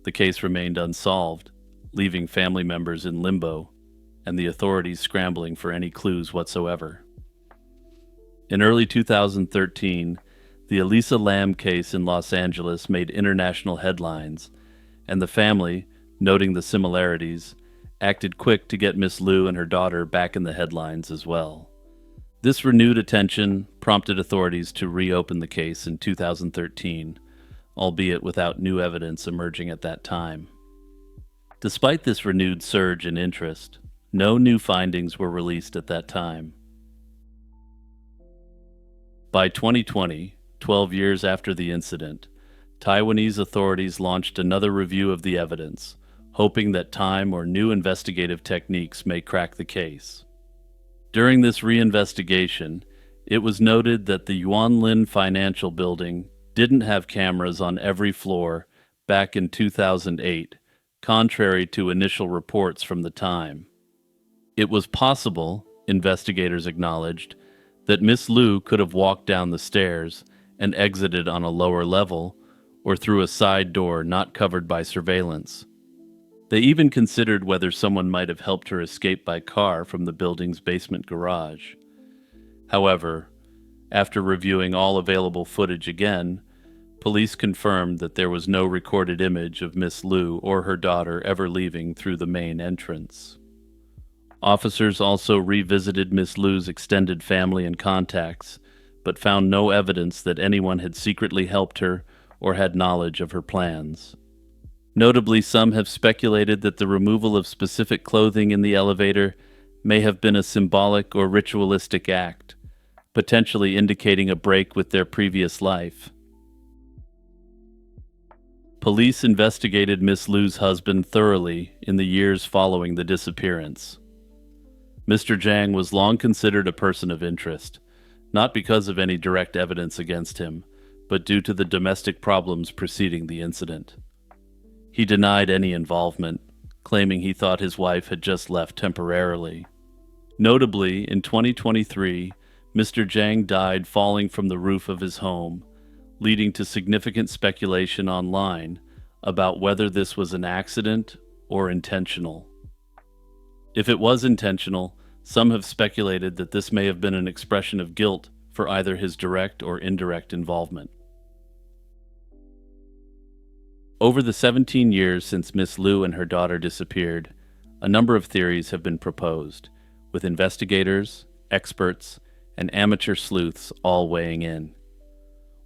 The case remained unsolved, leaving family members in limbo and the authorities scrambling for any clues whatsoever. In early 2013, the Elisa Lam case in Los Angeles made international headlines, and the family, noting the similarities, acted quick to get Miss Liu and her daughter back in the headlines as well. This renewed attention prompted authorities to reopen the case in 2013, albeit without new evidence emerging at that time. Despite this renewed surge in interest, no new findings were released at that time. By 2020, 12 years after the incident, Taiwanese authorities launched another review of the evidence, hoping that time or new investigative techniques may crack the case. During this reinvestigation, It was noted that the Yuanlin Financial Building didn't have cameras on every floor back in 2008, contrary to initial reports from the time. It was possible, investigators acknowledged, that Miss Liu could have walked down the stairs and exited on a lower level or through a side door not covered by surveillance. They even considered whether someone might have helped her escape by car from the building's basement garage. However, after reviewing all available footage again, police confirmed that there was no recorded image of Miss Liu or her daughter ever leaving through the main entrance. Officers also revisited Miss Liu's extended family and contacts, but found no evidence that anyone had secretly helped her or had knowledge of her plans. Notably, some have speculated that the removal of specific clothing in the elevator may have been a symbolic or ritualistic act, potentially indicating a break with their previous life. Police investigated Miss Liu's husband thoroughly in the years following the disappearance. Mr. Zhang was long considered a person of interest, not because of any direct evidence against him, but due to the domestic problems preceding the incident. He denied any involvement, claiming he thought his wife had just left temporarily. Notably, in 2023, Mr. Zhang died falling from the roof of his home, leading to significant speculation online about whether this was an accident or intentional. If it was intentional, some have speculated that this may have been an expression of guilt for either his direct or indirect involvement. Over the 17 years since Miss Liu and her daughter disappeared, a number of theories have been proposed, with investigators, experts, and amateur sleuths all weighing in.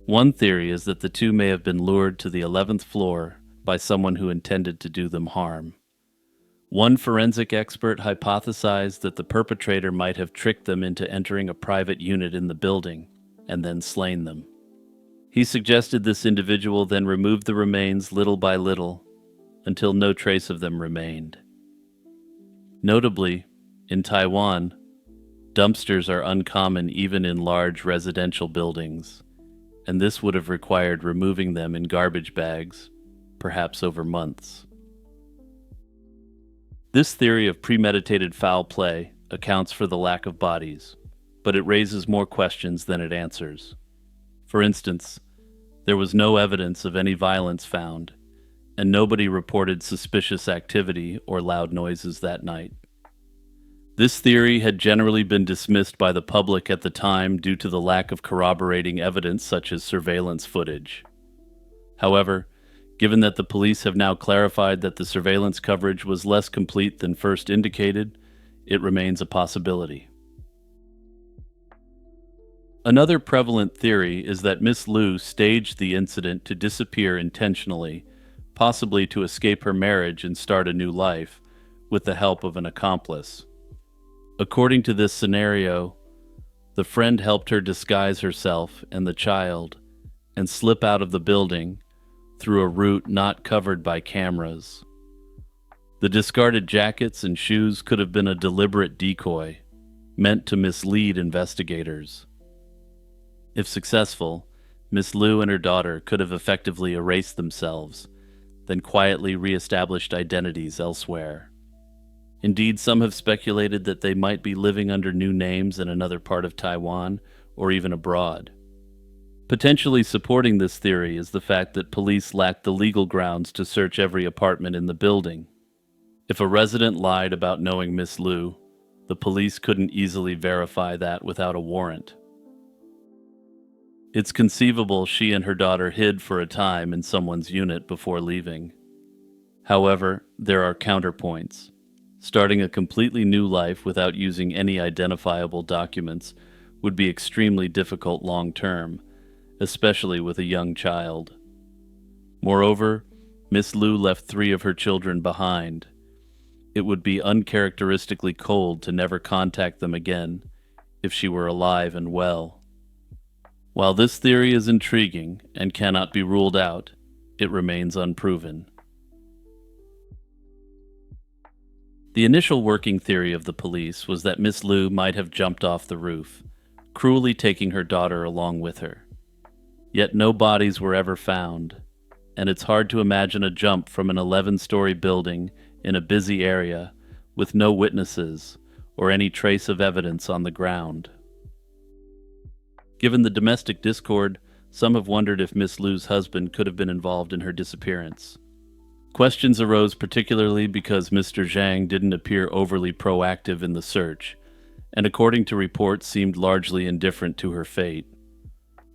One theory is that the two may have been lured to the 11th floor by someone who intended to do them harm. One forensic expert hypothesized that the perpetrator might have tricked them into entering a private unit in the building and then slain them. He suggested this individual then removed the remains little by little until no trace of them remained. Notably, in Taiwan, dumpsters are uncommon even in large residential buildings, and this would have required removing them in garbage bags, perhaps over months. This theory of premeditated foul play accounts for the lack of bodies, but it raises more questions than it answers. For instance, there was no evidence of any violence found, and nobody reported suspicious activity or loud noises that night. This theory had generally been dismissed by the public at the time due to the lack of corroborating evidence such as surveillance footage. However, given that the police have now clarified that the surveillance coverage was less complete than first indicated, it remains a possibility. Another prevalent theory is that Miss Liu staged the incident to disappear intentionally, possibly to escape her marriage and start a new life, with the help of an accomplice. According to this scenario, the friend helped her disguise herself and the child and slip out of the building through a route not covered by cameras. The discarded jackets and shoes could have been a deliberate decoy, meant to mislead investigators. If successful, Miss Liu and her daughter could have effectively erased themselves, then quietly re-established identities elsewhere. Indeed, some have speculated that they might be living under new names in another part of Taiwan or even abroad. Potentially supporting this theory is the fact that police lacked the legal grounds to search every apartment in the building. If a resident lied about knowing Miss Liu, the police couldn't easily verify that without a warrant. It's conceivable she and her daughter hid for a time in someone's unit before leaving. However, there are counterpoints. Starting a completely new life without using any identifiable documents would be extremely difficult long-term, especially with a young child. Moreover, Miss Liu left 3 of her children behind. It would be uncharacteristically cold to never contact them again if she were alive and well. While this theory is intriguing and cannot be ruled out, it remains unproven. The initial working theory of the police was that Miss Liu might have jumped off the roof, cruelly taking her daughter along with her. Yet no bodies were ever found, and it's hard to imagine a jump from an 11-story building in a busy area with no witnesses or any trace of evidence on the ground. Given the domestic discord, some have wondered if Miss Lu's husband could have been involved in her disappearance. Questions arose particularly because Mr. Zhang didn't appear overly proactive in the search, and according to reports seemed largely indifferent to her fate.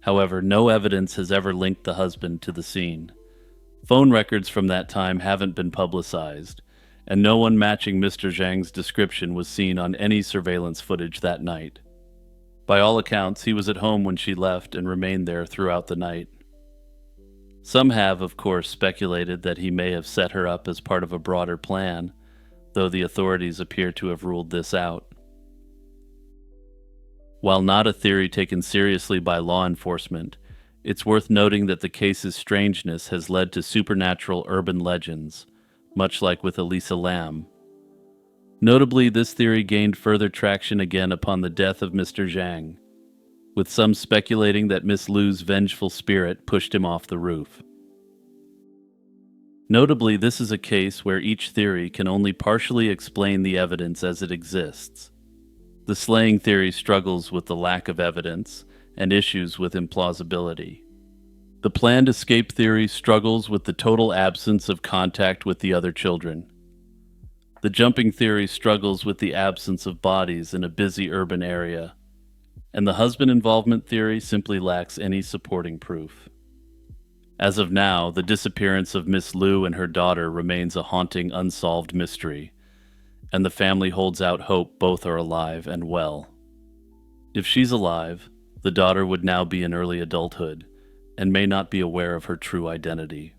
However, no evidence has ever linked the husband to the scene. Phone records from that time haven't been publicized, and no one matching Mr. Zhang's description was seen on any surveillance footage that night. By all accounts, he was at home when she left and remained there throughout the night. Some have, of course, speculated that he may have set her up as part of a broader plan, though the authorities appear to have ruled this out. While not a theory taken seriously by law enforcement, it's worth noting that the case's strangeness has led to supernatural urban legends, much like with Elisa Lam. Notably, this theory gained further traction again upon the death of Mr. Zhang, with some speculating that Miss Lu's vengeful spirit pushed him off the roof. Notably, this is a case where each theory can only partially explain the evidence as it exists. The slaying theory struggles with the lack of evidence and issues with implausibility. The planned escape theory struggles with the total absence of contact with the other children. The jumping theory struggles with the absence of bodies in a busy urban area, and the husband involvement theory simply lacks any supporting proof. As of now, the disappearance of Miss Lu and her daughter remains a haunting, unsolved mystery, and the family holds out hope both are alive and well. If she's alive, the daughter would now be in early adulthood and may not be aware of her true identity.